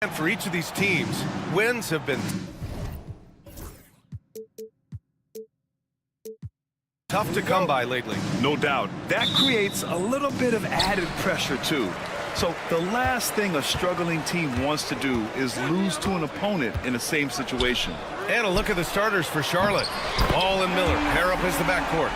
And for each of these teams, wins have been tough to come by lately. No doubt. That creates a little bit of added pressure, too. So the last thing a struggling team wants to do is lose to an opponent in the same situation. And a look at the starters for Charlotte. Ball and Miller pair up as the backcourt.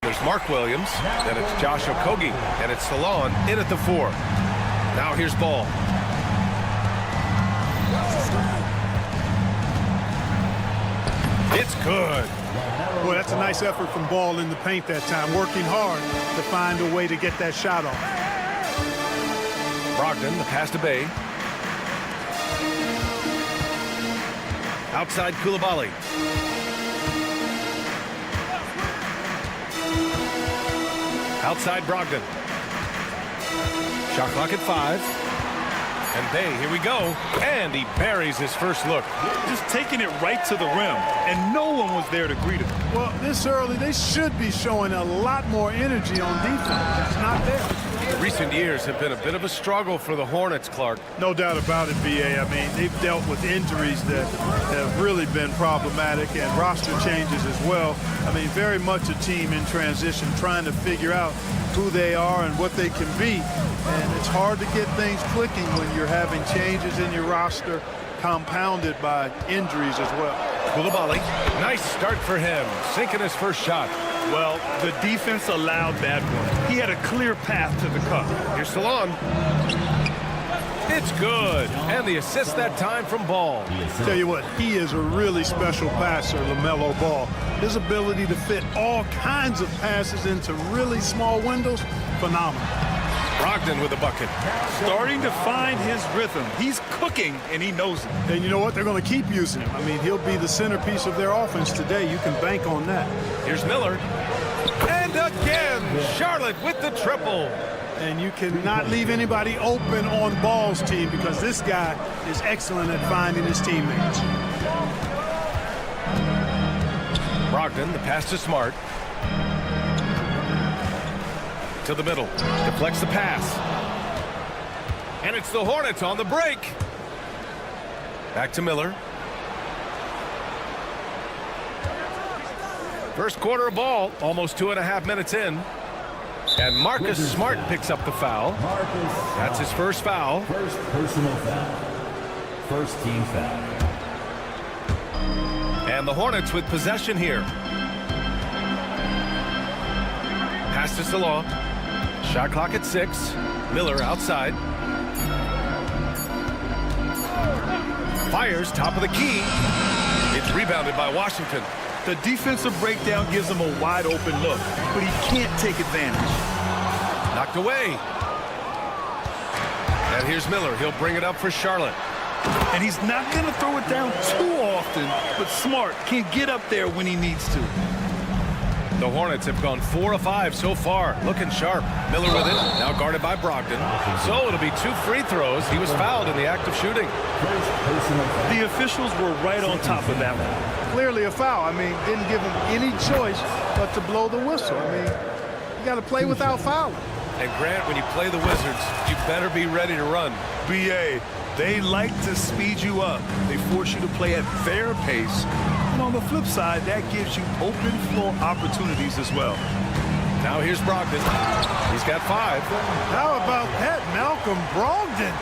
There's Mark Williams, then it's Josh Okogie, and it's Salon in at the 4. Now here's Ball. It's good. Boy, that's a nice effort from Ball in the paint that time, working hard to find a way to get that shot off. Brogdon, the pass to Bay. Outside Coulibaly. Outside Brogdon. Shot clock at 5. And Bay, here we go. And he buries his first look. Just taking it right to the rim, and no one was there to greet him. Well, this early, they should be showing a lot more energy on defense. It's not there. Recent years have been a bit of a struggle for the Hornets, Clark. No doubt about it, B.A. I mean, they've dealt with injuries that have really been problematic and roster changes as well. I mean, very much a team in transition, trying to figure out who they are and what they can be. And it's hard to get things clicking when you're having changes in your roster compounded by injuries as well. Coulibaly, nice start for him, sinking his first shot. Well, the defense allowed that one. He had a clear path to the cup. Here's Salon. It's good. And the assist that time from Ball. Tell you what, he is a really special passer, LaMelo Ball. His ability to fit all kinds of passes into really small windows, phenomenal. Brogdon with a bucket. Starting to find his rhythm. He's cooking, and he knows it. And you know what? They're going to keep using him. I mean, he'll be the centerpiece of their offense today. You can bank on that. Here's Miller. And again, Charlotte with the triple. And you cannot leave anybody open on Ball's team because this guy is excellent at finding his teammates. Brogdon, the pass to Smart. To the middle. Deflects the pass. And it's the Hornets on the break. Back to Miller. First quarter of ball, almost 2.5 minutes in. And Marcus Smart picks up the foul. That's his first foul. First personal foul. First team foul. And the Hornets with possession here. Pass to Salon. Shot clock at 6. Miller outside. Fires top of the key. It's rebounded by Washington. The defensive breakdown gives him a wide open look, but he can't take advantage. Knocked away. And here's Miller. He'll bring it up for Charlotte. And he's not going to throw it down too often, but Smart can get up there when he needs to. The Hornets have gone 4 of 5 so far. Looking sharp. Miller with it. Now guarded by Brogdon. So it'll be 2 free throws. He was fouled in the act of shooting. The officials were right on top of that one. Clearly a foul. I mean, didn't give him any choice but to blow the whistle. I mean, you got to play without fouling. And Grant, when you play the Wizards, you better be ready to run. B.A., they like to speed you up. They force you to play at their pace. And on the flip side, that gives you open floor opportunities as well. Now here's Brogdon. He's got 5. How about that? Malcolm Brogdon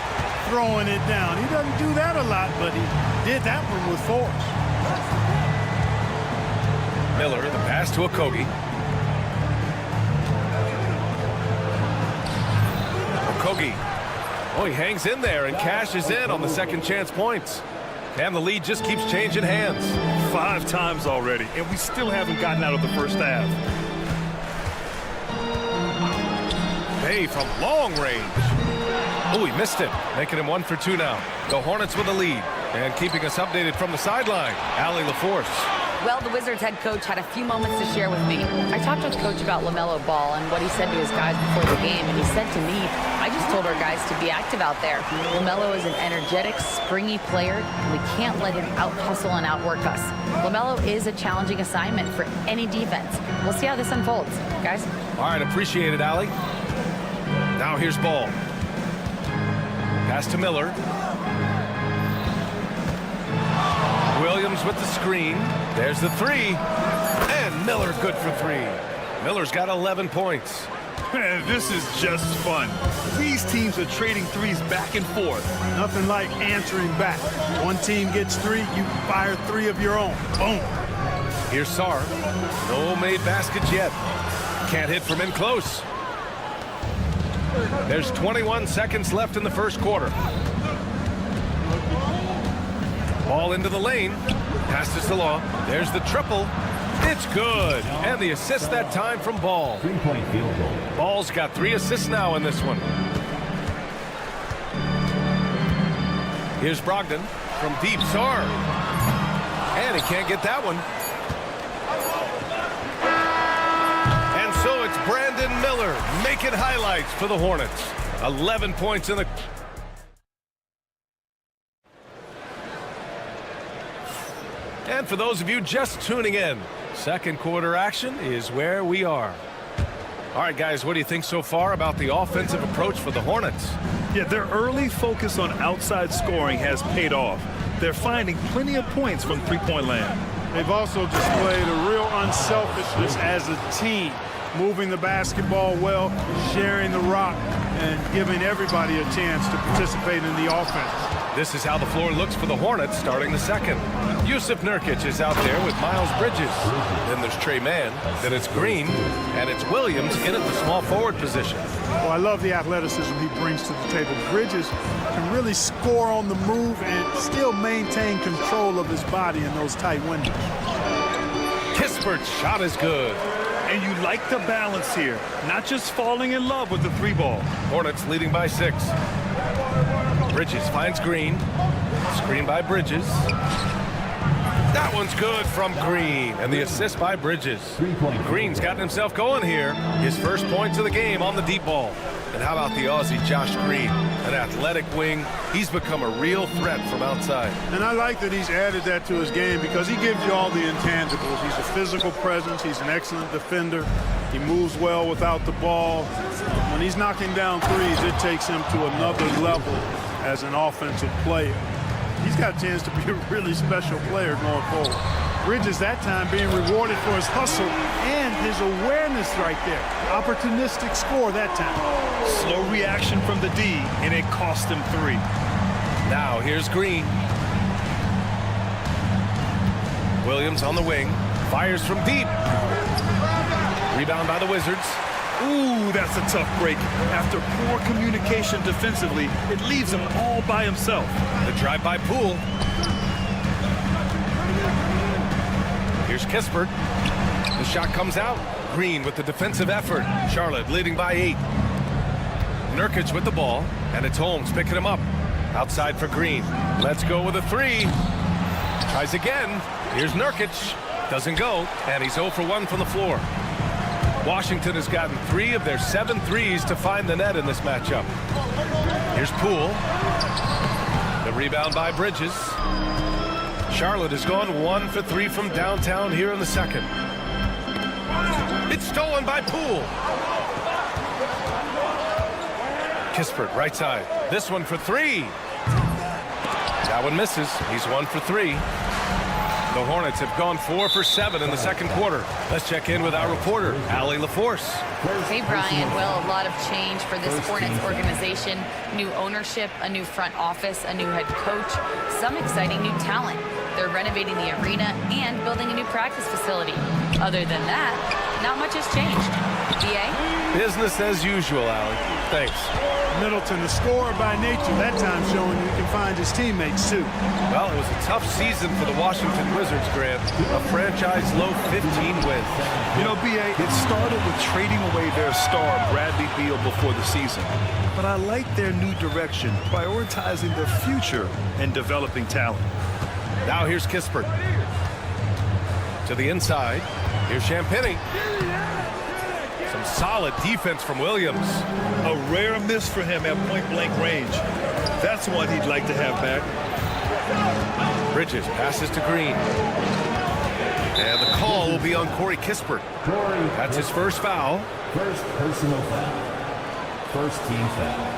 throwing it down. He doesn't do that a lot, but he did that one with force. Miller, the pass to Okogie. Okogie. Oh, he hangs in there and cashes in on the second chance points. And the lead just keeps changing hands. 5 times already, and we still haven't gotten out of the first half. Bay from long range. Oh, he missed it. Making him 1 for 2 now. The Hornets with the lead. And keeping us updated from the sideline, Allie LaForce. Well, the Wizards head coach had a few moments to share with me. I talked with Coach about LaMelo Ball and what he said to his guys before the game, and he said to me, I just told our guys to be active out there. LaMelo is an energetic, springy player, and we can't let him out-hustle and outwork us. LaMelo is a challenging assignment for any defense. We'll see how this unfolds, guys. All right, appreciate it, Allie. Now here's Ball. Pass to Miller. Williams with the screen. There's the three. And Miller good for three. Miller's got 11 points. This is just fun. These teams are trading threes back and forth. Nothing like answering back. One team gets three, you fire three of your own. Boom. Here's Sarr. No made baskets yet. Can't hit from in close. There's 21 seconds left in the first quarter. Ball into the lane. Passes to Law. There's the triple. It's good. And the assist that time from Ball. 3-point field goal. Ball's got 3 assists now in this one. Here's Brogdon from deep. Sarr. And he can't get that one. And so it's Brandon Miller making highlights for the Hornets. 11 points in the... And for those of you just tuning in, second quarter action is where we are. All right, guys, what do you think so far about the offensive approach for the Hornets? Yeah, their early focus on outside scoring has paid off. They're finding plenty of points from three-point land. They've also displayed a real unselfishness as a team, moving the basketball well, sharing the rock, and giving everybody a chance to participate in the offense. This is how the floor looks for the Hornets starting the second. Yusuf Nurkic is out there with Miles Bridges. Then there's Trey Mann. Then it's Green. And it's Williams in at the small forward position. Well, I love the athleticism he brings to the table. Bridges can really score on the move and still maintain control of his body in those tight windows. Kispert's shot is good. And you like the balance here, not just falling in love with the three ball. Hornets leading by 6. Bridges finds Green. Screen by Bridges. That one's good from Green. And the assist by Bridges. Green's gotten himself going here. His first points of the game on the deep ball. And how about the Aussie Josh Green? An athletic wing. He's become a real threat from outside. And I like that he's added that to his game because he gives you all the intangibles. He's a physical presence. He's an excellent defender. He moves well without the ball. When he's knocking down threes, it takes him to another level as an offensive player. He's got a chance to be a really special player going forward. Bridges that time being rewarded for his hustle and his awareness right there. Opportunistic score that time. Slow reaction from the D, and it cost him 3. Now here's Green. Williams on the wing. Fires from deep. Rebound by the Wizards. Ooh, that's a tough break. After poor communication defensively, it leaves him all by himself. The drive by Poole. Here's Kispert. The shot comes out. Green with the defensive effort. Charlotte leading by 8. Nurkic with the ball, and it's Holmes picking him up. Outside for Green. Let's go with a 3. Tries again. Here's Nurkic. Doesn't go, and he's 0 for 1 from the floor. Washington has gotten 3 of their 7 threes to find the net in this matchup. Here's Poole. The rebound by Bridges. Charlotte has gone 1 for 3 from downtown here in the second. It's stolen by Poole. Kispert, right side. This one for 3. That one misses. He's 1 for 3. The Hornets have gone 4 for 7 in the second quarter. Let's check in with our reporter, Allie LaForce. Hey, Brian. Well, a lot of change for this Hornets organization. New ownership, a new front office, a new head coach, some exciting new talent. They're renovating the arena and building a new practice facility. Other than that, not much has changed. DA? Business as usual, Allie. Thanks. Middleton, the scorer by nature, that time showing you can find his teammates too. Well, it was a tough season for the Washington Wizards, Grant. A franchise low 15 wins. You know, B.A., it started with trading away their star, Bradley Beal, before the season. But I like their new direction, prioritizing the future and developing talent. Now here's Kispert. To the inside. Here's Champagny. Some solid defense from Williams. A rare miss for him at point-blank range. That's one he'd like to have back. Bridges passes to Green. And the call will be on Corey Kispert. That's his first foul. First personal foul. First team foul.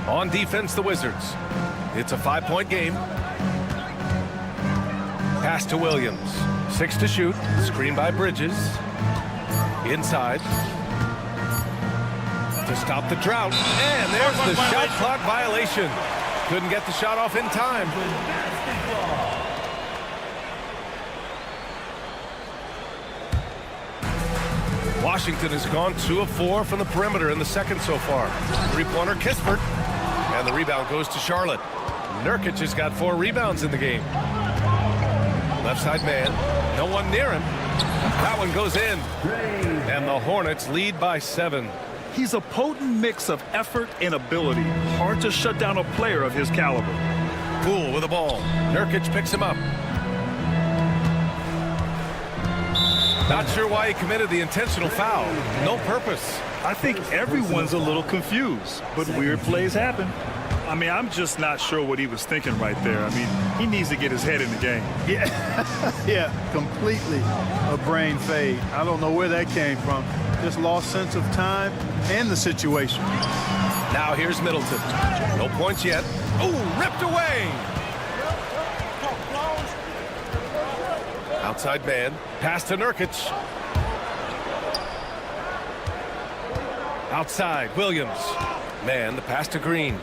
On defense, the Wizards. It's a 5-point game. Pass to Williams. 6 to shoot. Screen by Bridges. Inside. To stop the drought. And there's the shot clock violation. Couldn't get the shot off in time. Washington has gone 2 of 4 from the perimeter in the second so far. Three-pointer Kispert. And the rebound goes to Charlotte. Nurkic has got 4 rebounds in the game. Left side man. No one near him. That one goes in. And the Hornets lead by 7. He's a potent mix of effort and ability. Hard to shut down a player of his caliber. Poole with the ball. Nurkic picks him up. Not sure why he committed the intentional foul. No purpose. I think everyone's a little confused, but weird plays happen. I mean, I'm just not sure what he was thinking right there. I mean, he needs to get his head in the game. Yeah, completely a brain fade. I don't know where that came from. Just lost sense of time and the situation. Now here's Middleton. No points yet. Oh, ripped away. Outside man. Pass to Nurkic. Outside, Williams. Man, the pass to Green.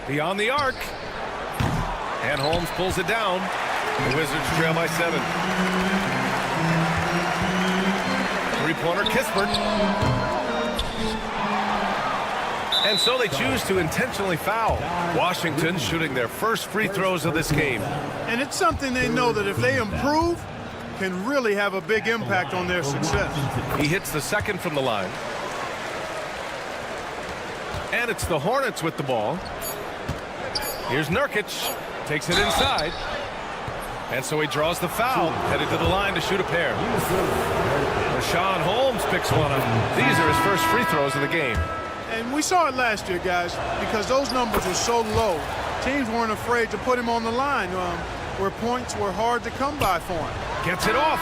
Beyond the arc. And Holmes pulls it down. The Wizards trail by 7. Three-pointer Kispert. And so they choose to intentionally foul. Washington shooting their first free throws of this game. And it's something they know that if they improve, can really have a big impact on their success. He hits the second from the line. And it's the Hornets with the ball. Here's Nurkic. Takes it inside. And so he draws the foul. Headed to the line to shoot a pair. Rashawn Holmes picks one up. These are his first free throws of the game. And we saw it last year, guys, because those numbers were so low. Teams weren't afraid to put him on the line where points were hard to come by for him. Gets it off.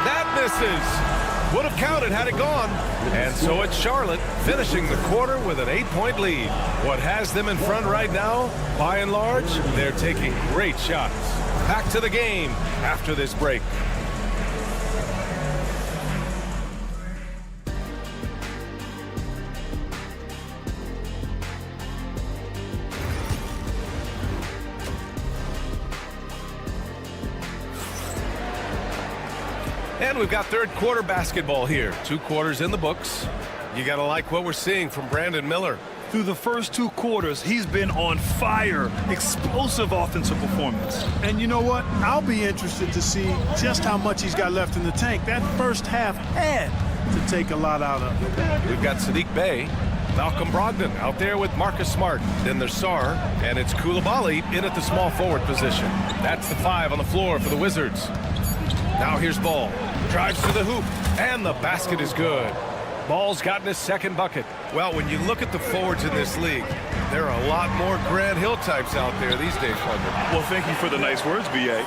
That misses. Would have counted had it gone. And so it's Charlotte finishing the quarter with an 8-point lead. What has them in front right now, by and large, they're taking great shots. Back to the game after this break. And we've got third quarter basketball here. 2 quarters in the books. You got to like what we're seeing from Brandon Miller. Through the first 2 quarters, he's been on fire. Explosive offensive performance. And you know what? I'll be interested to see just how much he's got left in the tank. That first half had to take a lot out of it. We've got Sadiq Bey, Malcolm Brogdon out there with Marcus Smart. Then there's Sarr, and it's Koulibaly in at the small forward position. That's the 5 on the floor for the Wizards. Now here's Ball. Drives to the hoop, and the basket is good. Ball's gotten his second bucket. Well, when you look at the forwards in this league, there are a lot more Grant Hill types out there these days, Parker. Well, thank you for the nice words, B.A.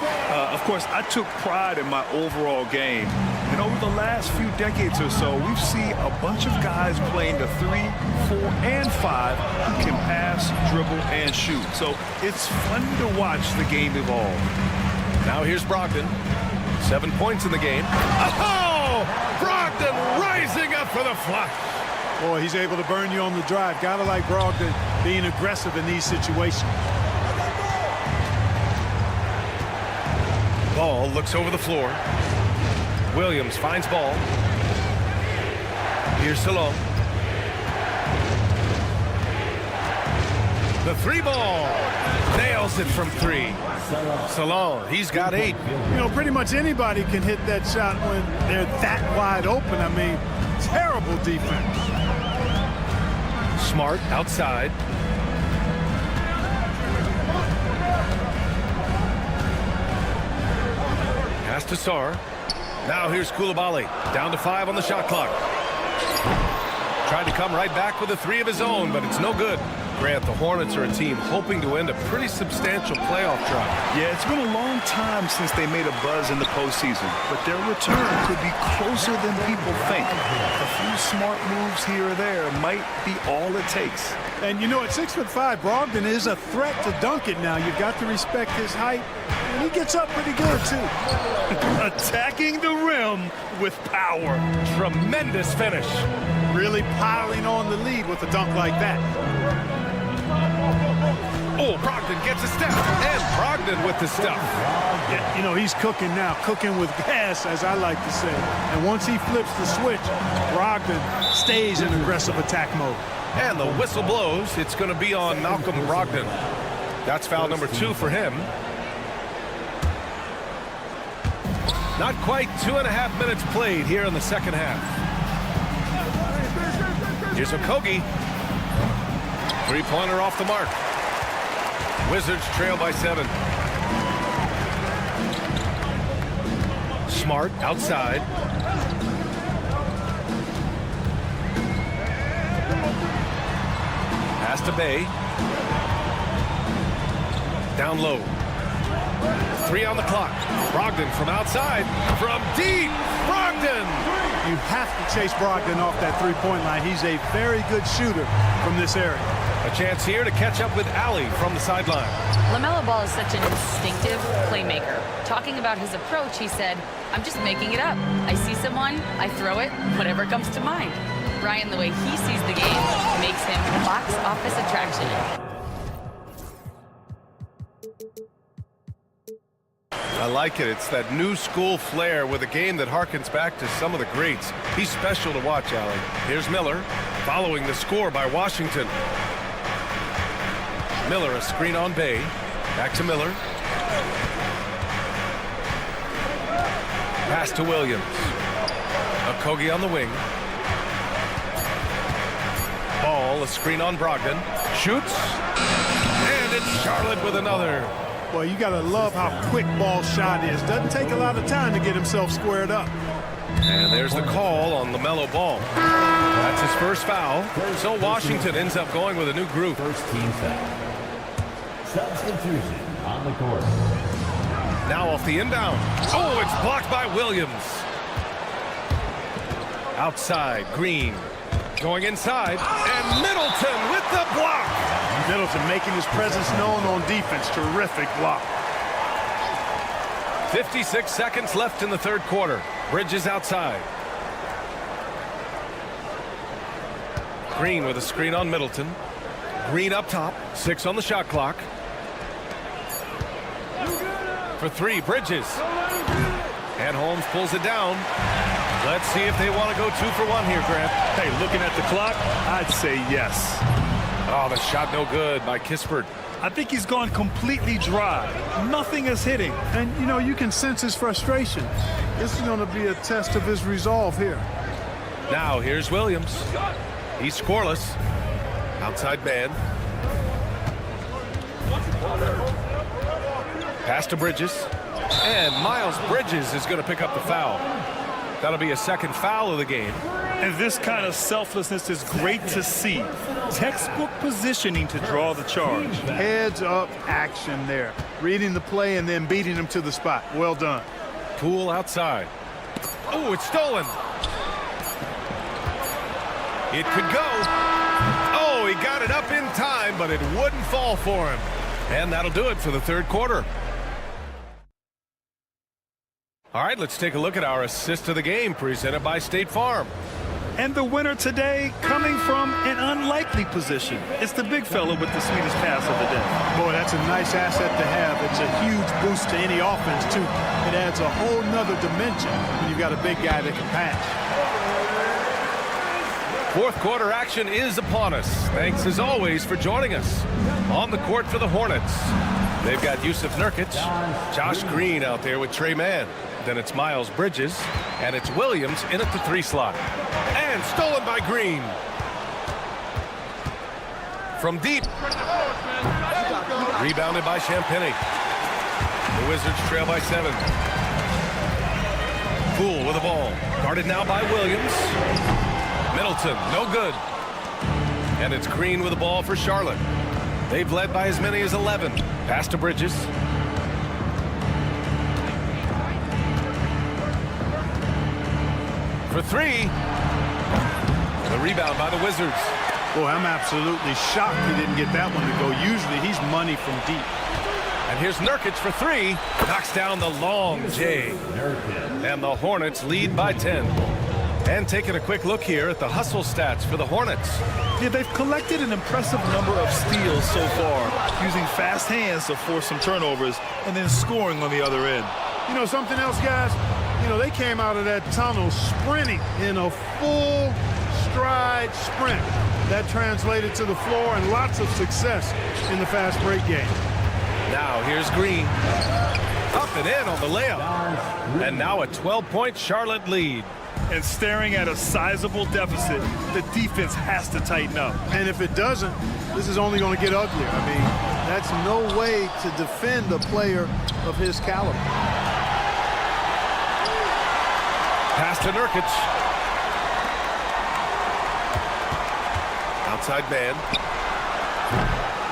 Of course, I took pride in my overall game. And over the last few decades or so, we've seen a bunch of guys playing the 3, 4, and 5 who can pass, dribble, and shoot. So it's fun to watch the game evolve. Now here's Brogdon. 7 points in the game. Oh! Brogdon rising up for the flush. Boy, he's able to burn you on the drive. Gotta like Brogdon being aggressive in these situations. Ball looks over the floor. Williams finds Ball. Here's Salon. The 3 ball. Nails it from 3. Salon, he's got 8. You know, pretty much anybody can hit that shot when they're that wide open. I mean, terrible defense. Smart outside. Pass to Sarr. Now here's Koulibaly. Down to 5 on the shot clock. Tried to come right back with a 3 of his own, but it's no good. Grant, the Hornets are a team hoping to end a pretty substantial playoff drive. Yeah, it's been a long time since they made a buzz in the postseason, but their return could be closer than people think. A few smart moves here or there might be all it takes. And you know, at 6'5", Brogdon is a threat to dunk it now. You've got to respect his height, and he gets up pretty good, too. Attacking the rim with power. Tremendous finish. Really piling on the lead with a dunk like that. Oh, Brogdon gets a step, and Brogdon with the stuff. Yeah, you know, he's cooking now, cooking with gas, as I like to say. And once he flips the switch, Brogdon stays in aggressive attack mode. And the whistle blows. It's going to be on Malcolm Brogdon. That's foul number 2 for him. Not quite 2.5 minutes played here in the second half. Here's Okogie. Three-pointer off the mark. Wizards trail by 7. Smart outside. Pass to Bay. Down low. 3 on the clock. Brogdon from outside. From deep. Brogdon! You have to chase Brogdon off that three-point line. He's a very good shooter from this area. A chance here to catch up with Alley from the sideline. LaMelo Ball is such an instinctive playmaker. Talking about his approach, he said, "I'm just making it up. I see someone, I throw it, whatever comes to mind." Brian, the way he sees the game makes him box office attraction. I like it. It's that new school flair with a game that harkens back to some of the greats. He's special to watch, Allie. Here's Miller, following the score by Washington. Miller, a screen on Bay. Back to Miller. Pass to Williams. Okogie on the wing. Ball, a screen on Brogdon. Shoots. And it's Charlotte with another. Well, you got to love how quick Ball's shot is. Doesn't take a lot of time to get himself squared up. And there's the call on LaMelo Ball. That's his first foul. So Washington ends up going with a new group. First team foul. Substitution on the court. Now off the inbound. Oh, it's blocked by Williams. Outside, Green. Going inside. And Middleton with the block. Middleton making his presence known on defense. Terrific block. 56 seconds left in the third quarter. Bridges outside. Green with a screen on Middleton. Green up top. 6 on the shot clock. For 3, Bridges. And Holmes pulls it down. Let's see if they want to go 2 for 1 here, Grant. Hey, looking at the clock, I'd say yes. Oh, the shot no good by Kispert. I think he's gone completely dry. Nothing is hitting. And, you know, you can sense his frustration. This is going to be a test of his resolve here. Now, here's Williams. He's scoreless. Outside man. Pass to Bridges. And Miles Bridges is going to pick up the foul. That'll be a second foul of the game. And this kind of selflessness is great to see. Textbook positioning to draw the charge. Heads up action there. Reading the play and then beating him to the spot. Well done. Poole outside. Oh, it's stolen. It could go. Oh, he got it up in time, but it wouldn't fall for him. And that'll do it for the third quarter. All right, let's take a look at our assist of the game presented by State Farm. And the winner today coming from an unlikely position. It's the big fella with the sweetest pass of the day. Boy, that's a nice asset to have. It's a huge boost to any offense, too. It adds a whole nother dimension when you've got a big guy that can pass. Fourth quarter action is upon us. Thanks, as always, for joining us. On the court for the Hornets, they've got Yusuf Nurkic, Josh Green out there with Trey Mann. Then it's Miles Bridges, and it's Williams in at the 3 slot. And stolen by Green. From deep. Rebounded by Champagny. The Wizards trail by 7. Poole with the ball. Guarded now by Williams. Middleton, no good. And it's Green with the ball for Charlotte. They've led by as many as 11. Pass to Bridges. For three. The rebound by the Wizards. Boy, I'm absolutely shocked he didn't get that one to go. Usually he's money from deep. And here's Nurkic for three. Knocks down the long J. And the Hornets lead by 10. And taking a quick look here at the hustle stats for the Hornets. Yeah, they've collected an impressive number of steals so far, using fast hands to force some turnovers and then scoring on the other end. You know something else, guys? You know, they came out of that tunnel sprinting in a full stride sprint. That translated to the floor and lots of success in the fast break game. Now here's Green. Up and in on the layup. And now a 12-point Charlotte lead. And staring at a sizable deficit, the defense has to tighten up. And if it doesn't, this is only going to get uglier. I mean, that's no way to defend a player of his caliber. Pass to Nurkic. Outside man.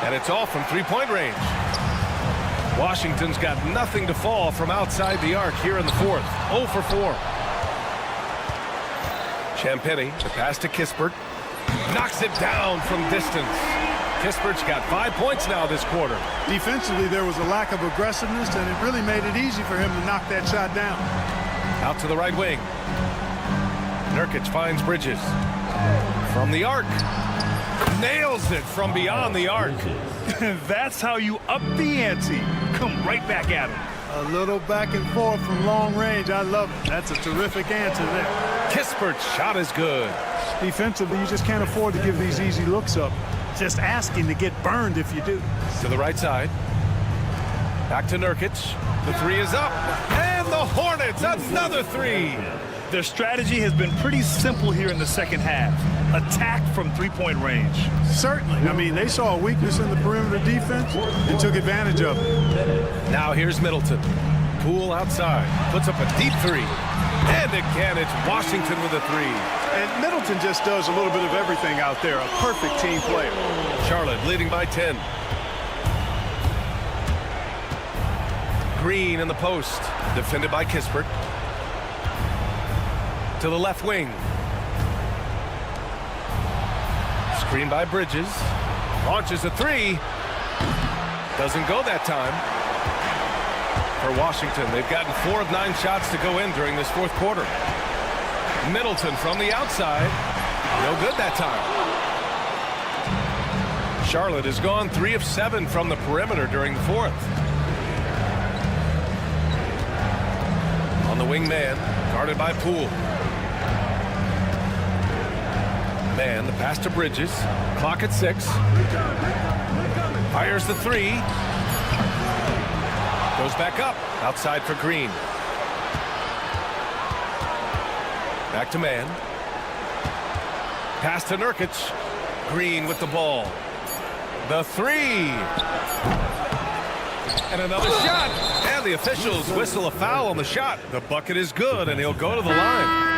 And it's all from three-point range. Washington's got nothing to fall from outside the arc here in the fourth. 0 for 4. Champagny, the pass to Kispert. Knocks it down from distance. Kispert's got 5 points now this quarter. Defensively, there was a lack of aggressiveness, and it really made it easy for him to knock that shot down. Out to the right wing. Nurkic finds Bridges. From the arc. Nails it from beyond the arc. That's how you up the ante. Come right back at him. A little back and forth from long range. I love it. That's a terrific answer there. Kispert's shot is good. Defensively, you just can't afford to give these easy looks up. Just asking to get burned if you do. To the right side. Back to Nurkic. The three is up. And the Hornets, another three. Their strategy has been pretty simple here in the second half. Attack from three-point range. Certainly. I mean, they saw a weakness in the perimeter defense and took advantage of it. Now here's Middleton. Poole outside. Puts up a deep three. And again, it's Washington with a three. And Middleton just does a little bit of everything out there. A perfect team player. Charlotte leading by 10. Green in the post. Defended by Kispert. To the left wing. Screen by Bridges. Launches a three. Doesn't go that time. For Washington, they've gotten 4 of 9 shots to go in during this fourth quarter. Middleton from the outside. No good that time. Charlotte has gone 3 of 7 from the perimeter during the fourth. On the wing man, guarded by Poole. Man, the pass to Bridges. Clock at 6. Fires the three. Goes back up. Outside for Green. Back to man. Pass to Nurkic. Green with the ball. The three. And another shot. And the officials whistle a foul on the shot. The bucket is good, and he'll go to the line.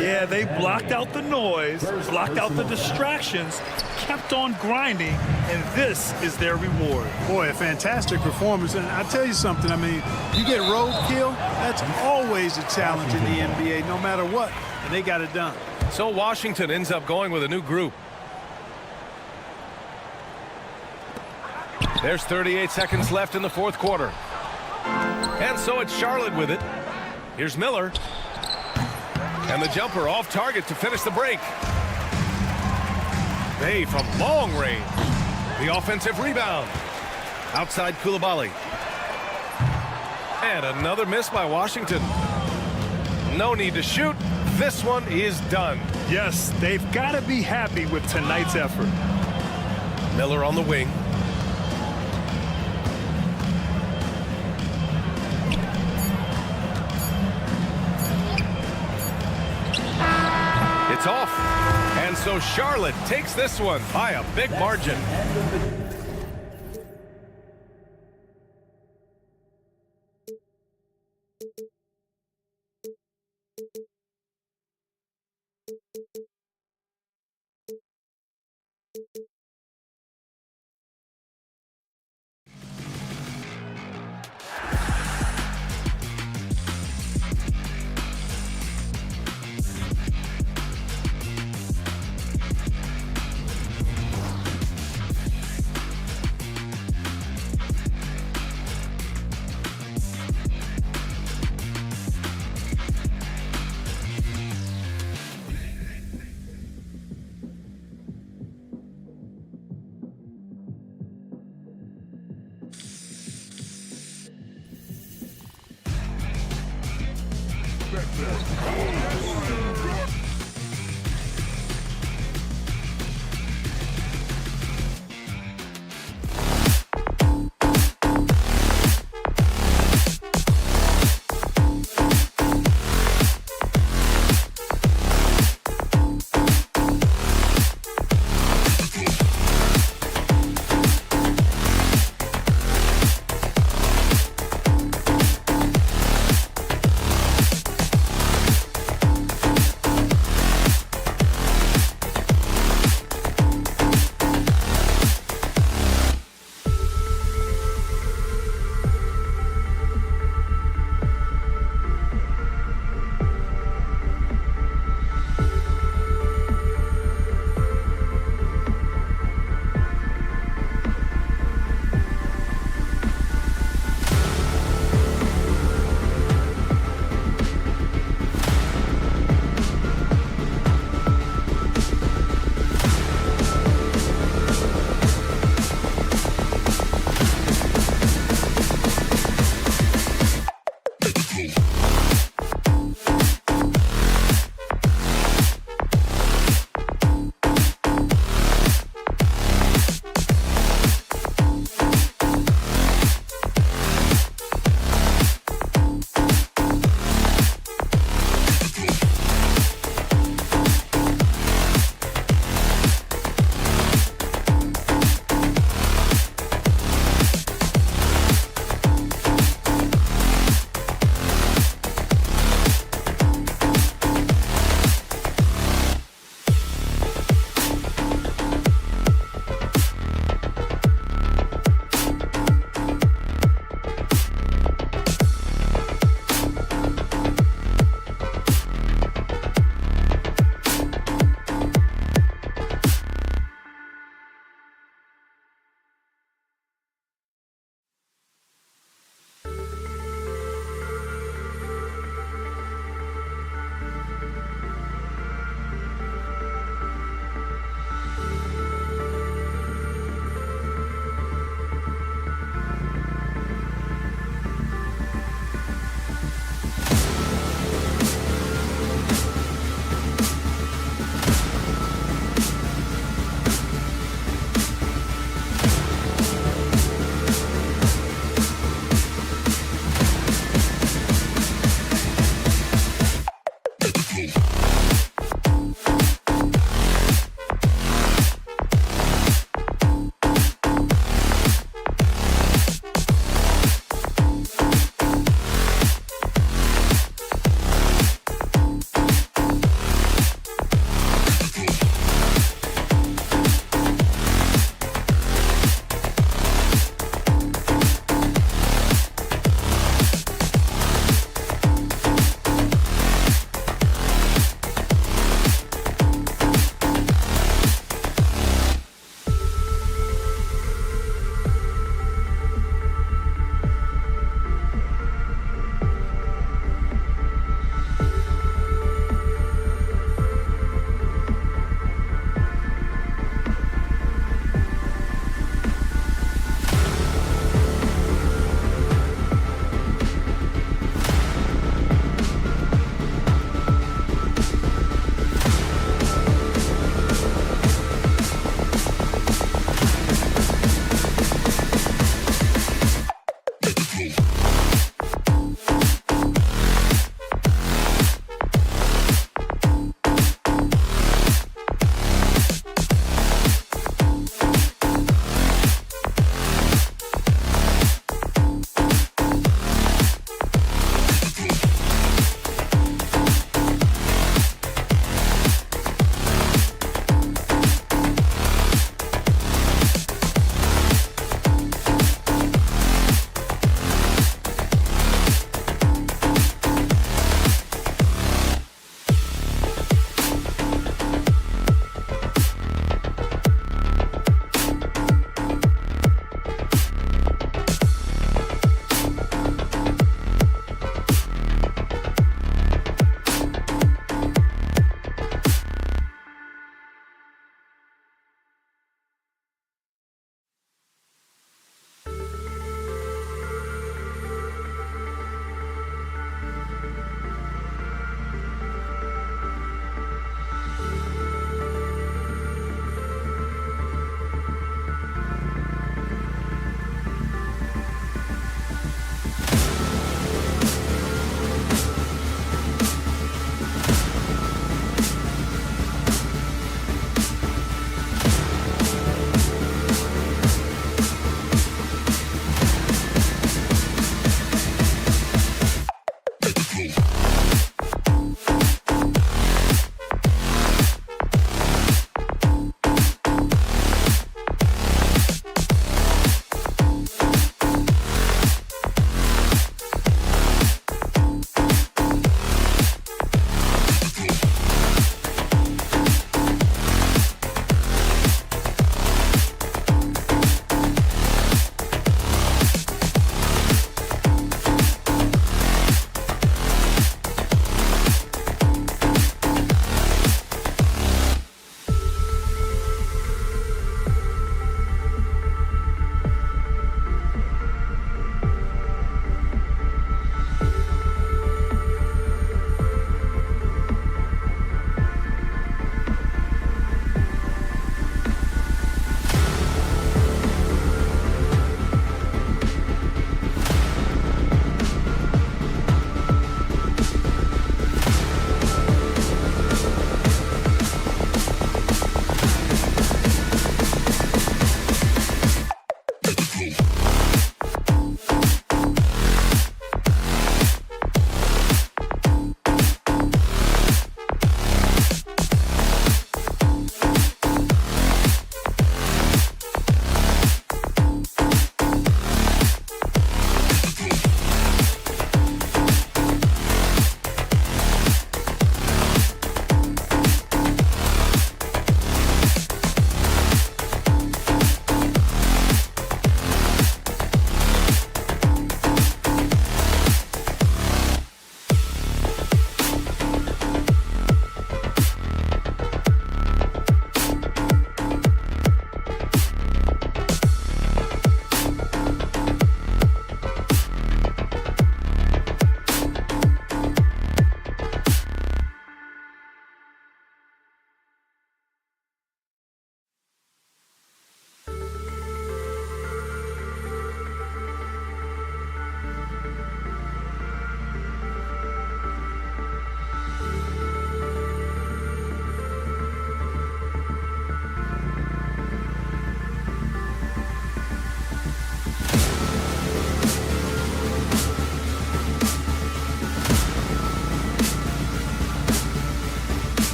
Yeah, they blocked out the noise, blocked out the distractions, kept on grinding, and this is their reward. Boy, a fantastic performance. And I'll tell you something, I mean, you get roadkill, that's always a challenge in the NBA, no matter what, and they got it done. So Washington ends up going with a new group. There's 38 seconds left in the fourth quarter. And so it's Charlotte with it. Here's Miller. And the jumper off target to finish the break. They from long range. The offensive rebound. Outside Koulibaly. And another miss by Washington. No need to shoot. This one is done. Yes, they've got to be happy with tonight's effort. Miller on the wing. It's off. And so Charlotte takes this one by a big margin.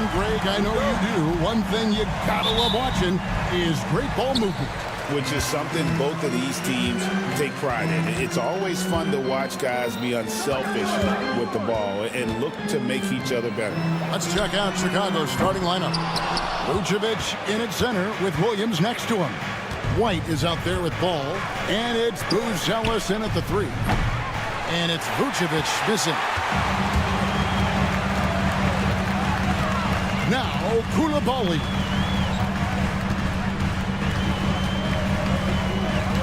And Greg, I know you do. One thing you gotta love watching is great ball movement. Which is something both of these teams take pride in. It's always fun to watch guys be unselfish with the ball and look to make each other better. Let's check out Chicago's starting lineup. Vucevic in at center with Williams next to him. White is out there with ball, and it's Buzelis in at the 3. And it's Vucevic missing. Now Koulibaly.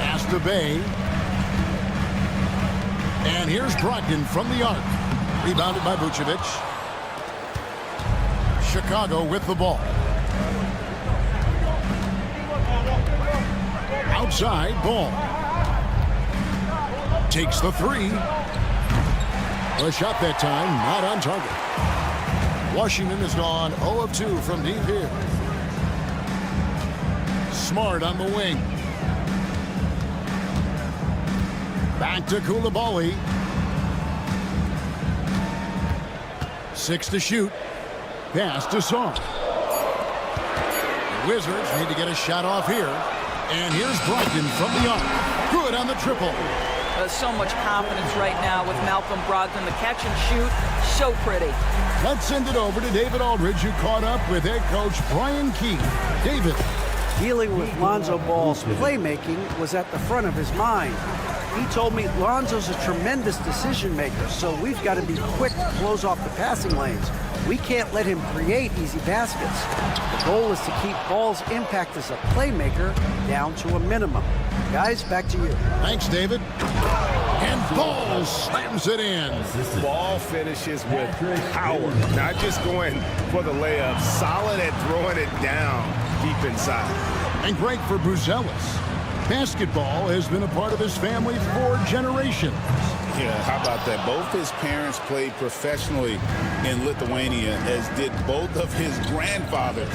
Pass to Bay. And here's Brogdon from the arc. Rebounded by Vucevic. Chicago with the ball. Outside, ball. Takes the 3. A shot that time, not on target. Washington has gone 0 of 2 from deep here. Smart on the wing. Back to Koulibaly. 6 to shoot. Pass to Sarr. The Wizards need to get a shot off here. And here's Brogdon from the arc. Good on the triple. So much confidence right now with Malcolm Brogdon. The catch and shoot, so pretty. Let's send it over to David Aldridge, who caught up with head coach Brian Keefe. David. Dealing with Lonzo Ball's playmaking was at the front of his mind. He told me Lonzo's a tremendous decision maker, so we've got to be quick to close off the passing lanes. We can't let him create easy baskets. The goal is to keep Ball's impact as a playmaker down to a minimum. Guys, back to you. Thanks, David. And Ball slams it in. Ball finishes with power, not just going for the layup, solid at throwing it down deep inside. And great for Buzelis. Basketball has been a part of his family for generations. Yeah, how about that? Both his parents played professionally in Lithuania, as did both of his grandfathers.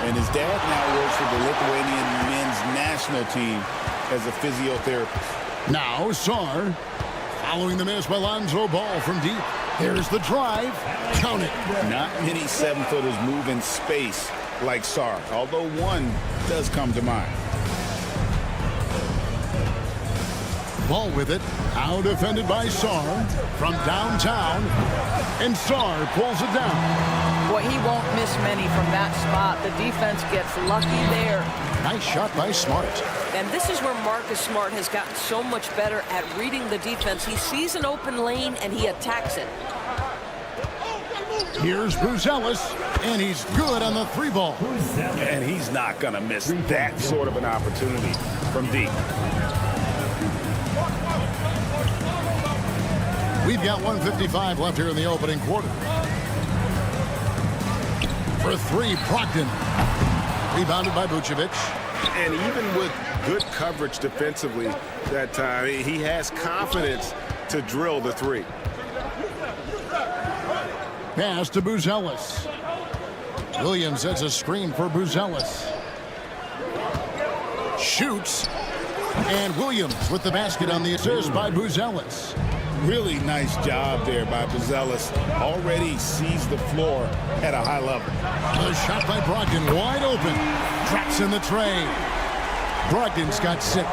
And his dad now works for the Lithuanian men's national team as a physiotherapist. Now Sarr, following the miss by Lonzo Ball from deep. There's the drive. Count it. Not many 7-footers move in space like Sarr, although one does come to mind. Ball with it. Now defended by Sarr from downtown. And Sarr pulls it down. Boy, he won't miss many from that spot. The defense gets lucky there. Nice shot by Smart. And this is where Marcus Smart has gotten so much better at reading the defense. He sees an open lane and he attacks it. Here's Buzelis, and he's good on the 3 ball. And he's not going to miss that sort of an opportunity from deep. We've got 1:55 left here in the opening quarter. For 3, Brogdon. Rebounded by Vucevic. And even with good coverage defensively that time, he has confidence to drill the 3. Pass to Buzelis. Williams sets a screen for Buzelis. Shoots. And Williams with the basket on the assist by Buzelis. Really nice job there by Buzelis. Already sees the floor at a high level. The shot by Brogdon wide open. Traps in the tray. Brogdon's got 6.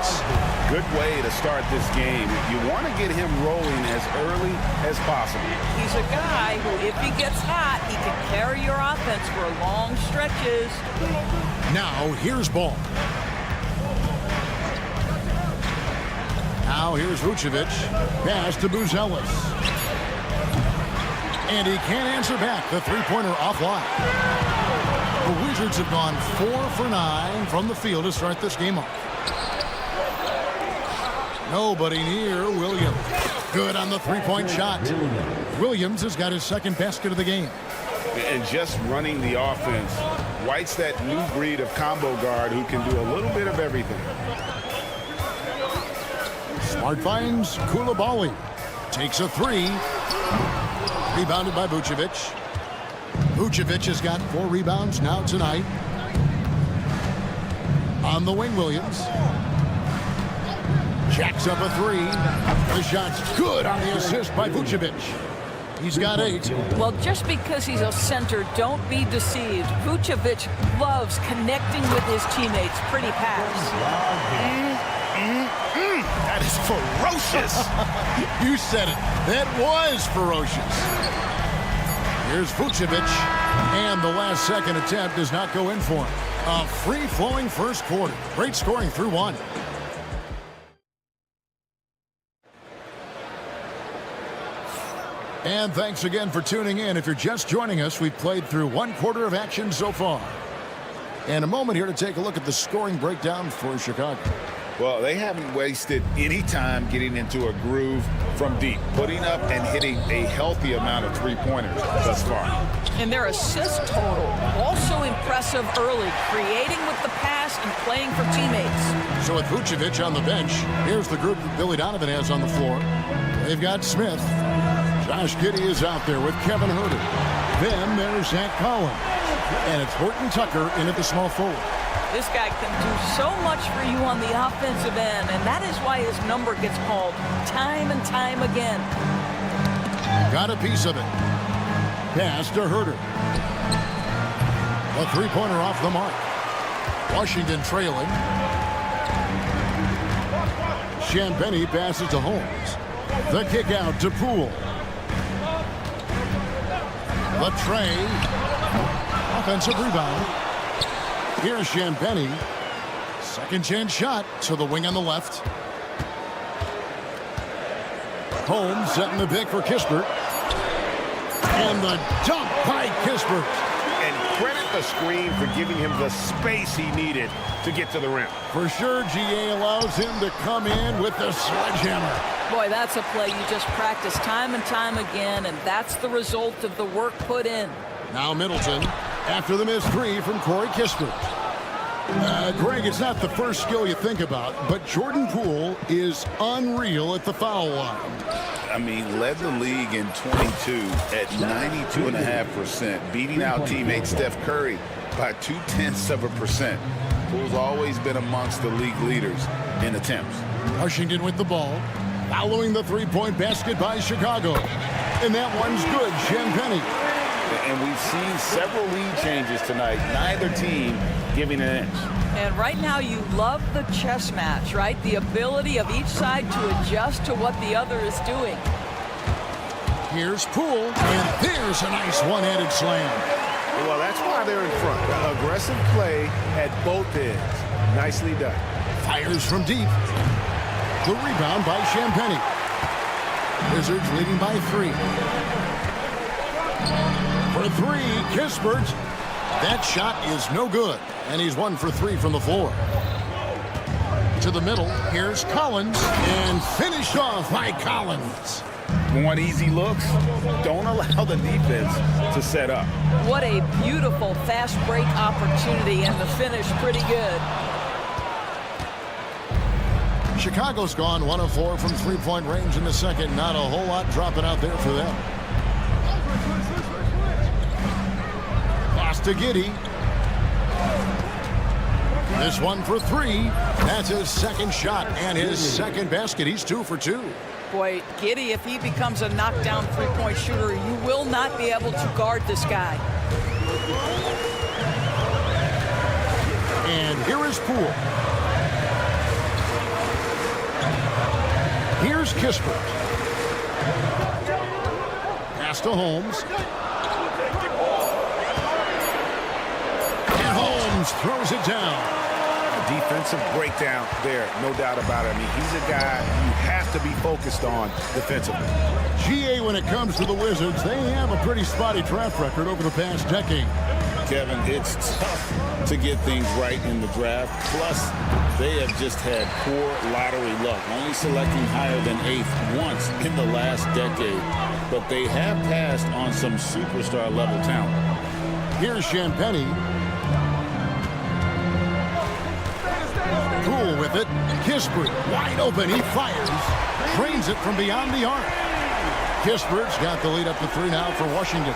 Good way to start this game. You want to get him rolling as early as possible. He's a guy who, if he gets hot, he can carry your offense for long stretches. Now here's Ball. Now here's Vucevic. Pass to Buzelis. And he can't answer back. The 3-pointer offline. The Wizards have gone 4 for 9 from the field to start this game off. Nobody near Williams. Good on the 3-point shot. Williams has got his 2nd basket of the game. And just running the offense, White's that new breed of combo guard who can do a little bit of everything. Smart finds Koulibaly. Takes a 3. Rebounded by Vucevic. Vucevic has got 4 rebounds now tonight. On the wing, Williams. Jacks up a 3. The shot's good on the assist by Vucevic. He's got 8. Well, just because he's a center, don't be deceived. Vucevic loves connecting with his teammates. Pretty pass. That is ferocious. You said it. That was ferocious. Here's Vucevic, and the last second attempt does not go in for him. A free-flowing first quarter. Great scoring through 1. And thanks again for tuning in. If you're just joining us, we've played through 1 quarter of action so far. And a moment here to take a look at the scoring breakdown for Chicago. Well, they haven't wasted any time getting into a groove from deep, putting up and hitting a healthy amount of three-pointers thus far. And their assist total, also impressive early, creating with the pass and playing for teammates. So with Vucevic on the bench, here's the group that Billy Donovan has on the floor. They've got Smith. Josh Giddey is out there with Kevin Huerter. Then there's Zach Collins. And it's Horton Tucker in at the small forward. This guy can do so much for you on the offensive end, and that is why his number gets called time and time again. Got a piece of it. Pass to Huerter. A three-pointer off the mark. Washington trailing. Champagnie passes to Holmes. The kick out to Poole. The tray. Offensive rebound. Here's Champagnie. Second chance shot to the wing on the left. Holmes setting the pick for Kispert. And the dunk by Kispert. And credit the screen for giving him the space he needed to get to the rim. For sure, GA allows him to come in with the sledgehammer. Boy, that's a play you just practice time and time again, and that's the result of the work put in. Now Middleton, after the missed 3 from Corey Kispert. Greg, it's not the first skill you think about, but Jordan Poole is unreal at the foul line. I mean, led the league in 22 at 92.5%, beating out teammate Steph Curry by 0.2%. Poole's always been amongst the league leaders in attempts. Washington with the ball, following the three-point basket by Chicago. And that one's good, Champagnie. And we've seen several lead changes tonight, neither team giving an inch. And right now you love the chess match, right? The ability of each side to adjust to what the other is doing. Here's Poole, and there's a nice one-handed slam. Well, that's why they're in front. Aggressive play at both ends. Nicely done. Fires from deep. The rebound by Champagnie. Wizards leading by 3. For 3, Kispert. That shot is no good, and he's 1 for 3 from the floor. To the middle, here's Collins, and finished off by Collins. Want easy looks? Don't allow the defense to set up. What a beautiful fast break opportunity, and the finish pretty good. Chicago's gone 1 of 4 from three-point range in the second. Not a whole lot dropping out there for them. Pass to Giddey. This one for 3. That's his second shot and his second basket. He's 2 for 2. Boy, Giddey, if he becomes a knockdown three-point shooter, you will not be able to guard this guy. And here is Poole. Here's Kispert. Pass to Holmes. And Holmes throws it down. Defensive breakdown there, no doubt about it. I mean, he's a guy you have to be focused on defensively. GA, when it comes to the Wizards, they have a pretty spotty draft record over the past decade. Kevin, it's tough to get things right in the draft. Plus, they have just had poor lottery luck, only selecting higher than 8th once in the last decade. But they have passed on some superstar-level talent. Here's Champagnie. Poole with it. Kispert wide open. He fires. Drains it from beyond the arc. Kispert's got the lead up to 3 now for Washington.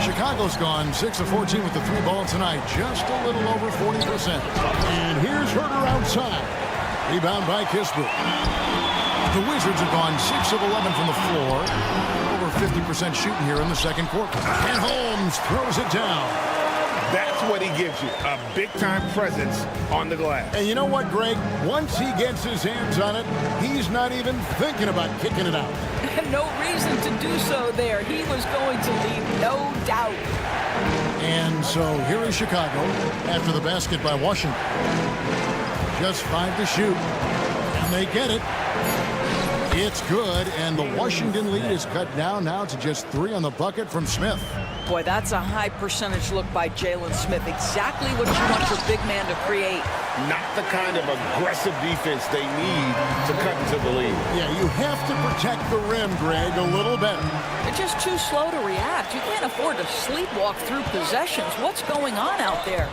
Chicago's gone 6 of 14 with the 3 ball tonight. Just a little over 40%. And here's Huerter outside. Rebound by Kispert. The Wizards have gone 6 of 11 from the floor. 50% shooting here in the second quarter. And Holmes throws it down. That's what he gives you, a big-time presence on the glass. And you know what, Greg? Once he gets his hands on it, he's not even thinking about kicking it out. No reason to do so there. He was going to leave, no doubt. And so here is Chicago after the basket by Washington. Just 5 to shoot. And they get it. It's good, and the Washington lead is cut down now to just 3 on the bucket from Smith. Boy, that's a high percentage look by Jalen Smith. Exactly what you want your big man to create. Not the kind of aggressive defense they need to cut into the lead. Yeah, you have to protect the rim, Greg, a little better. They're just too slow to react. You can't afford to sleepwalk through possessions. What's going on out there?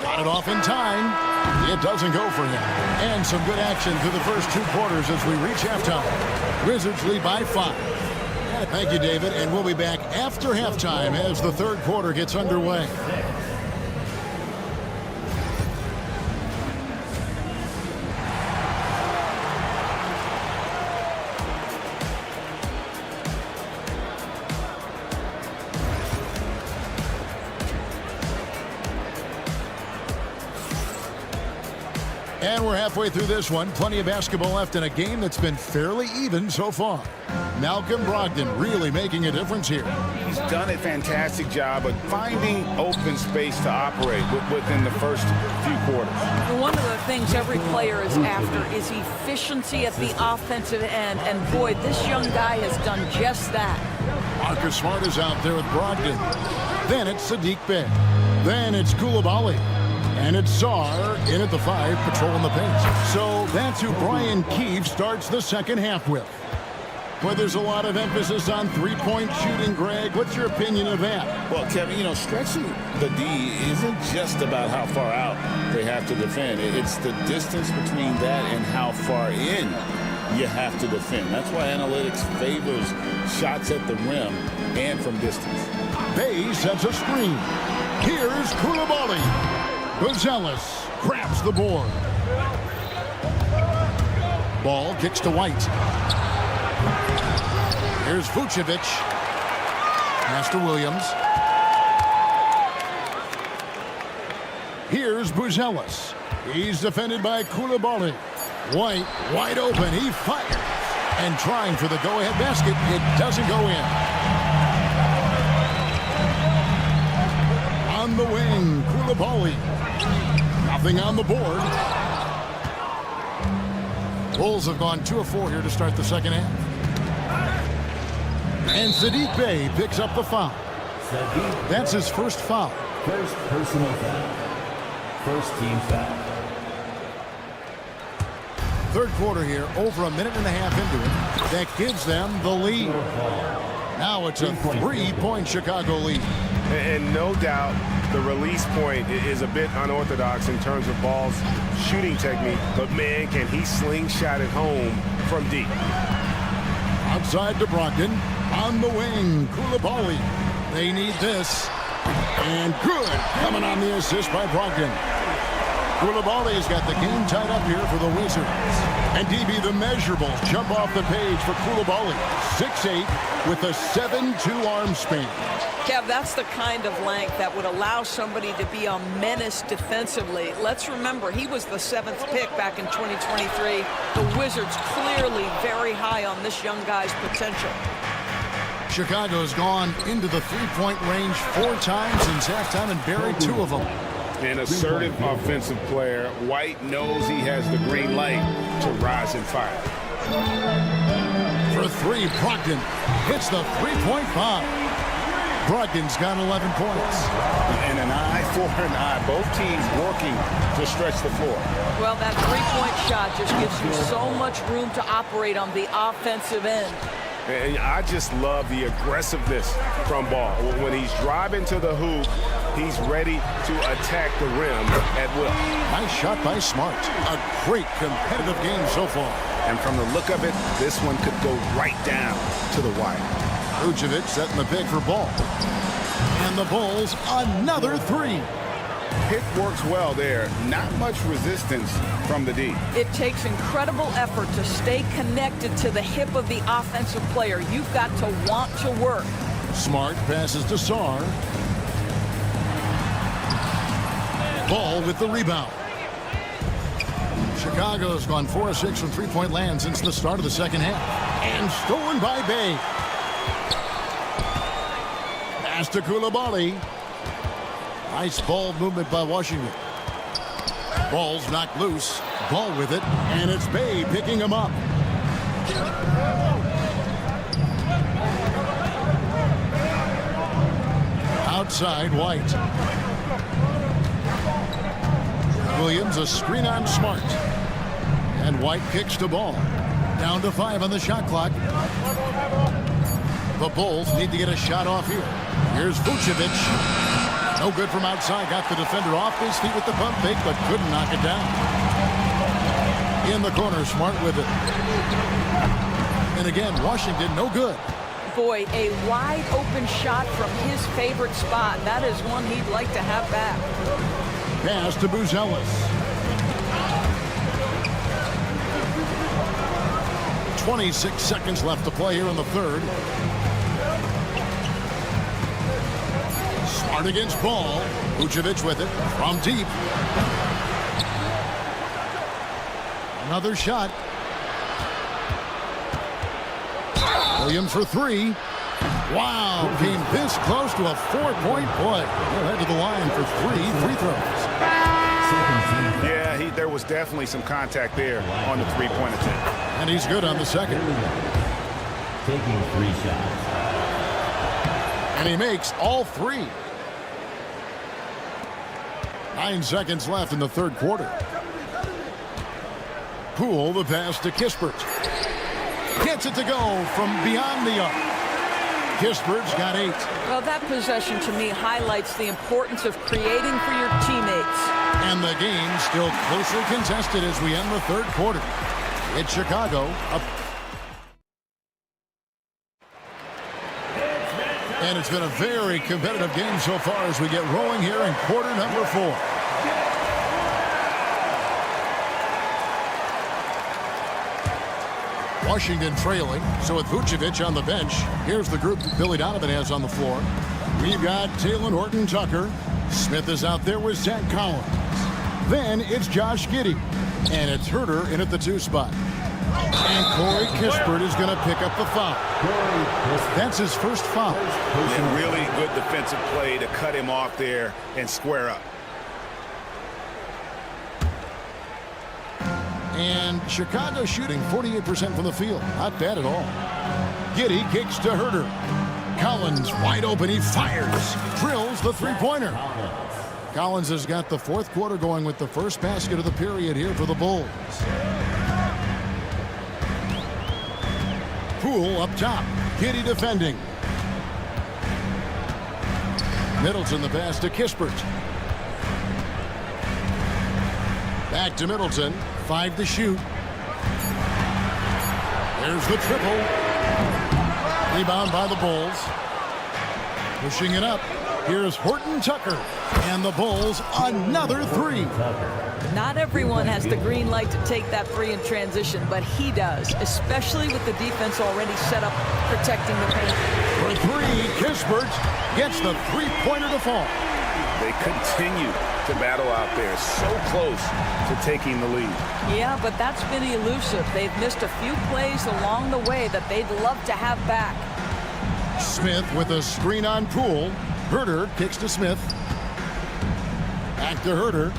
Got it off in time. It doesn't go for him. And some good action through the first 2 quarters as we reach halftime. Wizards lead by 5. Thank you, David. And we'll be back after halftime as the third quarter gets underway. And we're halfway through this one. Plenty of basketball left in a game that's been fairly even so far. Malcolm Brogdon really making a difference here. He's done a fantastic job of finding open space to operate within the first few quarters. One of the things every player is after is efficiency at the offensive end. And boy, this young guy has done just that. Marcus Smart is out there with Brogdon. Then it's Saddiq Bey. Then it's Coulibaly. And it's Sarr in at the 5, patrolling the paint. So that's who Brian Keefe starts the second half with. But there's a lot of emphasis on three-point shooting, Greg. What's your opinion of that? Well, Kevin, you know, stretching the D isn't just about how far out they have to defend. It's the distance between that and how far in you have to defend. That's why analytics favors shots at the rim and from distance. Bey sets a screen. Here's Coulibaly. Gonzalez grabs the board. Ball kicks to White. Here's Vucevic. Pass to Williams. Here's Buzelis. He's defended by Coulibaly. White wide open. He fires. And trying for the go-ahead basket. It doesn't go in. On the wing, Coulibaly. Nothing on the board. Bulls have gone 2 of 4 here to start the second half. And Saddiq Bey picks up the foul. That's his first foul. First personal foul. First team foul. Third quarter here, over a minute and a half into it. That gives them the lead. Now it's a 3-point Chicago lead. And no doubt the release point is a bit unorthodox in terms of Ball's shooting technique, but man, can he slingshot it home from deep. Outside to Brogdon. On the wing, Coulibaly. They need this. And good. Coming on the assist by Brogdon. Coulibaly's got the game tied up here for the Wizards. And DB, the measurables jump off the page for Coulibaly. 6'8" with a 7'2" arm span. Kev, that's the kind of length that would allow somebody to be a menace defensively. Let's remember, he was the 7th pick back in 2023. The Wizards clearly very high on this young guy's potential. Chicago's gone into the three-point range 4 times since halftime and buried 2 of them. An assertive offensive player. White knows he has the green light to rise and fire. For 3, Brogdon hits the three-point bomb. Brogdon's got 11 points. And an eye for an eye. Both teams working to stretch the floor. Well, that three-point shot just gives you so much room to operate on the offensive end. And I just love the aggressiveness from Ball. When he's driving to the hoop, he's ready to attack the rim at will. Nice shot by Smart. A great competitive game so far. And from the look of it, this one could go right down to the wire. Vucevic setting the pick for Ball. And the Bulls, another 3. Pick works well there. Not much resistance from the D. It takes incredible effort to stay connected to the hip of the offensive player. You've got to want to work. Smart passes to Sarr. Ball with the rebound. Chicago's gone 4 of 6 from three-point land since the start of the second half. And stolen by Bay. Pass to Coulibaly. Nice ball movement by Washington. Ball's knocked loose. Ball with it. And it's Bay picking him up. Outside, White. Williams, a screen on Smart. And White kicks to ball. Down to 5 on the shot clock. The Bulls need to get a shot off here. Here's Vucevic. No good from outside. Got the defender off his feet with the pump fake, but couldn't knock it down. In the corner, Smart with it. And again, Washington, no good. Boy, a wide open shot from his favorite spot. That is one he'd like to have back. Pass to Buzelis. 26 seconds left to play here in the third. Smart against Ball. Vucevic with it from deep. Another shot. Williams for 3. Wow, came this close to a 4-point play. He'll head to the line for 3 free throws. Yeah, there was definitely some contact there on the three-point attempt. And he's good on the second. Taking 3 shots. And he makes all 3. 9 seconds left in the third quarter. Poole, the pass to Kispert. Gets it to go from beyond the arc. Kispert's got 8. Well, that possession to me highlights the importance of creating for your teammates. And the game still closely contested as we end the third quarter. It's Chicago up. And it's been a very competitive game so far as we get rolling here in quarter number 4. Washington trailing, so with Vucevic on the bench, here's the group that Billy Donovan has on the floor. We've got Talen Horton-Tucker. Smith is out there with Zach Collins. Then it's Josh Giddey. And it's Herter in at the 2 spot. And Corey Kispert is going to pick up the foul. That's his first foul. And really good defensive play to cut him off there and square up. And Chicago shooting 48% from the field. Not bad at all. Giddey kicks to Herter. Collins wide open. He fires. Drills the three-pointer. Collins has got the fourth quarter going with the first basket of the period here for the Bulls. Poole up top. Giddey defending. Middleton the pass to Kispert. Back to Middleton. 5 to shoot. There's the triple. Rebound by the Bulls. Pushing it up. Here's Horton-Tucker. And the Bulls another 3. Not everyone has the green light to take that 3 in transition, but he does, especially with the defense already set up protecting the paint. For 3, Kispert gets the three-pointer to fall. They continue to battle out there, so close to taking the lead. Yeah, but that's been elusive. They've missed a few plays along the way that they'd love to have back. Smith with a screen on Poole. Herter kicks to Smith. Back to Herter.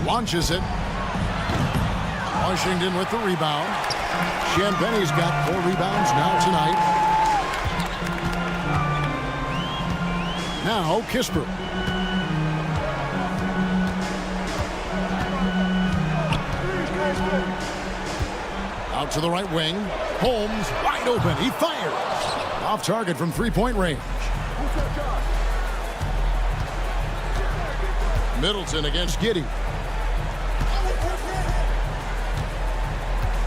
Launches it. Washington with the rebound. Champagne's got 4 rebounds now tonight. Now Kispert. Out to the right wing. Holmes wide open. He fires. Off target from three-point range. Middleton against Giddey.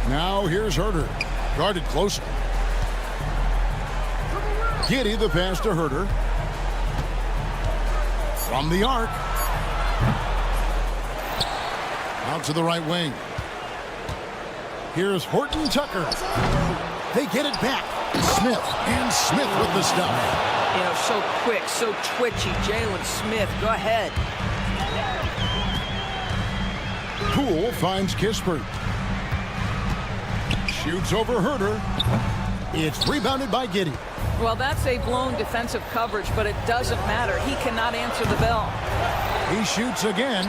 Now here's Herter. Guarded closely. Giddey the pass to Herter. From the arc. Out to the right wing. Here's Horton Tucker. They get it back. Smith, and Smith with the stop. You know, so quick, so twitchy. Jalen Smith, go ahead. Poole finds Kispert. Shoots over Herter. It's rebounded by Giddey. Well, that's a blown defensive coverage, but it doesn't matter. He cannot answer the bell. He shoots again.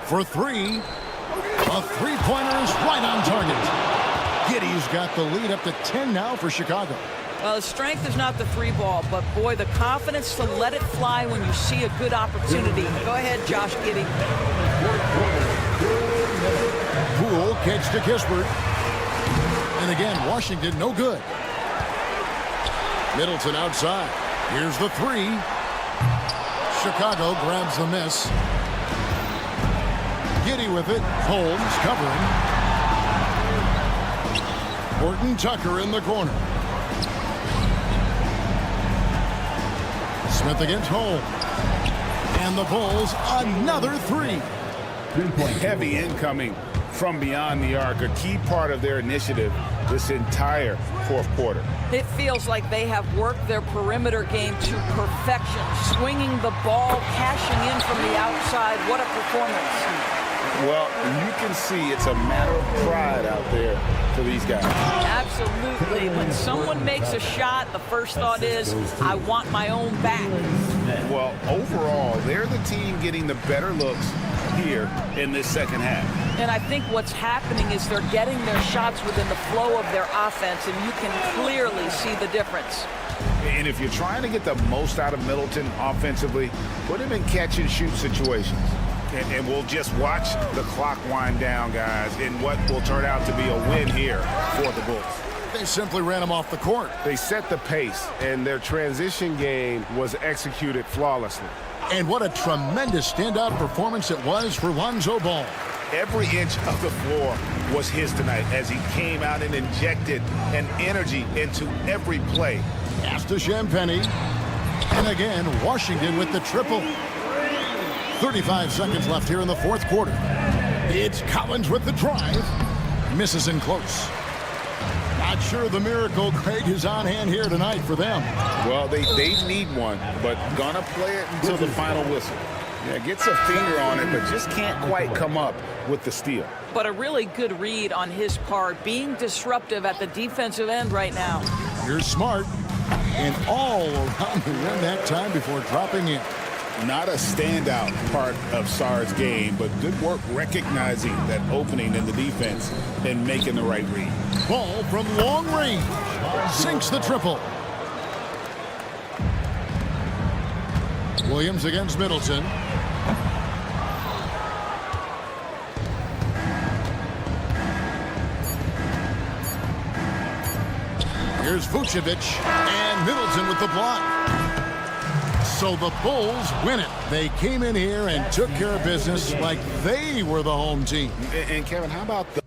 For three. A three-pointer is right on target. Giddey's got the lead up to 10 now for Chicago. Well, the strength is not the free ball, but boy, the confidence to let it fly when you see a good opportunity. Go ahead, Josh Giddey. Poole kicks to Kispert. And again, Washington no good. Middleton outside. Here's the three. Chicago grabs the miss. Giddey with it. Holmes covering. Horton Tucker in the corner. Smith against Holmes. And the Bulls another three. Heavy incoming from beyond the arc, a key part of their initiative this entire fourth quarter. It feels like they have worked their perimeter game to perfection, swinging the ball, cashing in from the outside. What a performance. Well, you can see it's a matter of pride out there for these guys. Absolutely. When someone makes a shot, the first thought is, I want my own back. Well, overall, they're the team getting the better looks here in this second half. And I think what's happening is they're getting their shots within the flow of their offense, and you can clearly see the difference. And if you're trying to get the most out of Middleton offensively, put him in catch-and-shoot situations. And we'll just watch the clock wind down, guys, in what will turn out to be a win here for the Bulls. They simply ran him off the court. They set the pace, and their transition game was executed flawlessly. And what a tremendous standout performance it was for Lonzo Ball. Every inch of the floor was his tonight as he came out and injected an energy into every play. Pass to Champagnie. And again, Washington with the triple. 35 seconds left here in the fourth quarter. It's Collins with the drive. Misses in close. Not sure the miracle Craig is on hand here tonight for them. Well, they need one, but gonna play it until the final whistle. Yeah, gets a finger on it, but just can't quite come up with the steal. But a really good read on his part, being disruptive at the defensive end right now. Here's Smart. And all around the rim that time before dropping in. Not a standout part of Sarr's game, but good work recognizing that opening in the defense and making the right read. Ball from long range. Sinks the triple. Williams against Middleton. Here's Vucevic, and Middleton with the block. So the Bulls win it. They came in here and took care of business like they were the home team. And Kevin, how about the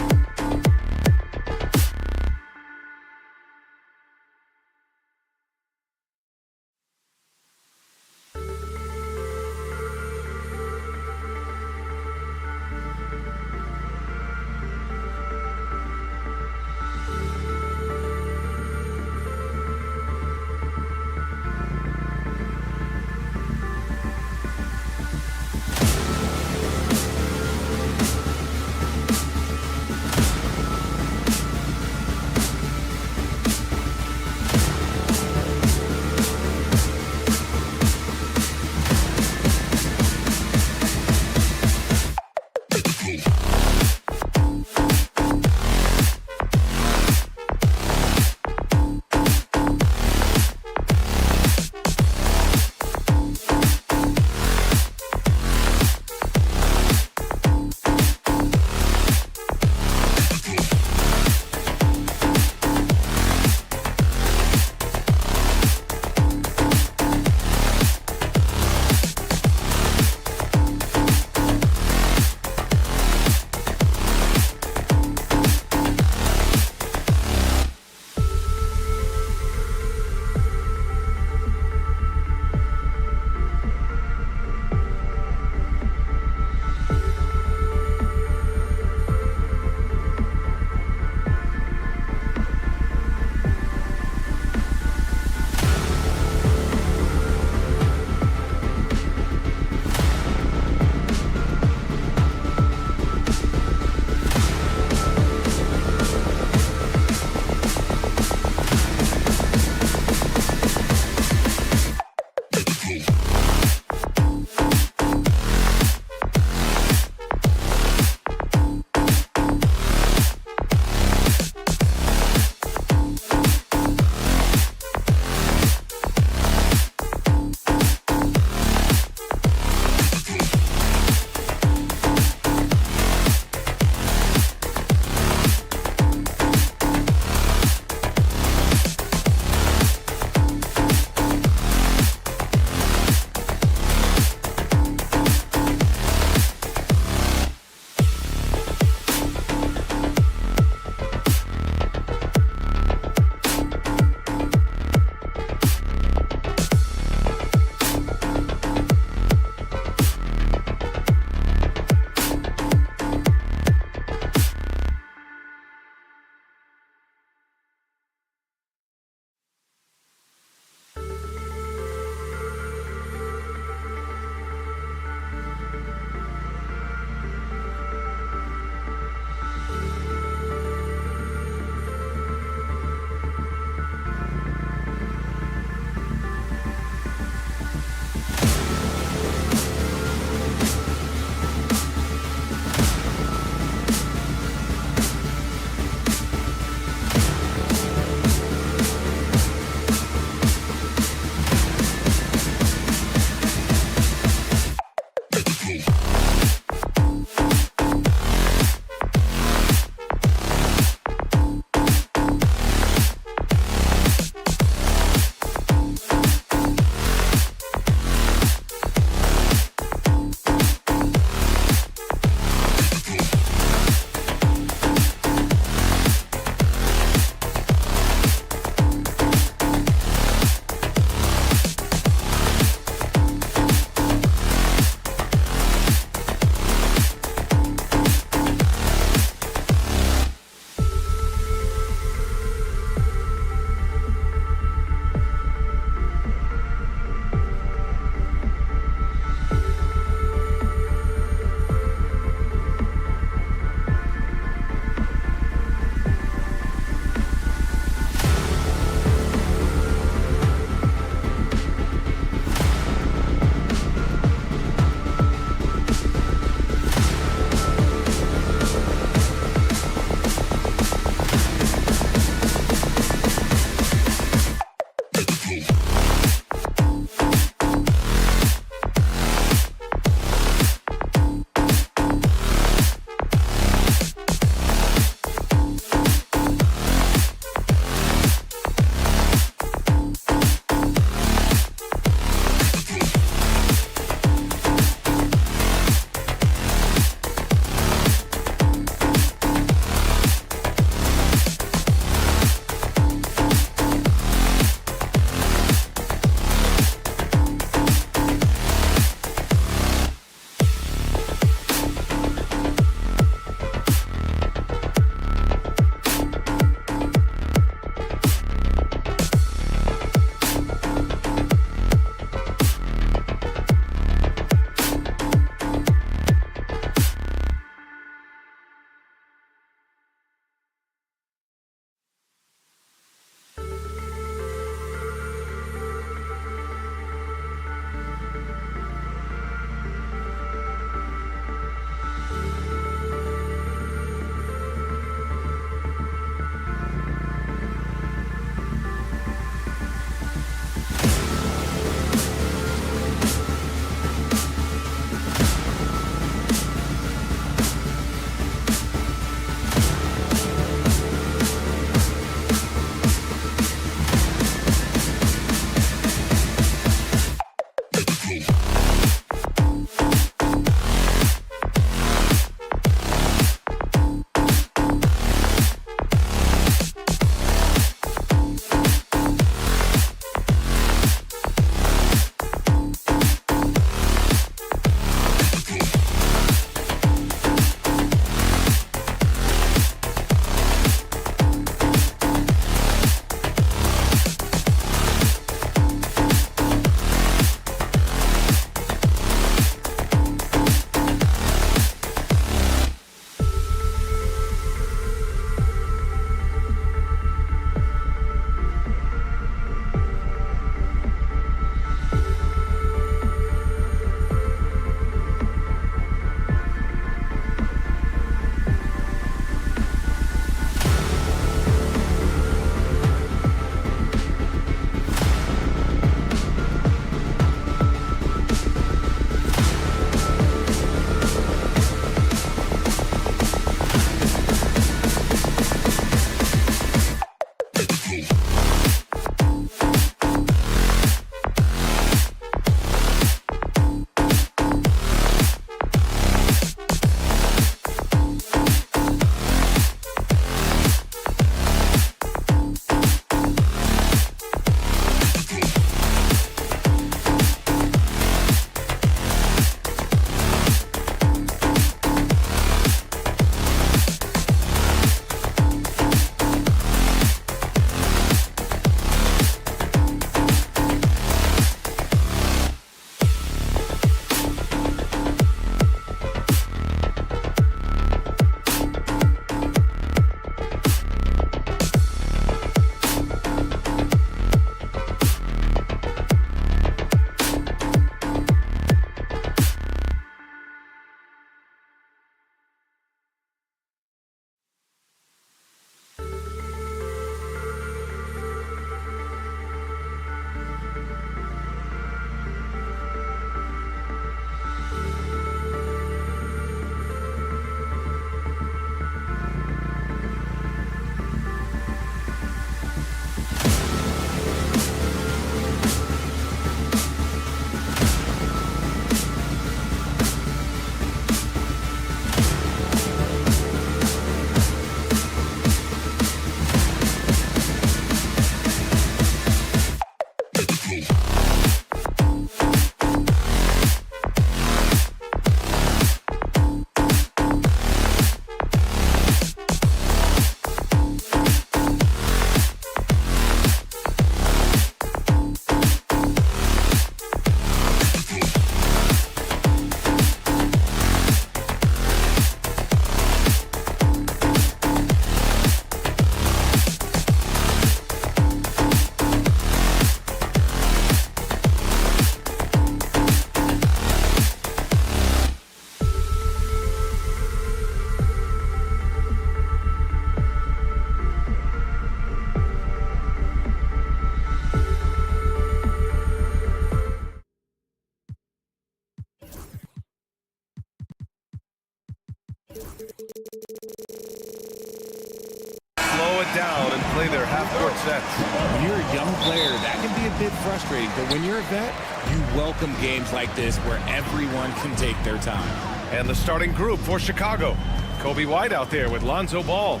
sets. When you're a young player, that can be a bit frustrating. But when you're a vet, you welcome games like this where everyone can take their time. And the starting group for Chicago. Kobe White out there with Lonzo Ball.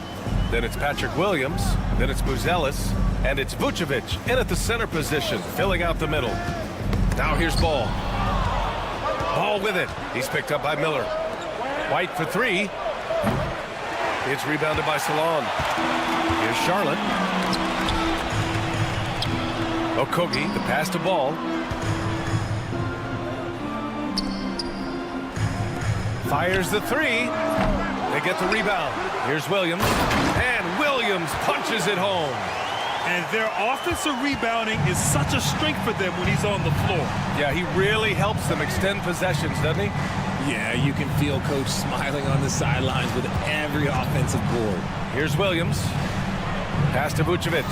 Then it's Patrick Williams. Then it's Buzelis. And it's Vucevic in at the center position, filling out the middle. Now here's Ball. Ball with it. He's picked up by Miller. White for three. It's rebounded by Salon. Here's Charlotte. Okogie, the pass to Ball. Fires the three. They get the rebound. Here's Williams. And Williams punches it home. And their offensive rebounding is such a strength for them when he's on the floor. Yeah, he really helps them extend possessions, doesn't he? Yeah, you can feel Coach smiling on the sidelines with every offensive board. Here's Williams. Pass to Vucevic.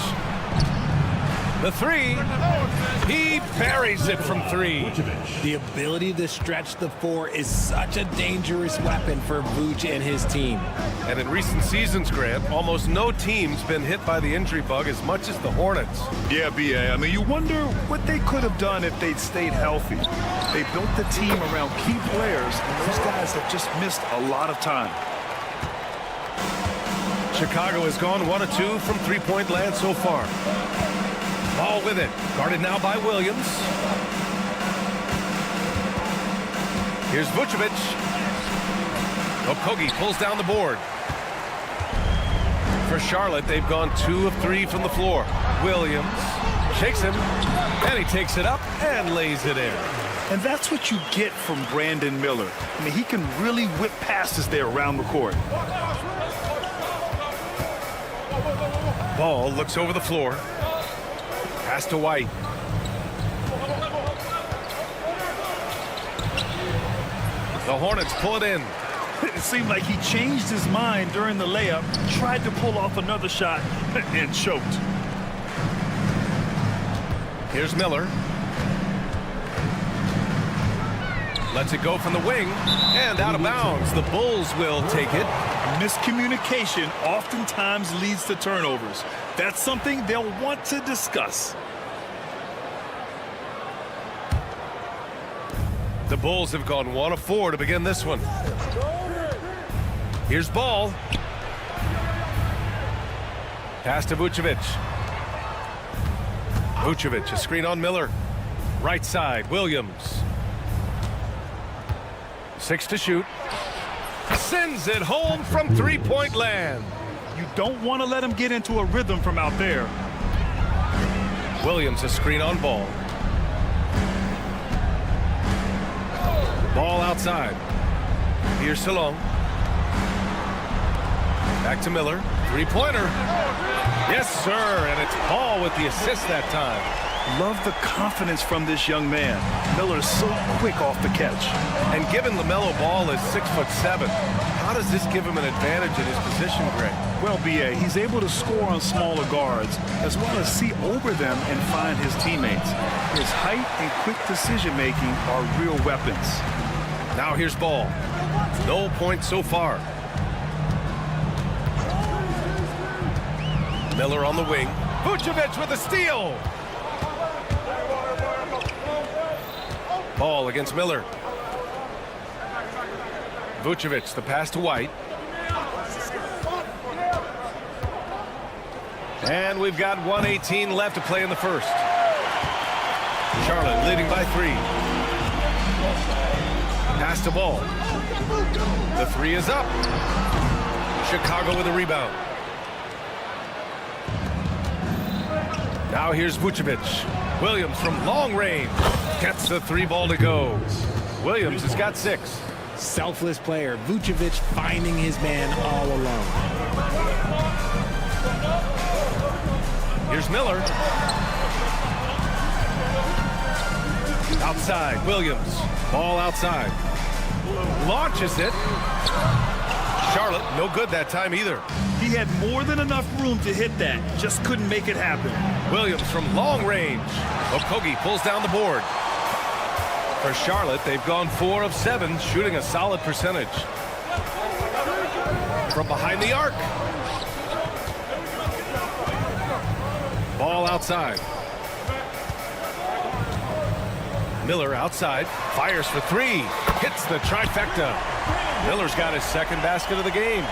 The three. He buries it from three. The ability to stretch the four is such a dangerous weapon for Vuce and his team. And in recent seasons, Grant, almost no team's been hit by the injury bug as much as the Hornets. Yeah, B.A. I mean, you wonder what they could have done if they'd stayed healthy. They built the team around key players, and those guys have just missed a lot of time. Chicago has gone 1 of 2 from three-point land so far. Ball with it. Guarded now by Williams. Here's Vucevic. Okogie pulls down the board. For Charlotte, they've gone 2 of 3 from the floor. Williams shakes him, and he takes it up and lays it in. And that's what you get from Brandon Miller. I mean, he can really whip passes there around the court. Ball looks over the floor. Pass to White. The Hornets pull it in. It seemed like he changed his mind during the layup, tried to pull off another shot, and choked. Here's Miller. Lets it go from the wing, and out of bounds. The Bulls will take it. Miscommunication oftentimes leads to turnovers. That's something they'll want to discuss. The Bulls have gone 1 of 4 to begin this one. Here's Ball. Pass to Vucevic. Vucevic, a screen on Miller. Right side, Williams. 6 to shoot. Sends it home from three-point land. You don't want to let him get into a rhythm from out there. Williams, a screen on Ball. Ball outside. Here's Salon. Back to Miller. Three-pointer. Yes, sir. And it's Ball with the assist that time. Love the confidence from this young man. Miller's so quick off the catch. And given LaMelo Ball is 6'7", how does this give him an advantage in his position, Greg? Well, B.A., he's able to score on smaller guards as well as see over them and find his teammates. His height and quick decision-making are real weapons. Now here's Ball. No points so far. Miller on the wing. Vucevic with a steal. Ball against Miller. Vucevic, the pass to White. And we've got 1:18 left to play in the first. Charlotte leading by 3. Pass to Ball. The 3 is up. Chicago with a rebound. Now here's Vucevic. Williams from long range gets the 3 ball to go. Williams has got 6. Selfless player. Vucevic finding his man all alone. Here's Miller. Outside, Williams. Ball outside. Launches it. Charlotte, no good that time either. He had more than enough room to hit that. Just couldn't make it happen. Williams from long range. Okogie pulls down the board. For Charlotte, they've gone 4 of 7, shooting a solid percentage. From behind the arc. Ball outside. Miller outside, fires for three, hits the trifecta. Miller's got his second basket of the game.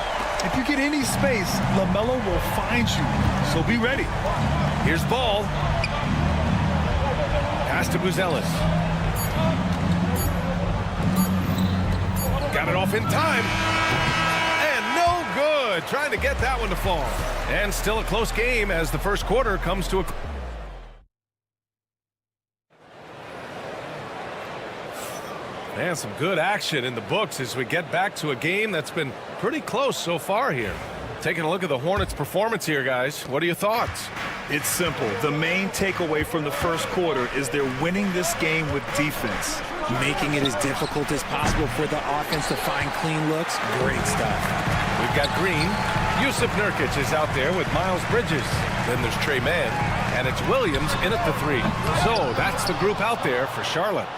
If you get any space, LaMelo will find you, so be ready. Here's Ball. Pass to Buzelis. Got it off in time. And no good. Trying to get that one to fall. And still a close game as the first quarter comes to a... And some good action in the books as we get back to a game that's been pretty close so far here. Taking a look at the Hornets' performance here, guys. What are your thoughts? It's simple. The main takeaway from the first quarter is they're winning this game with defense. Making it as difficult as possible for the offense to find clean looks. Great stuff. We've got Green. Yusuf Nurkic is out there with Miles Bridges. Then there's Trey Mann. And it's Williams in at the three. So that's the group out there for Charlotte.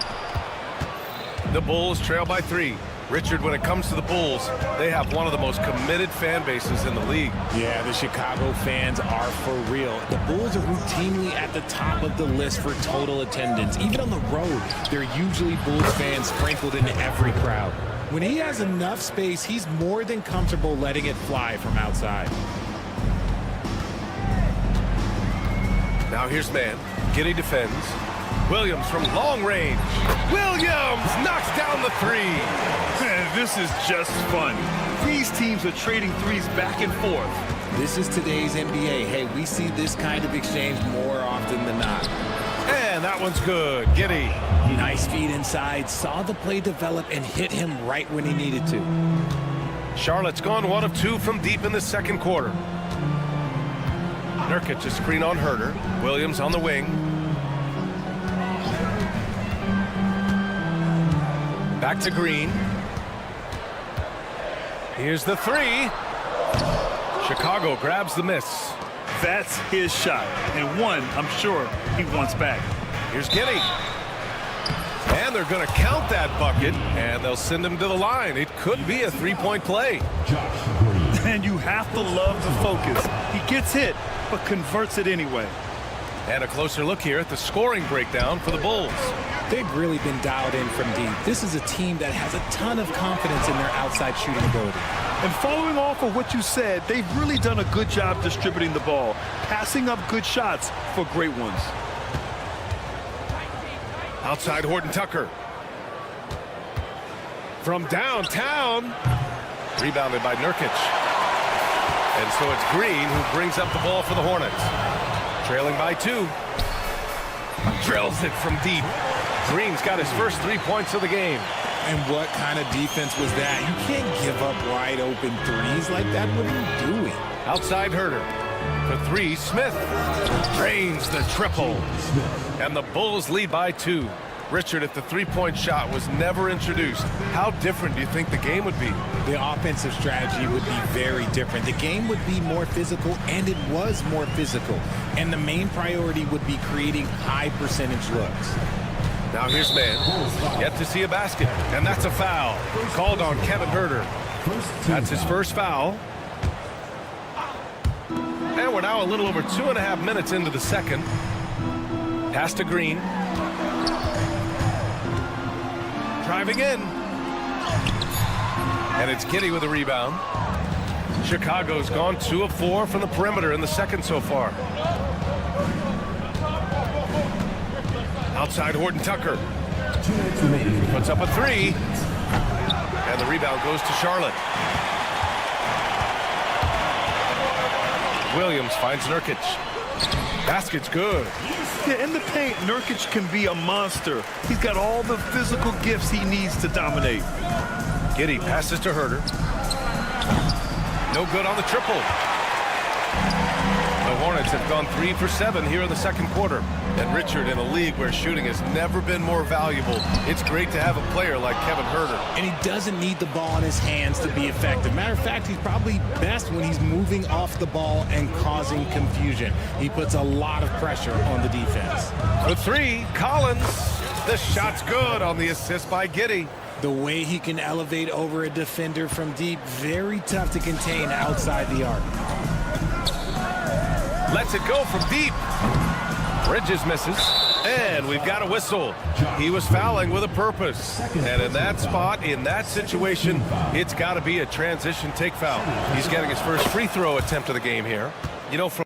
The Bulls trail by 3. Richard, when it comes to the Bulls, they have one of the most committed fan bases in the league. Yeah, the Chicago fans are for real. The Bulls are routinely at the top of the list for total attendance. Even on the road, there are usually Bulls fans sprinkled into every crowd. When he has enough space, he's more than comfortable letting it fly from outside. Now here's Mann. Giddey defends. Williams from long range. Williams knocks down the three. This is just fun. These teams are trading threes back and forth. This is today's NBA. Hey, we see this kind of exchange more often than not. And that one's good. Giddey. Nice feed inside. Saw the play develop and hit him right when he needed to. Charlotte's gone 1 of 2 from deep in the second quarter. Nurkic a screen on Herter. Williams on the wing. Back to Green. Here's the three. Chicago grabs the miss. That's his shot, and one I'm sure he wants back. Here's Giddey. And they're going to count that bucket, and they'll send him to the line. It could be a three-point play. And you have to love the focus. He gets hit, but converts it anyway. And a closer look here at the scoring breakdown for the Bulls. They've really been dialed in from deep. This is a team that has a ton of confidence in their outside shooting ability. And following off of what you said, they've really done a good job distributing the ball, passing up good shots for great ones. Outside Horton Tucker. From downtown. Rebounded by Nurkic. And so it's Green who brings up the ball for the Hornets. Trailing by 2. Drills it from deep. Green's got his first 3 points of the game. And what kind of defense was that? You can't give up wide open threes like that. What are you doing? Outside Herter. For 3, Smith. Drains the triple. And the Bulls lead by 2. Richard, if the three-point shot was never introduced, how different do you think the game would be? The offensive strategy would be very different. The game would be more physical, and it was more physical. And the main priority would be creating high-percentage looks. Now here's Mann. Yet to see a basket, and that's a foul. Called on Kevin Herter. That's his first foul. And we're now a little over 2.5 minutes into the second. Pass to Green. Driving in. And it's Giddey with a rebound. Chicago's gone 2 of 4 from the perimeter in the second so far. Outside Horton Tucker. Puts up a 3. And the rebound goes to Charlotte. Williams finds Nurkic. Basket's good. Yeah, in the paint, Nurkic can be a monster. He's got all the physical gifts he needs to dominate. Giddey passes to Herter. No good on the triple. The Hornets have gone 3 for 7 here in the second quarter. And Richard, in a league where shooting has never been more valuable, it's great to have a player like Kevin Herter. And he doesn't need the ball in his hands to be effective. Matter of fact, he's probably best when he's moving off the ball and causing confusion. He puts a lot of pressure on the defense. For 3, Collins. The shot's good on the assist by Giddey. The way he can elevate over a defender from deep, very tough to contain outside the arc. Lets it go from deep. Bridges misses. And we've got a whistle. He was fouling with a purpose. And in that spot, in that situation, it's got to be a transition take foul. He's getting his first free throw attempt of the game here. You know, from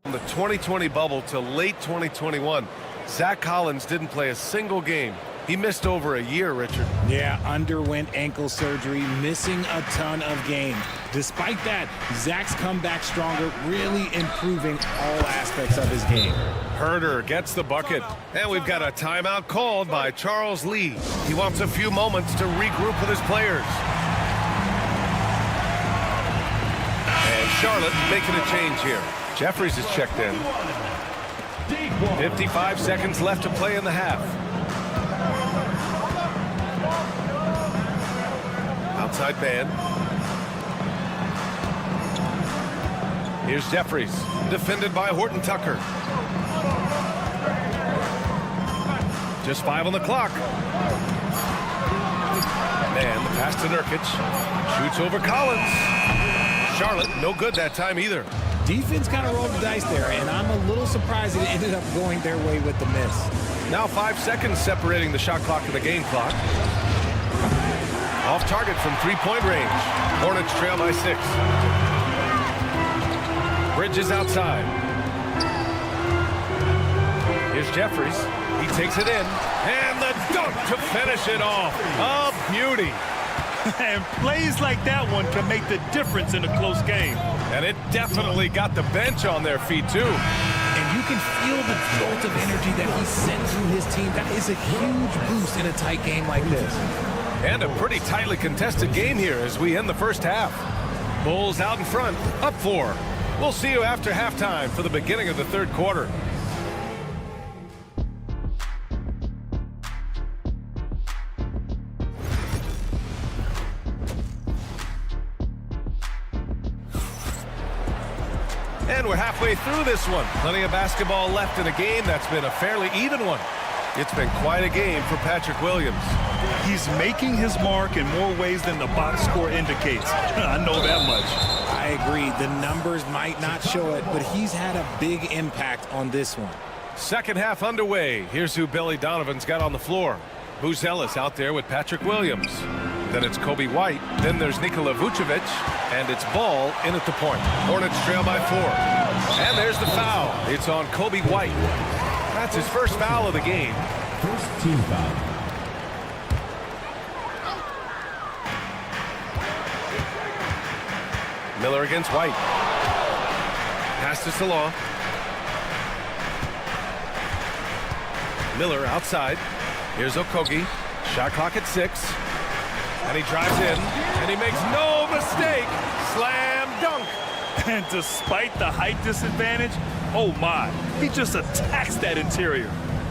the 2020 bubble to late 2021, Zach Collins didn't play a single game. He missed over a year, Richard. Yeah, underwent ankle surgery, missing a ton of games. Despite that, Zach's come back stronger, really improving all aspects of his game. Herder gets the bucket. And we've got a timeout called by Charles Lee. He wants a few moments to regroup with his players. And Charlotte making a change here. Jeffries is checked in. 55 seconds left to play in the half. Outside man. Here's Jeffries, defended by Horton Tucker. Just 5 on the clock. Man, the pass to Nurkic. Shoots over Collins. Charlotte, no good that time either. Defense kind of rolled the dice there, and I'm a little surprised it ended up going their way with the miss. Now 5 seconds separating the shot clock and the game clock. Off target from three-point range. Hornets trail by 6. Bridges outside. Here's Jeffries. He takes it in. And the dunk to finish it off. A beauty. And plays like that one can make the difference in a close game. And it definitely got the bench on their feet, too. And you can feel the jolt of energy that he sent through his team. That is a huge boost in a tight game like this. And a pretty tightly contested game here as we end the first half. Bulls out in front, up 4. We'll see you after halftime for the beginning of the third quarter. And we're halfway through this one. Plenty of basketball left in a game that's been a fairly even one. It's been quite a game for Patrick Williams. He's making his mark in more ways than the box score indicates. I know that much. I agree. The numbers might not show it, but he's had a big impact on this one. Second half underway. Here's who Billy Donovan's got on the floor. Buzelis out there with Patrick Williams. Then it's Kobe White. Then there's Nikola Vucevic. And it's Ball in at the point. Hornets trail by 4. And there's the foul. It's on Kobe White. That's his first foul of the game. First team foul. Miller against White. Pass to Salah. Miller outside. Here's Okogie. Shot clock at 6. And he drives in. And he makes no mistake. Slam dunk. And despite the height disadvantage, oh my, he just attacks that interior.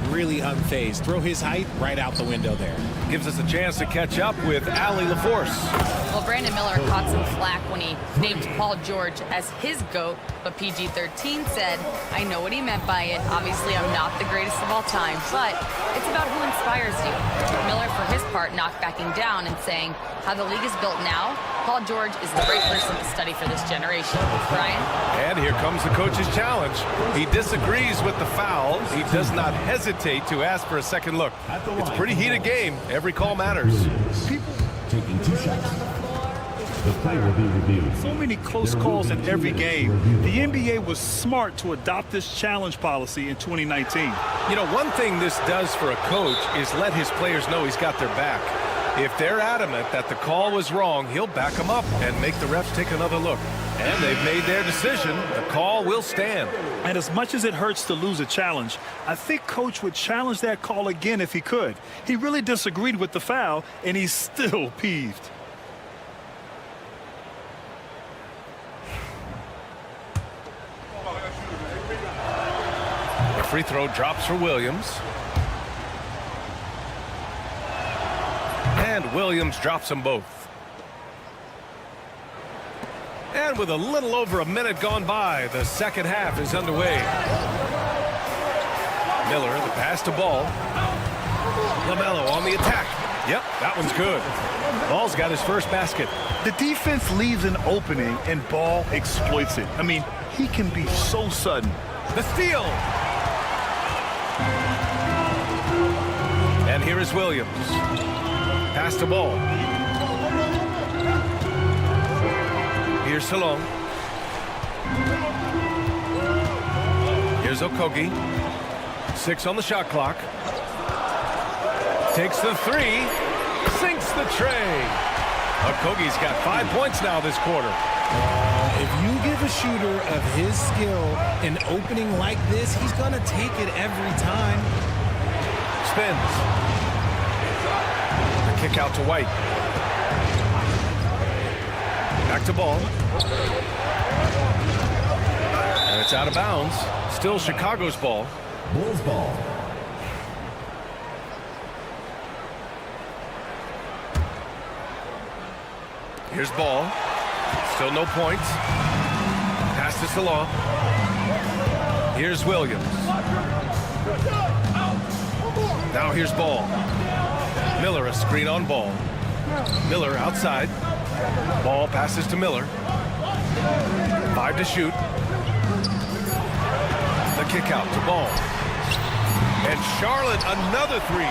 Really unfazed. Throw his height right out the window there. Gives us a chance to catch up with Allie LaForce. Well, Brandon Miller caught some flack when he named Paul George as his GOAT, but PG-13 said, I know what he meant by it. Obviously, I'm not the greatest of all time, but it's about who inspires you. Miller, for his part, knocked backing down and saying, how the league is built now, Paul George is the right person to study for this generation. Brian? And here comes the coach's challenge. He disagrees with the foul. He does not hesitate to ask for a second look. It's a pretty heated game. Every call matters. People taking 2 shots. The play will be reviewed. So many close calls in every game. The NBA was smart to adopt this challenge policy in 2019. You know, one thing this does for a coach is let his players know he's got their back. If they're adamant that the call was wrong, he'll back them up and make the refs take another look. And they've made their decision. The call will stand. And as much as it hurts to lose a challenge, I think Coach would challenge that call again if he could. He really disagreed with the foul, and he's still peeved. The free throw drops for Williams. And Williams drops them both. And with a little over a minute gone by, the second half is underway. Miller, the pass to Ball. LaMelo on the attack. Yep, that one's good. Ball's got his first basket. The defense leaves an opening, and Ball exploits it. I mean, He can be so sudden. The steal. And here is Williams. Pass the ball. Here's Salon. Here's Okogie. 6 on the shot clock. Takes the 3. Sinks the tray. Okogie's got 5 points now this quarter. If you give a shooter of his skill an opening like this, he's going to take it every time. Spins. The kick out to White. Back to ball. And it's out of bounds. Still Chicago's ball. Bulls ball. Here's ball. Still no points. Pass to Salon. Here's Williams. Now here's ball. Miller a screen on ball. Miller outside. Ball passes to Miller. 5 to shoot. The kick out to ball. And Charlotte another 3.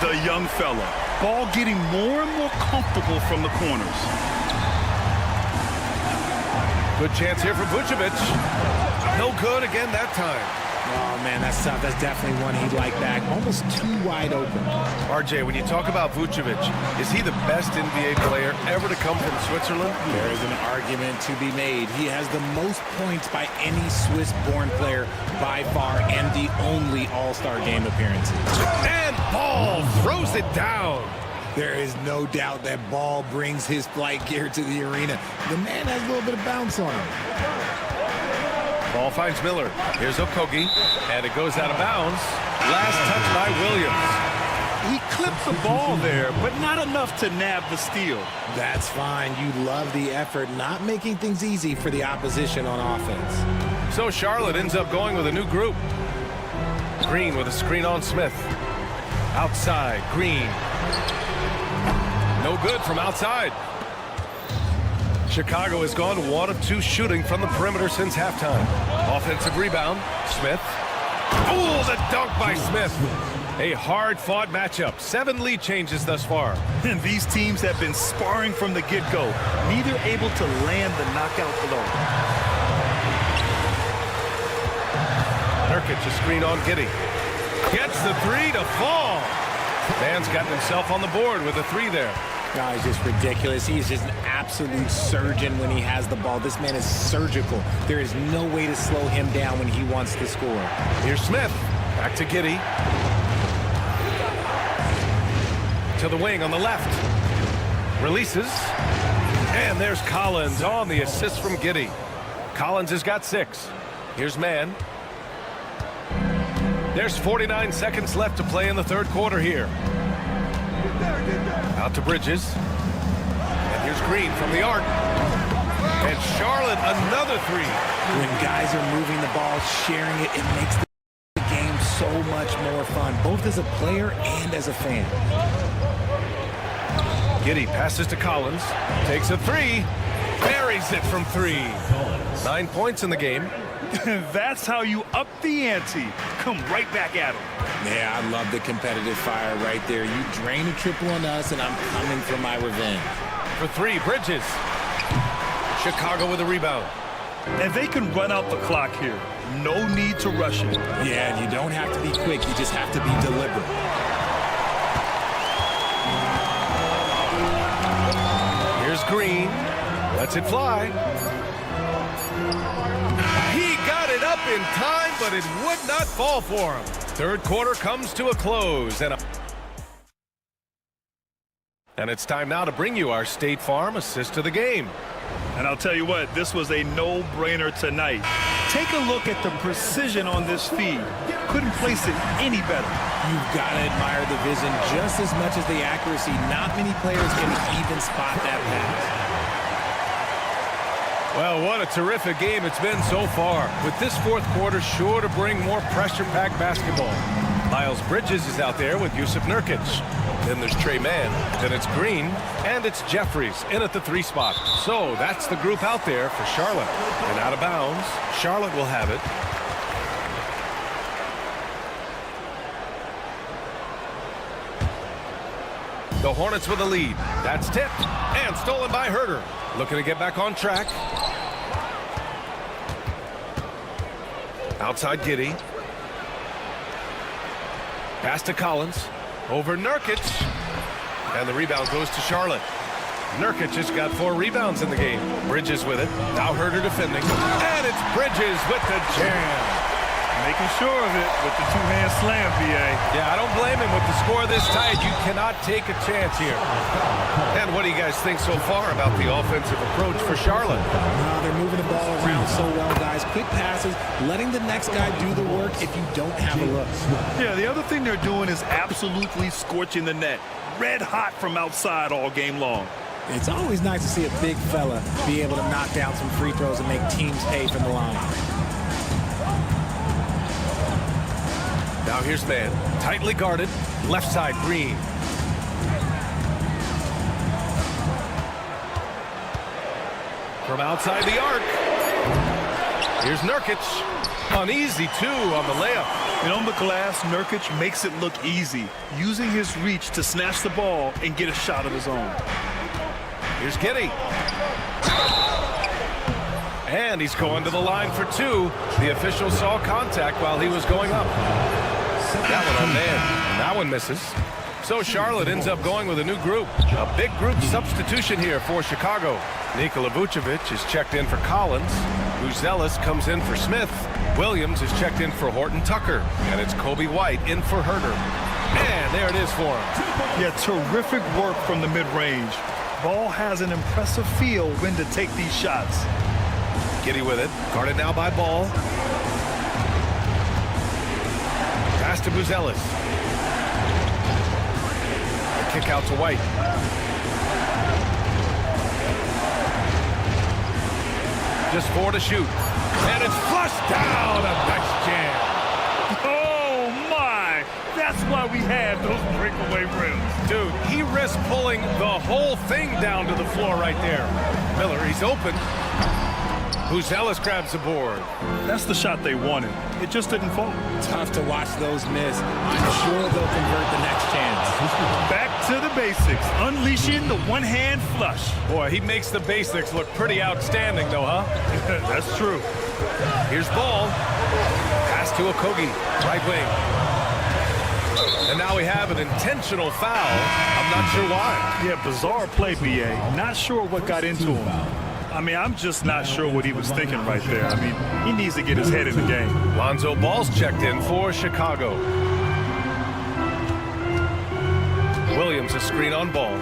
The young fella. Ball getting more and more comfortable from the corners. Good chance here for Vucevic. No good again that time. Oh, man, that's tough. That's definitely one he'd like back. Almost too wide open. RJ, when you talk about Vucevic, is he the best NBA player ever to come from Switzerland? There is an argument to be made. He has the most points by any Swiss-born player by far and the only All-Star game appearances. And Ball throws it down. There is no doubt that Ball brings his flight gear to the arena. The man has a little bit of bounce on him. Ball finds Miller. Here's Okogie, and it goes out of bounds. Last touch by Williams. He clipped the ball there, but not enough to nab the steal. That's fine. You love the effort, not making things easy for the opposition on offense. So Charlotte ends up going with a new group. Green with a screen on Smith. Outside, Green. No good from outside. Chicago has gone 1 of 2 shooting from the perimeter since halftime. Offensive rebound, Smith. Oh, the dunk by Smith. A hard-fought matchup. 7 lead changes thus far. And these teams have been sparring from the get-go, neither able to land the knockout blow. Nurkic a screen on Giddey. Gets the 3 to fall. Man's gotten himself on the board with a 3 there. No, he's just ridiculous. He's just an absolute surgeon when he has the ball. This man is surgical. There is no way to slow him down when he wants to score. Here's Smith. Back to Giddey. To the wing on the left. Releases. And there's Collins on the assist from Giddey. Collins has got 6. Here's Mann. There's 49 seconds left to play in the third quarter here. Out to Bridges. And here's Green from the arc. And Charlotte another 3. When guys are moving the ball, sharing it, it makes the game so much more fun, both as a player and as a fan. Giddey passes to Collins. Takes a 3. Buries it from 3. 9 points in the game. That's how you up the ante. Come right back at him. Yeah, I love the competitive fire right there. You drain a triple on us, and I'm coming for my revenge. For 3, Bridges. Chicago with a rebound. And they can run out the clock here. No need to rush it. Yeah, and you don't have to be quick. You just have to be deliberate. Here's Green. Lets it fly. He got it up in time, but it would not fall for him. Third quarter comes to a close. And it's time now to bring you our State Farm assist of the game. And I'll tell you what, this was a no-brainer tonight. Take a look at the precision on this feed. Couldn't place it any better. You've got to admire the vision just as much as the accuracy. Not many players can even spot that pass. Well, what a terrific game it's been so far. With this fourth quarter sure to bring more pressure-packed basketball. Miles Bridges is out there with Yusuf Nurkic. Then there's Trey Mann. Then it's Green. And it's Jeffries in at the 3 spot. So that's the group out there for Charlotte. And out of bounds, Charlotte will have it. The Hornets with a lead. That's tipped and stolen by Herter. Looking to get back on track. Outside Giddey. Pass to Collins. Over Nurkic. And the rebound goes to Charlotte. Nurkic just got 4 rebounds in the game. Bridges with it. Now Herter defending. And it's Bridges with the jam. Making sure of it with the 2-hand slam, VA. Yeah, I don't blame him with the score this tight. You cannot take a chance here. And what do you guys think so far about the offensive approach for Charlotte? They're moving the ball around so well, guys. Quick passes, letting the next guy do the work if you don't have a look. Yeah, the other thing they're doing is absolutely scorching the net. Red hot from outside all game long. It's always nice to see a big fella be able to knock down some free throws and make teams pay from the line. Now here's Mann, tightly guarded, left side Green. From outside the arc. Here's Nurkic. Uneasy, 2 on the layup. And on the glass, Nurkic makes it look easy, using his reach to snatch the ball and get a shot of his own. Here's Giddey. And he's going to the line for 2. The official saw contact while he was going up. That one on Mann. That one misses. So Charlotte ends up going with a new group. A big group substitution here for Chicago. Nikola Vucevic is checked in for Collins. Buzelis comes in for Smith. Williams is checked in for Horton Tucker. And it's Kobe White in for Herter. And there it is for him. Yeah, terrific work from the mid-range. Ball has an impressive feel when to take these shots. Giddey with it. Guarded now by Ball. Pass to Buzelis. The kick out to White. Just 4 to shoot. And it's flushed down. A nice jam. Oh, my. That's why we have those breakaway rims. Dude, he risked pulling the whole thing down to the floor right there. Miller, he's open. Buzelis grabs the board. That's the shot they wanted. It just didn't fall. Tough to watch those miss. I'm sure they'll convert the next chance. Back to the basics. Unleashing the one-hand flush. Boy, he makes the basics look pretty outstanding, though, huh? That's true. Here's Ball. Pass to Okogie. Right wing. And now we have an intentional foul. I'm not sure why. Yeah, bizarre play, BA. Not sure what got into him. I mean, I'm just not sure what he was thinking right there. I mean, he needs to get his head in the game. Lonzo Ball's checked in for Chicago. Williams a screen on Ball.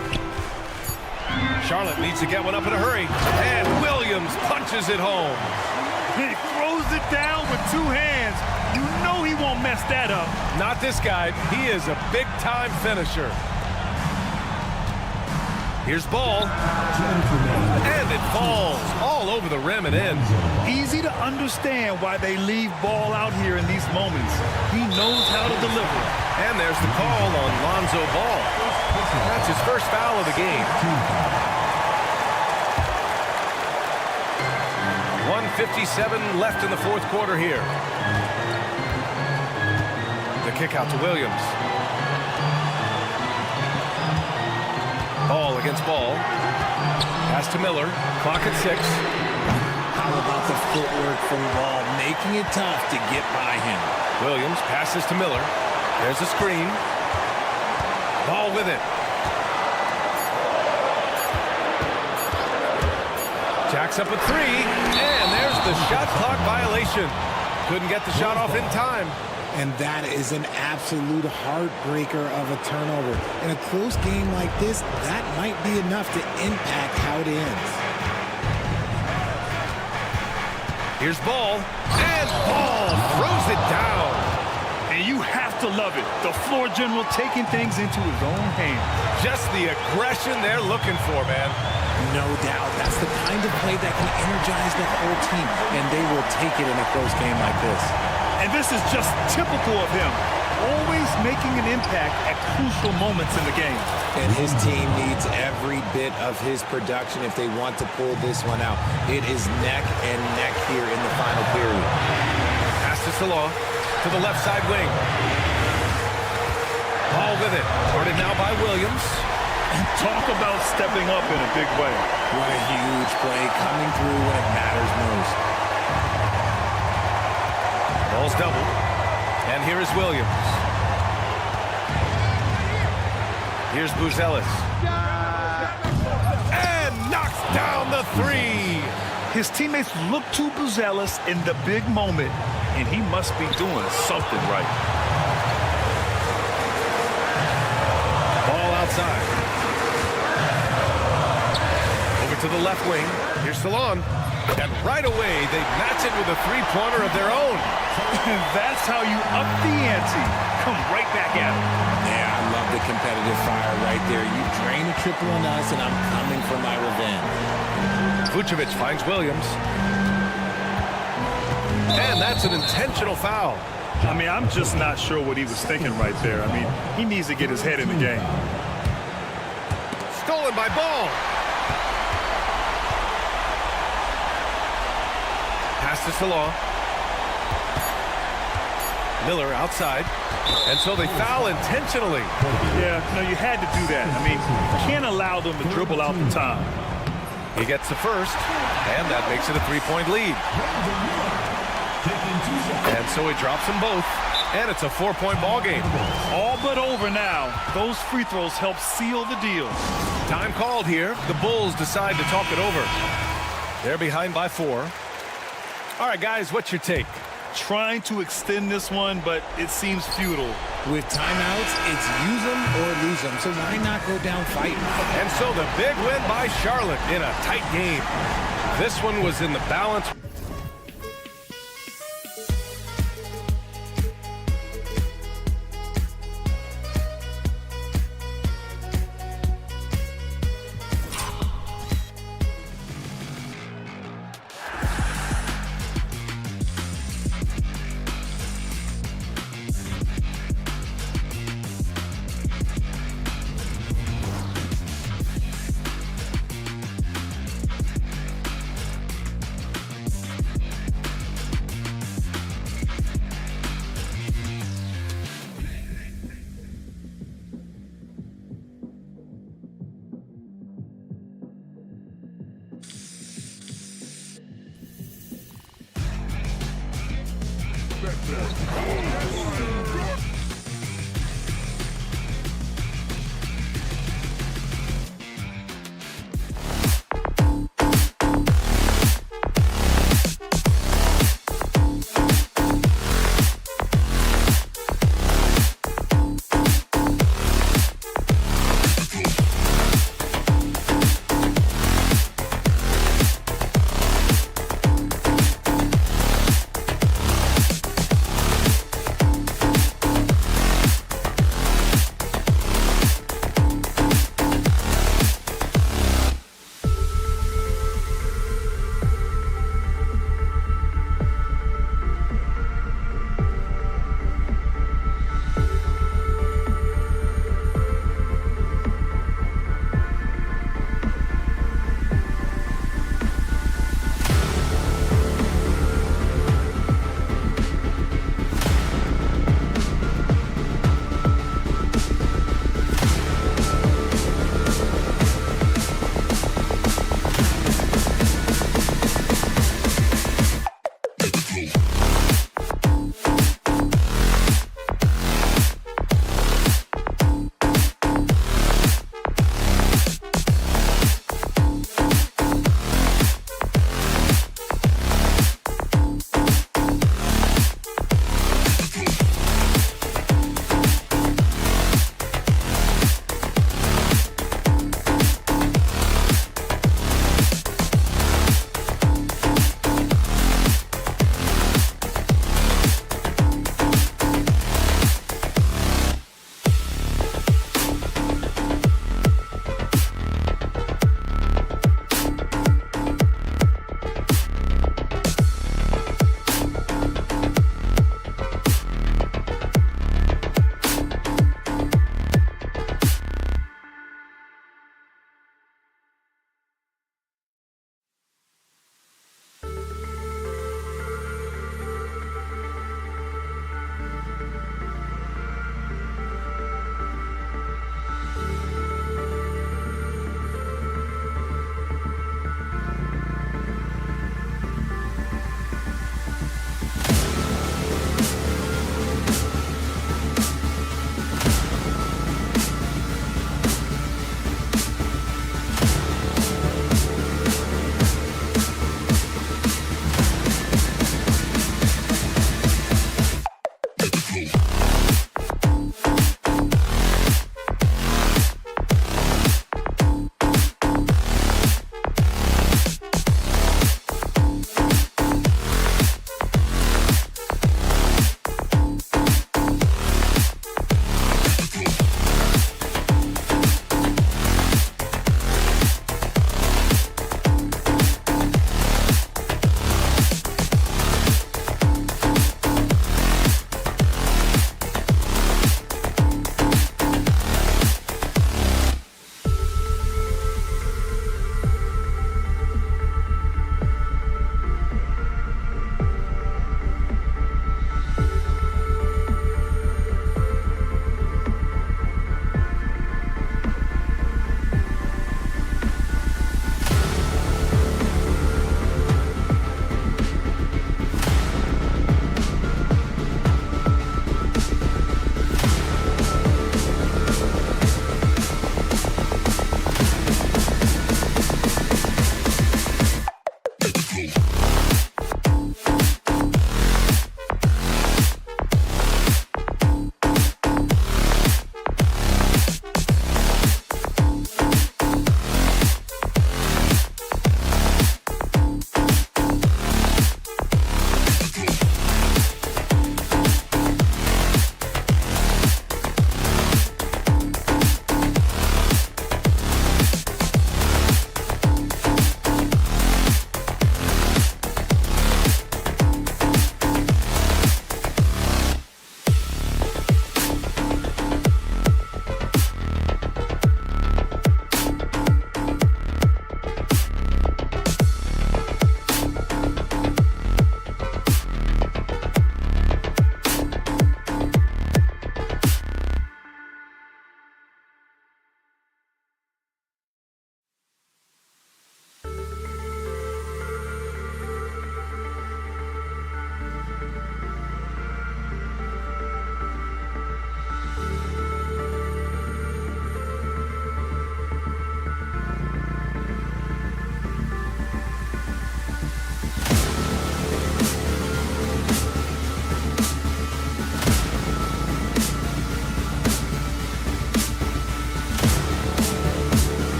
Charlotte needs to get one up in a hurry. And Williams punches it home. He throws it down with 2 hands. You know he won't mess that up. Not this guy. He is a big-time finisher. Here's Ball. And it falls all over the rim and in. Easy to understand why they leave Ball out here in these moments. He knows how to deliver. And there's the call on Lonzo Ball. That's his first foul of the game. 1:57 left in the 4th quarter here. The kick out to Williams. Ball against Ball. Pass to Miller. Clock at 6. How about the footwork from Ball, making it tough to get by him. Williams passes to Miller. There's a screen. Ball with it. Jacks up a 3. And there's the shot clock violation. Couldn't get the shot off in time. And that is an absolute heartbreaker of a turnover. In a close game like this, that might be enough to impact how it ends. Here's Ball. And Ball throws it down. And you have to love it. The floor general taking things into his own hands. Just the aggression they're looking for, man. No doubt. That's the kind of play that can energize the whole team. And they will take it in a close game like this. And this is just typical of him. Always making an impact at crucial moments in the game. And his team needs every bit of his production if they want to pull this one out. It is neck and neck here in the final period. Pass to Salah to the left side wing. Ball with it. Guarded now by Williams. Talk about stepping up in a big way. What a huge play coming through when it matters most. Ball's doubled. And here is Williams. Here's Buzelis. And knocks down the three. His teammates look to Buzelis in the big moment, and he must be doing something right. Ball outside. Over to the left wing. Here's Salon. And right away, they match it with a three-pointer of their own. That's how you up the ante. Come right back at it. Yeah, I love the competitive fire right there. You drain a triple on us, and I'm coming for my revenge. Vucevic finds Williams. And that's an intentional foul. I mean, I'm just not sure what he was thinking right there. I mean, he needs to get his head in the game. Stolen by Ball. Pass to Salah. Miller outside. And so they foul intentionally. Yeah, no, you had to do that. I mean, you can't allow them to dribble out the time. He gets the first, and that makes it a three-point lead. And so he drops them both, and it's a four-point ball game. All but over now. Those free throws help seal the deal. Time called here. The Bulls decide to talk it over. They're behind by 4. All right, guys, what's your take? Trying to extend this one, but it seems futile. With timeouts, it's use them or lose them, so why not go down fighting? And so the big win by Charlotte in a tight game. This one was in the balance.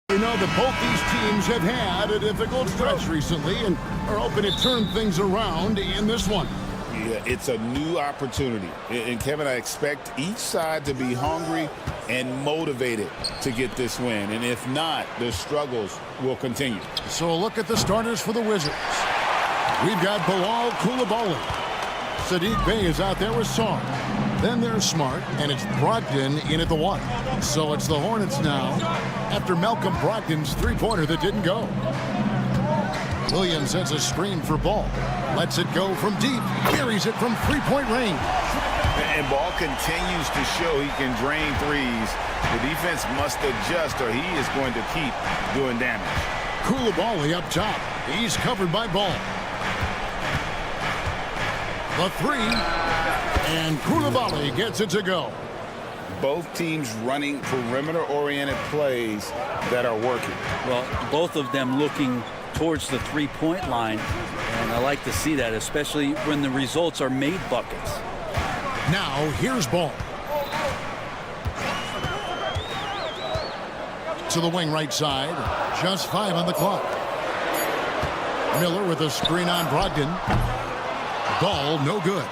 You know that both these teams have had a difficult stretch recently and are hoping to turn things around in this one. Yeah, it's a new opportunity. And Kevin, I expect each side to be hungry and motivated to get this win. And if not, the struggles will continue. So look at the starters for the Wizards. We've got Bilal Coulibaly. Sadiq Bey is out there with Sarr. Then there's Smart, and it's Brogdon in at the 1. So it's the Hornets now after Malcolm Brogdon's three-pointer that didn't go. Williams sets a screen for Ball. Lets it go from deep. Carries it from three-point range. And Ball continues to show he can drain threes. The defense must adjust or he is going to keep doing damage. Coulibaly up top. He's covered by Ball. The 3. And Coulibaly gets it to go. Both teams running perimeter-oriented plays that are working. Well, both of them looking towards the three-point line, and I like to see that, especially when the results are made buckets. Now, here's Ball. To the wing right side. Just 5 on the clock. Miller with a screen on Brogdon. Ball, no good.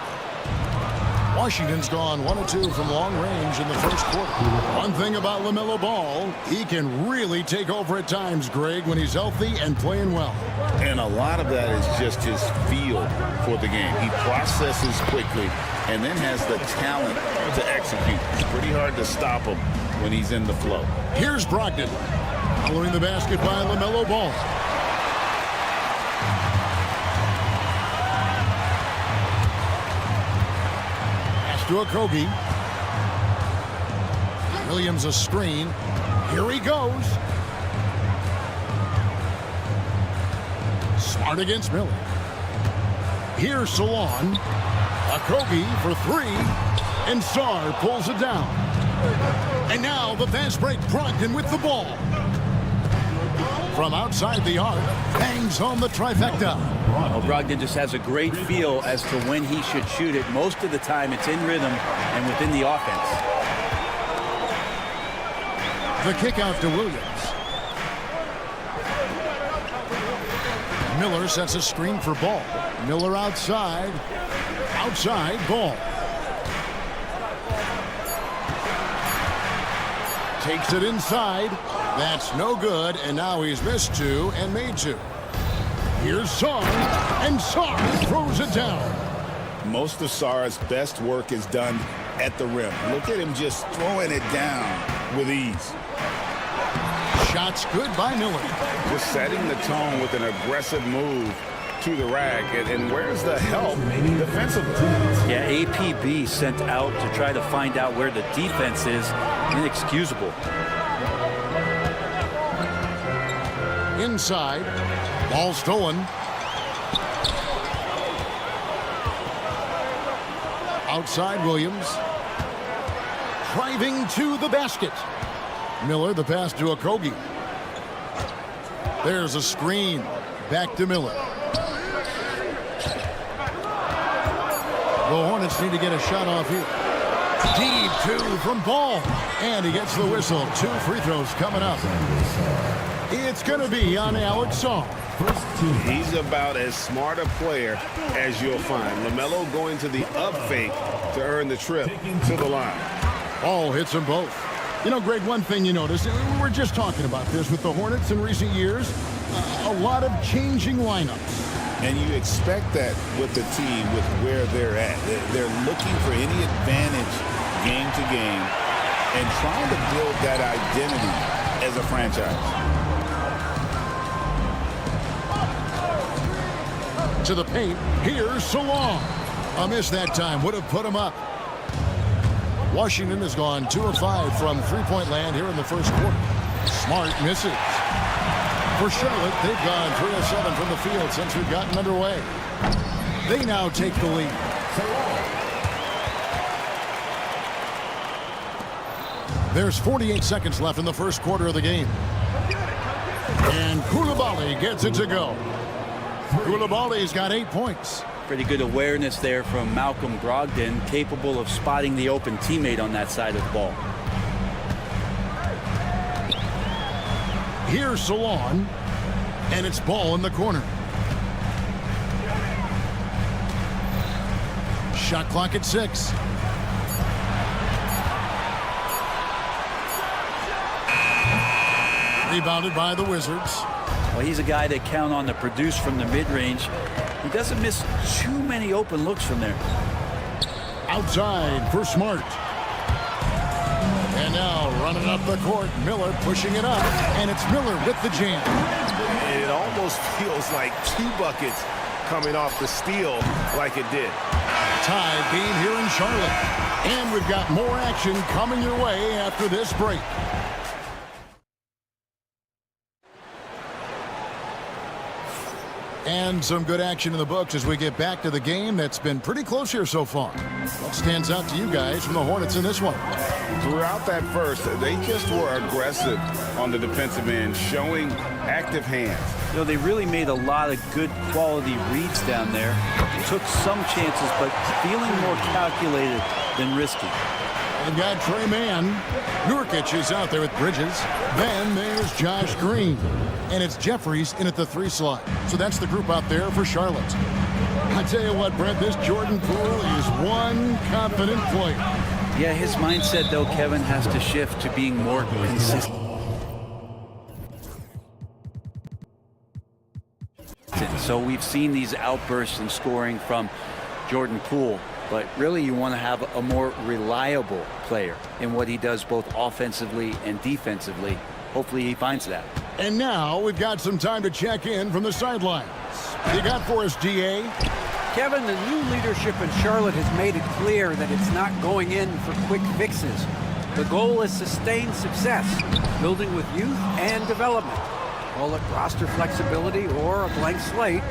Washington's gone 1 of 2 from long range in the first quarter. One thing about LaMelo Ball, he can really take over at times, Greg, when he's healthy and playing well. And a lot of that is just his feel for the game. He processes quickly and then has the talent to execute. It's pretty hard to stop him when he's in the flow. Here's Brogdon. Following the basket by LaMelo Ball. To Okogie. Williams a screen. Here he goes. Smart against Miller. Here's Salon. Okogie for 3. And Sarr pulls it down. And now the fast break. Brogdon with the ball. From outside the arc. Bangs on the trifecta. Well, Brogdon just has a great feel as to when he should shoot it. Most of the time it's in rhythm and within the offense. The kick out to Williams. Miller sets a screen for Ball. Miller outside. Outside, Ball. Takes it inside. That's no good, and now he's missed 2 and made 2. Here's Sarr, and Sarr throws it down. Most of Sarr's best work is done at the rim. Look at him just throwing it down with ease. Shots good by Miller. Just setting the tone with an aggressive move to the rack. And where's the help defensively? Yeah, APB sent out to try to find out where the defense is. Inexcusable. Inside. Ball stolen. Outside Williams. Driving to the basket. Miller, the pass to Okogie. There's a screen. Back to Miller. The Hornets need to get a shot off here. Deep 2 from Ball. And he gets the whistle. 2 free throws coming up. It's going to be on Alex Sarr. He's about as smart a player as you'll find. LaMelo going to the up fake to earn the trip to the line. Ball hits them both. You know, Greg, one thing you notice, we were just talking about this with the Hornets in recent years, a lot of changing lineups. And you expect that with the team, with where they're at. They're looking for any advantage game to game and trying to build that identity as a franchise. To the paint. Here's Salon. A miss that time. Would have put him up. Washington has gone 2 of 5 from three-point land here in the first quarter. Smart misses. For Charlotte, they've gone 3 of 7 from the field since we've gotten underway. They now take the lead. There's 48 seconds left in the first quarter of the game. And Coulibaly gets it to go. Coulibaly's got 8 points. Pretty good awareness there from Malcolm Brogdon, capable of spotting the open teammate on that side of the ball. Here's Salon, and it's ball in the corner. Shot clock at 6. Rebounded by the Wizards. Well, he's a guy that count on to produce from the mid-range. He doesn't miss too many open looks from there. Outside for Smart. And now running up the court, Miller pushing it up, and it's Miller with the jam. It almost feels like 2 buckets coming off the steal like it did. Tie game here in Charlotte. And we've got more action coming your way after this break. And some good action in the books as we get back to the game that's been pretty close here so far. What stands out to you guys from the Hornets in this one? Throughout that first, they just were aggressive on the defensive end, showing active hands. You know, they really made a lot of good quality reads down there. Took some chances, but feeling more calculated than risky. They've got Trey Mann. Nurkic is out there with Bridges. Then there's Josh Green. And it's Jeffries in at the 3 slot. So that's the group out there for Charlotte. I tell you what, Brent, this Jordan Poole is one confident player. Yeah, his mindset, though, Kevin, has to shift to being more consistent. So we've seen these outbursts in scoring from Jordan Poole. But really, you want to have a more reliable player in what he does both offensively and defensively. Hopefully he finds that. And now we've got some time to check in from the sidelines. You got for us, DA? Kevin, the new leadership in Charlotte has made it clear that it's not going in for quick fixes. The goal is sustained success, building with youth and development. Call it roster flexibility or a blank slate.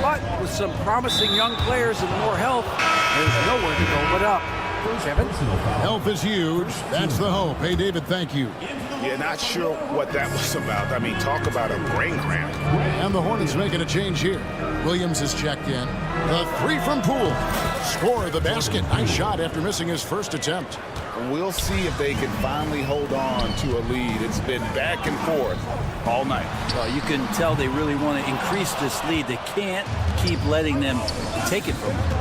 But with some promising young players and more help, there's nowhere to go but up. Kevin? Help is huge. That's the hope. Hey, David, thank you. Yeah, not sure what that was about. I mean, talk about a brain cramp. And the Hornets making a change here. Williams is checked in. The 3 from Poole. Score the basket. Nice shot after missing his first attempt. We'll see if they can finally hold on to a lead. It's been back and forth all night. Well, you can tell they really want to increase this lead. They can't keep letting them take it from them.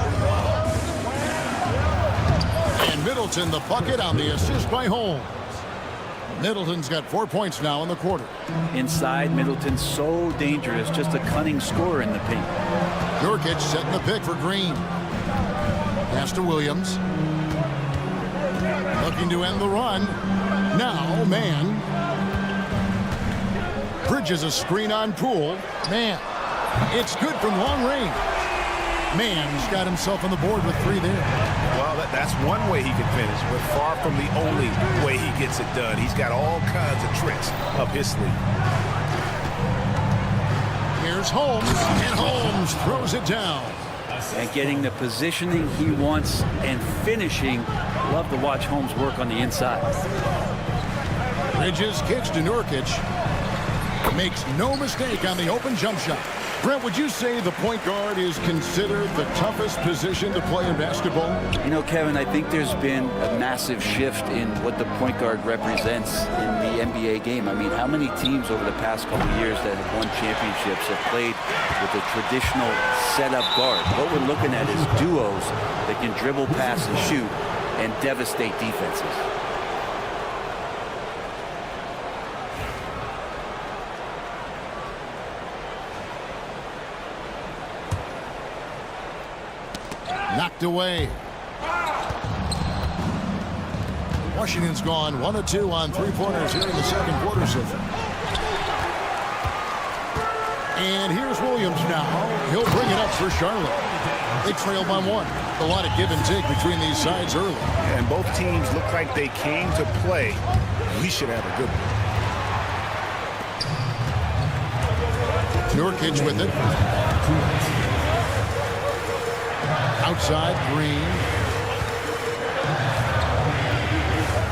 And Middleton the bucket on the assist by Holmes. Middleton's got 4 points now in the quarter. Inside, Middleton's so dangerous, just a cunning scorer in the paint. Nurkic setting the pick for Green. Pass to Williams. Looking to end the run. Now, Mann. Bridges a screen on Poole. Mann. It's good from long range. Mann's got himself on the board with 3 there. Well, that's one way he can finish, but far from the only way he gets it done. He's got all kinds of tricks up his sleeve. Here's Holmes, and Holmes throws it down. And getting the positioning he wants and finishing. Love to watch Holmes work on the inside. Bridges kicks to Nurkic. Makes no mistake on the open jump shot. Brent, would you say the point guard is considered the toughest position to play in basketball? You know, Kevin, I think there's been a massive shift in what the point guard represents in the NBA game. I mean, how many teams over the past couple of years that have won championships have played with a traditional setup guard? What we're looking at is duos that can dribble, pass, and shoot and devastate defenses. Knocked away. Washington's gone 1 of 2 on 3-pointers here in the second quarter so far. And here's Williams now. He'll bring it up for Charlotte. They trail by 1. A lot of give and take between these sides early. And both teams look like they came to play. We should have a good one. Nurkic with it. Outside, Green.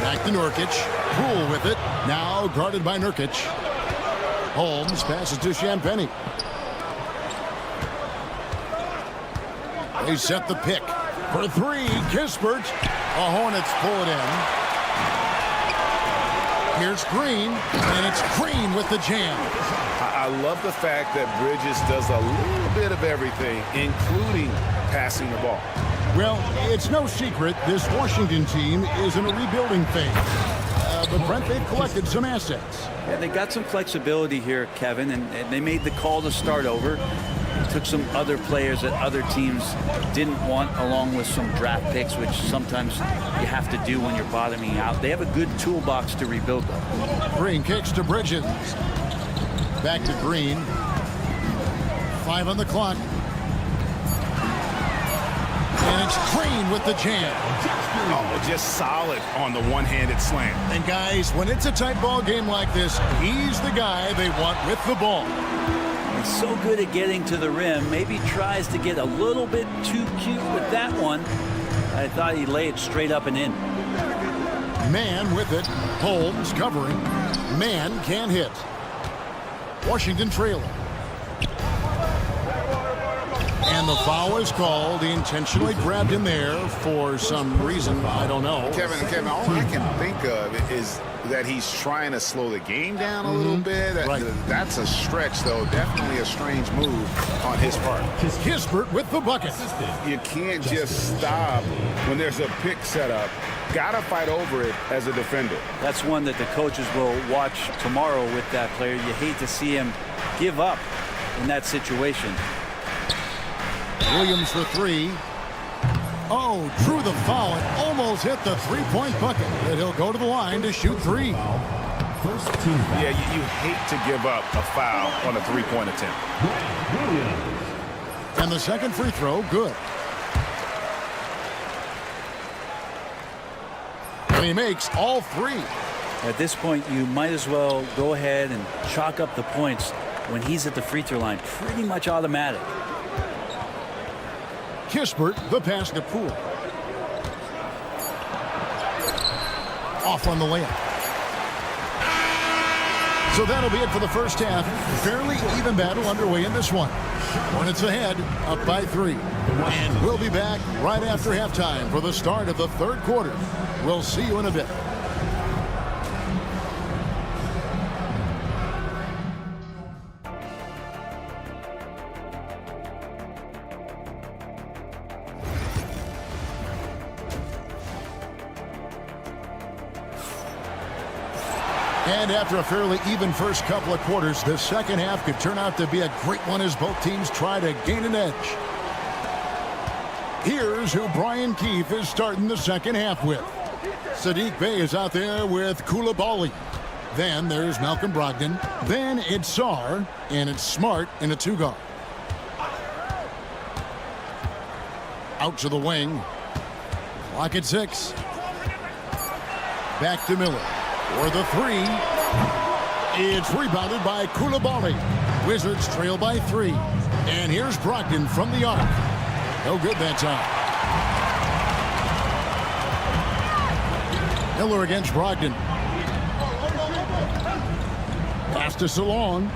Back to Nurkic. Poole with it. Now guarded by Nurkic. Holmes passes to Champagnie. They set the pick. For 3, Kispert. The Hornets pull it in. Here's Green, and it's Green with the jam. I love the fact that Bridges does a little bit of everything, including passing the ball. Well, it's no secret this Washington team is in a rebuilding phase. But Brent, they've collected some assets. Yeah, they got some flexibility here, Kevin, and they made the call to start over. Took some other players that other teams didn't want, along with some draft picks, which sometimes you have to do when you're bottoming out. They have a good toolbox to rebuild, though. Green kicks to Bridges. Back to Green. 5 on the clock. And it's Green with the jam. Oh, just solid on the one-handed slam. And guys, when it's a tight ball game like this, he's the guy they want with the ball. He's so good at getting to the rim. Maybe tries to get a little bit too cute with that one. I thought he'd lay it straight up and in. Man with it. Holmes covering. Man can't hit. Washington trailing. And the foul is called. He intentionally grabbed him there for some reason. I don't know. Kevin, all I can think of is that he's trying to slow the game down a little bit. Right. That's a stretch, though. Definitely a strange move on his part. Kispert with the bucket. You can't just stop when there's a pick set up. Got to fight over it as a defender. That's one that the coaches will watch tomorrow with that player. You hate to see him give up in that situation. Williams for 3. Oh, drew the foul and almost hit the three-point bucket. But he'll go to the line to shoot 3. First team foul. Yeah, you hate to give up a foul on a three-point attempt. And the second free throw, good. And he makes all 3. At this point, you might as well go ahead and chalk up the points when he's at the free throw line. Pretty much automatic. Kispert, the pass to Poole. Off on the layup. So that'll be it for the first half. Fairly even battle underway in this one. Hornets ahead, up by 3. And we'll be back right after halftime for the start of the third quarter. We'll see you in a bit. And after a fairly even first couple of quarters, the second half could turn out to be a great one as both teams try to gain an edge. Here's who Brian Keefe is starting the second half with. Sadiq Bey is out there with Koulibaly. Then there's Malcolm Brogdon. Then it's Sarr, and it's Smart in a 2-guard. Out to the wing. Clock at 6. Back to Miller. For the 3, it's rebounded by Koulibaly. Wizards trail by 3. And here's Brogdon from the arc. No good that time. Miller against Brogdon. Pass to Salon.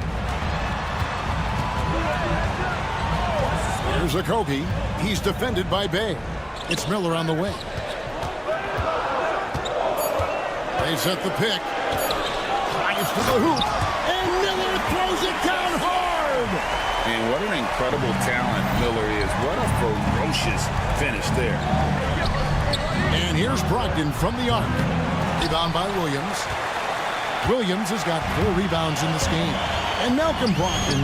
Here's Okogie. He's defended by Bey. It's Miller on the wing. They set the pick. Drives to the hoop. And Miller throws it down hard. And what an incredible talent Miller is. What a ferocious finish there. And here's Brogdon from the arc. Rebound by Williams. Williams has got 4 rebounds in this game. And Malcolm Brogdon,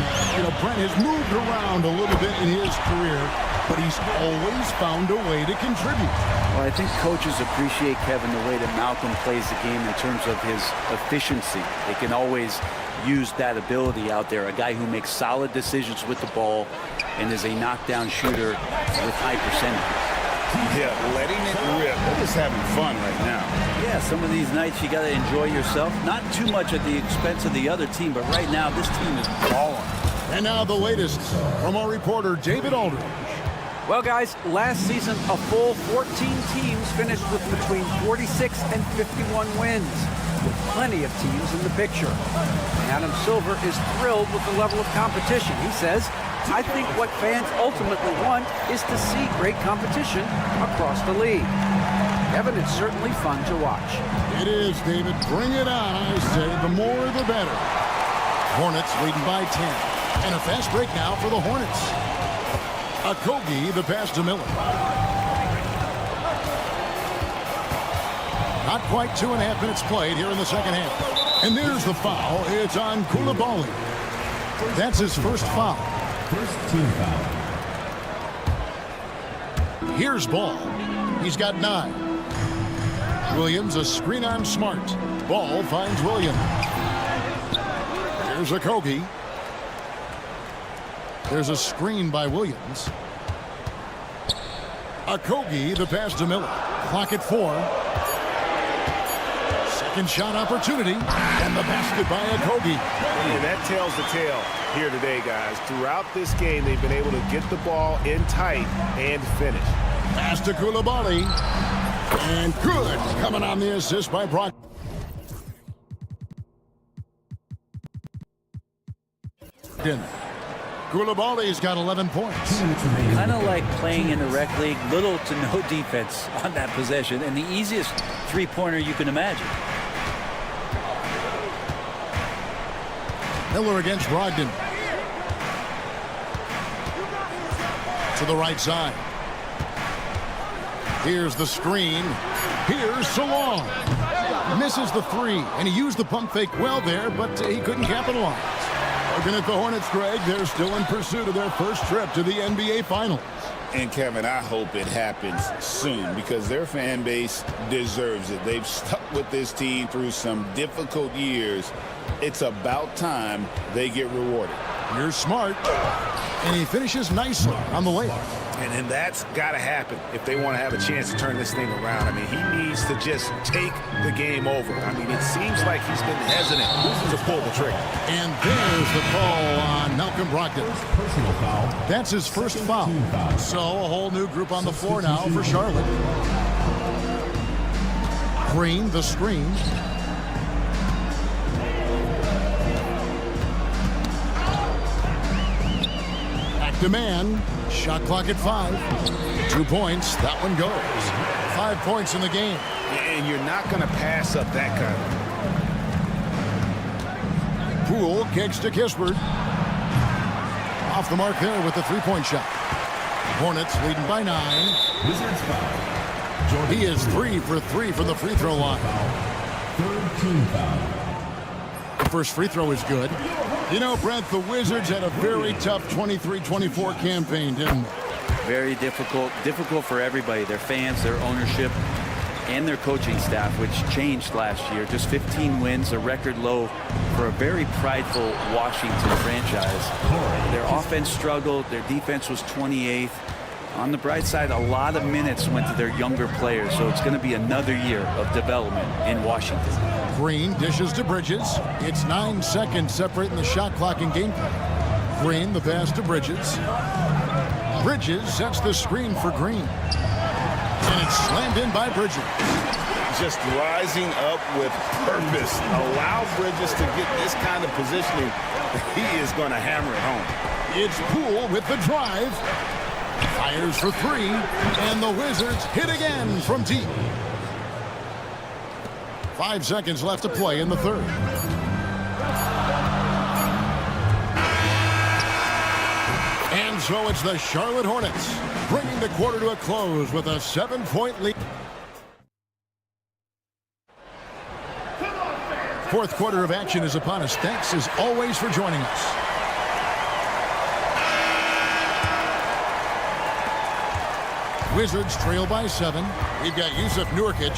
Brent has moved around a little bit in his career, but he's always found a way to contribute. Well, I think coaches appreciate, Kevin, the way that Malcolm plays the game in terms of his efficiency. They can always use that ability out there. A guy who makes solid decisions with the ball and is a knockdown shooter with high percentage. Yeah, letting it rip. They're just having fun right now. Yeah, some of these nights you got to enjoy yourself. Not too much at the expense of the other team, but right now this team is balling. And now the latest from our reporter, David Aldridge. Well, guys, last season, a full 14 teams finished with between 46 and 51 wins, with plenty of teams in the picture. Adam Silver is thrilled with the level of competition. He says, I think what fans ultimately want is to see great competition across the league. Kevin, it's certainly fun to watch. It is, David. Bring it on, I say. The more, the better. Hornets leading by 10. And a fast break now for the Hornets. Okogie, the pass to Miller. Not quite 2.5 minutes played here in the second half. And there's the foul. It's on Koulibaly. That's his first foul. First team foul. Here's Ball. He's got 9. Williams, a screen on Smart. Ball finds Williams. Here's Okogie. There's a screen by Williams. Okogie, the pass to Miller. Clock at 4. Second shot opportunity. And the basket by Okogie. And that tells the tale here today, guys. Throughout this game, they've been able to get the ball in tight and finish. Pass to Koulibaly. And good. Coming on the assist by Brock. Koulibaly's got 11 points. Kind of like playing in the rec league, little to no defense on that possession, and the easiest three-pointer you can imagine. Miller against Brogdon. To the right side. Here's the screen. Here's Salong. Misses the 3, and he used the pump fake well there, but he couldn't capitalize. Looking at the Hornets, Greg, they're still in pursuit of their first trip to the NBA Finals. And, Kevin, I hope it happens soon because their fan base deserves it. They've stuck with this team through some difficult years. It's about time they get rewarded. Here's Smart, and he finishes nicely on the layup. And that's got to happen if they want to have a chance to turn this thing around. I mean, he needs to just take the game over. I mean, it seems like he's been hesitant to pull the trigger. And there's the call on Malcolm Brogdon. Personal foul. That's his first foul. So a whole new group on the floor now for Charlotte. Green, the screen. Back to man. Shot clock at 5. 2 points. That one goes. 5 points in the game. And you're not going to pass up that kind of. Poole kicks to Kispert. Off the mark there with the three-point shot. Hornets leading by 9. Wizards foul. He is 3 for 3 from the free throw line. Third team foul. The first free throw is good. You know, Brent, the Wizards had a very tough 23-24 campaign, didn't they? Very difficult for everybody, their fans, their ownership, and their coaching staff, which changed last year. Just 15 wins, a record low for a very prideful Washington franchise. Their offense struggled, their defense was 28th. On the bright side, a lot of minutes went to their younger players, so it's going to be another year of development in Washington. Green dishes to Bridges. It's 9 seconds separating the shot clock and game clock. Green, the pass to Bridges. Bridges sets the screen for Green. And it's slammed in by Bridges. Just rising up with purpose. Allow Bridges to get this kind of positioning. He is going to hammer it home. It's Poole with the drive. Fires for 3. And the Wizards hit again from deep. 5 seconds left to play in the third. And so it's the Charlotte Hornets bringing the quarter to a close with a 7-point lead. Fourth quarter of action is upon us. Thanks as always for joining us. Wizards trail by 7. We've got Yusuf Nurkic.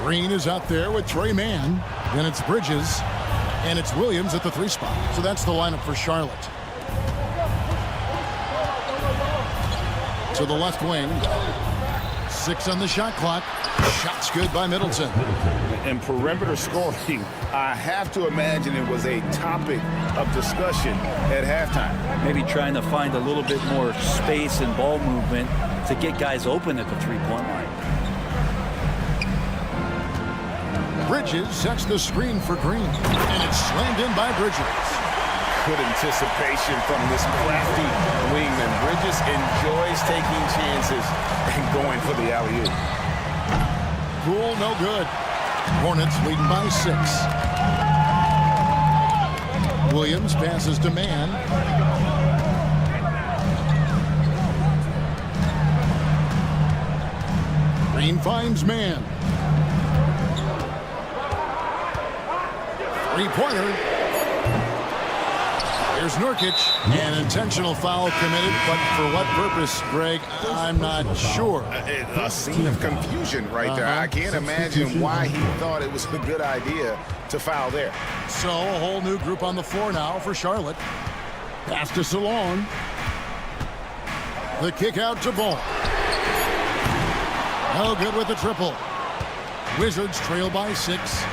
Green is out there with Trey Mann. Then it's Bridges. And it's Williams at the 3 spot. So that's the lineup for Charlotte. To the left wing. 6 on the shot clock. Shot's good by Middleton. And perimeter scoring, I have to imagine it was a topic of discussion at halftime. Maybe trying to find a little bit more space and ball movement to get guys open at the three-point line. Bridges sets the screen for Green. And it's slammed in by Bridges. Good anticipation from this crafty wingman. Bridges enjoys taking chances and going for the alley-oop. pool, no good. Hornets leading by 6. Williams passes to Mann. Green finds Mann. Three-pointer. Here's Nurkic. An intentional foul committed, but for what purpose, Greg, I'm not sure. A scene of confusion right there. I can't imagine why he thought it was a good idea to foul there. So a whole new group on the floor now for Charlotte. Pass to Salon. The kick out to Ball. No good with the triple. Wizards trail by 6.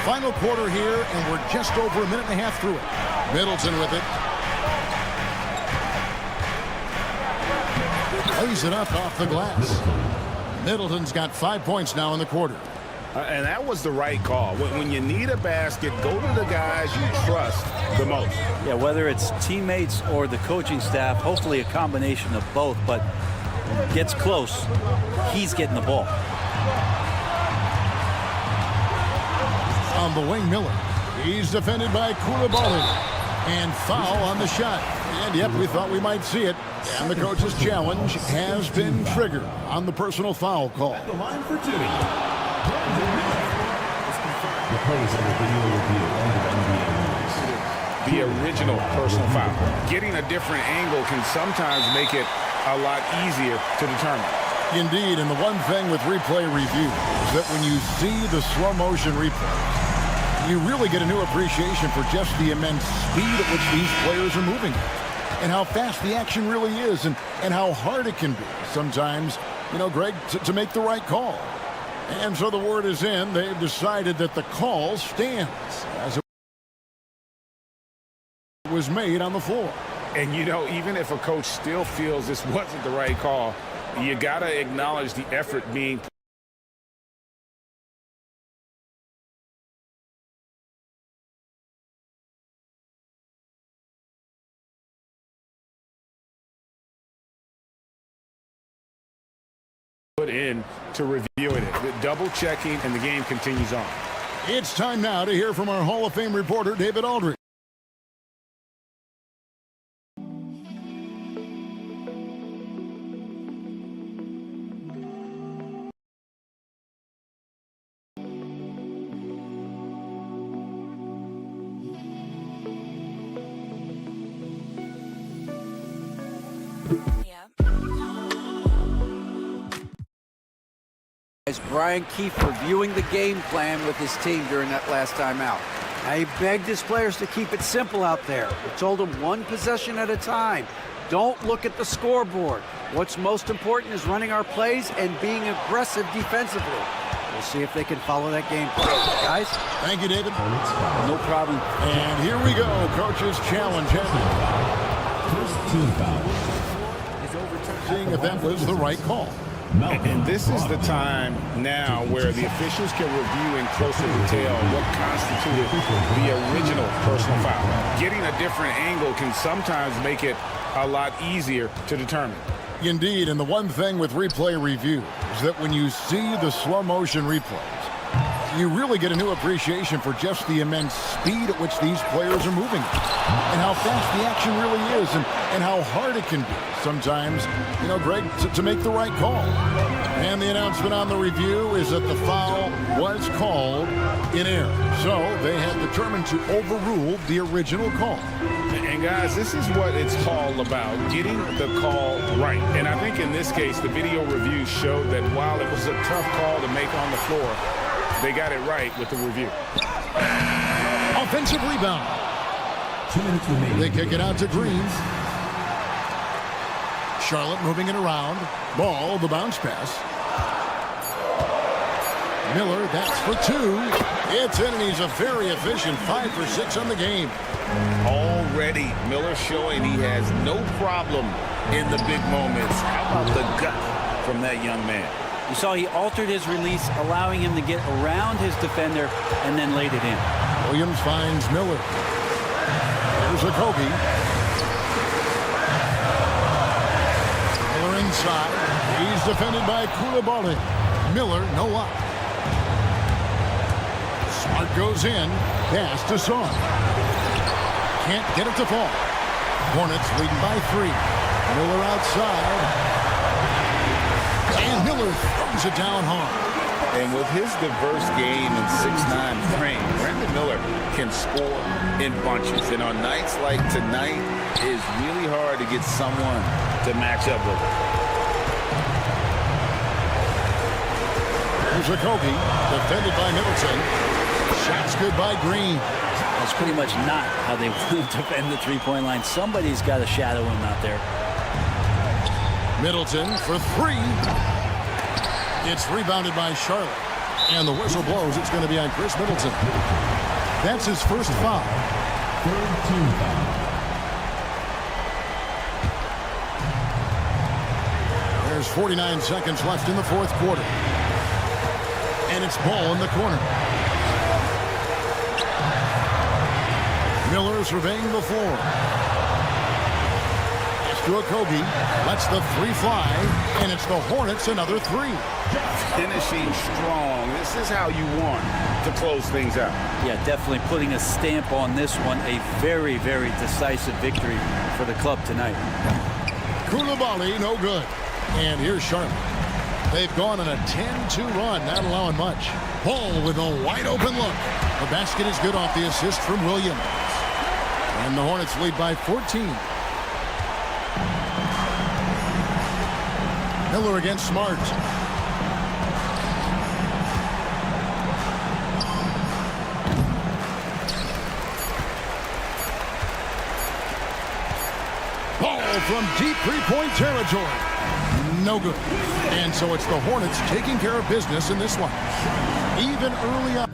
Final quarter here, and we're just over a minute and a half through it. Middleton with it. Lays it up off the glass. Middleton's got 5 points now in the quarter. And that was the right call. When you need a basket, go to the guys you trust the most. Yeah, whether it's teammates or the coaching staff, hopefully a combination of both, but when it gets close, he's getting the ball. On the wing, Miller. He's defended by Koulibaly. And foul on the shot. And yep, we thought we might see it. And the coach's challenge has been triggered on the personal foul call. The line for 2. The plays under video review under NBA rules. The original personal foul. Getting a different angle can sometimes make it a lot easier to determine. Indeed, and the one thing with replay review is that when you see the slow motion replays, you really get a new appreciation for just the immense speed at which these players are moving and how fast the action really is and how hard it can be sometimes, Greg, to make the right call. And so the word is in. They've decided that the call stands as it was made on the floor. And, even if a coach still feels this wasn't the right call, you got to acknowledge the effort being put in to reviewing it. The double checking, and the game continues on. It's time now to hear from our Hall of Fame reporter, David Aldridge. Brian Keefe reviewing the game plan with his team during that last time out. Now he begged his players to keep it simple out there. He told them one possession at a time. Don't look at the scoreboard. What's most important is running our plays and being aggressive defensively. We'll see if they can follow that game plan. Guys? Thank you, David. No problem. And here we go. Coach's challenge. First team foul. Seeing if that was the right call. And this is the time now where the officials can review in closer detail what constituted the original personal foul. Getting a different angle can sometimes make it a lot easier to determine. Indeed, and the one thing with replay review is that when you see the slow motion replays, you really get a new appreciation for just the immense speed at which these players are moving and how fast the action really is and how hard it can be sometimes, Greg, to make the right call. And the announcement on the review is that the foul was called in error. So they have determined to overrule the original call. And guys, this is what it's all about, getting the call right. And I think in this case, the video review showed that while it was a tough call to make on the floor, they got it right with the review. Offensive rebound. 2 minutes remaining. They kick it out to Green. Charlotte moving it around. Ball, the bounce pass. Miller, that's for 2. It's in, and he's a very efficient 5 for 6 on the game. Already, Miller showing he has no problem in the big moments. How about the gut from that young man? You saw he altered his release, allowing him to get around his defender and then laid it in. Williams finds Miller. There's a Kobe. Miller inside. He's defended by Koulibaly. Miller, no luck. Smart goes in. Pass to Son. Can't get it to fall. Hornets leading by 3. Miller outside. And Miller throws it down hard. And with his diverse game and 6'9" frame, Brandon Miller can score in bunches. And on nights like tonight, it is really hard to get someone to match up with him. Here's Kobe, defended by Middleton. Shot's good by Green. That's pretty much not how they want to defend the three-point line. Somebody's got to shadow him out there. Middleton for 3. It's rebounded by Charlotte. And the whistle blows. It's going to be on Chris Middleton. That's his first foul. Third team foul. There's 49 seconds left in the fourth quarter. And it's Ball in the corner. Miller surveying the floor. To a Kobe, lets the 3 fly, and it's the Hornets another 3. Finishing strong. This is how you want to close things out. Yeah, definitely putting a stamp on this one. A very, very decisive victory for the club tonight. Koulibaly, no good. And here's Charlotte. They've gone on a 10-2 run, not allowing much. Ball with a wide open look. The basket is good off the assist from Williams. And the Hornets lead by 14. Miller against Smart. Ball from deep three-point territory. No good. And so it's the Hornets taking care of business in this one. Even early on.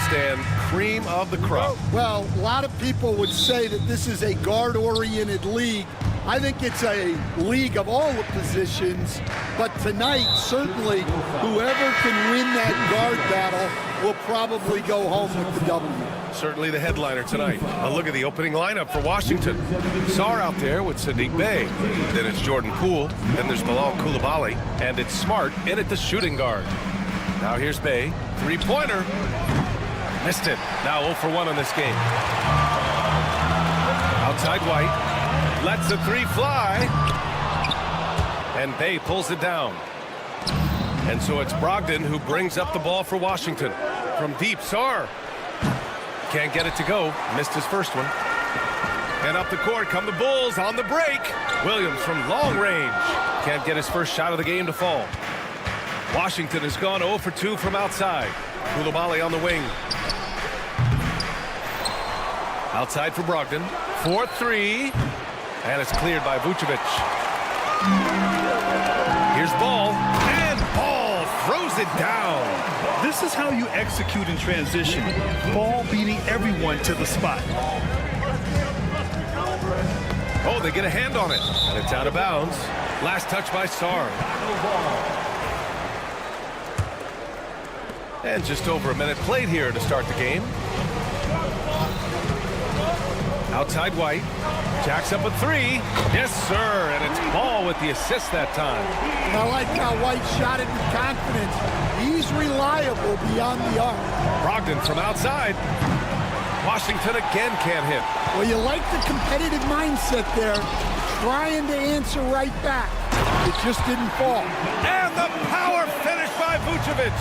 Stan, cream of the crop. Well, a lot of people would say that this is a guard-oriented league. I think it's a league of all the positions, but tonight, certainly, whoever can win that guard battle will probably go home with the W. Certainly the headliner tonight. A look at the opening lineup for Washington. Sarr out there with Sadiq Bey. Then it's Jordan Poole. Then there's Bilal Coulibaly. And it's Smart in at the shooting guard. Now here's Bey. Three-pointer. Missed it. Now 0 for 1 on this game. Outside White. Lets the three fly. And Bey pulls it down. And so it's Brogdon who brings up the ball for Washington. From deep, Sarr. Can't get it to go. Missed his first one. And up the court come the Bulls on the break. Williams from long range. Can't get his first shot of the game to fall. Washington has gone 0 for 2 from outside. Coulibaly on the wing. Outside for Brogdon. 4-3. And it's cleared by Vucevic. Here's Ball. And Ball throws it down. This is how you execute in transition. Ball beating everyone to the spot. Oh, they get a hand on it. And it's out of bounds. Last touch by Sarr. And just over a minute played here to start the game. Outside White. Jacks up a three. Yes, sir. And it's Ball with the assist that time. I like how White shot it with confidence. He's reliable beyond the arc. Brogdon from outside. Washington again can't hit. Well, you like the competitive mindset there. Trying to answer right back. It just didn't fall. And the power finish by Vucevic.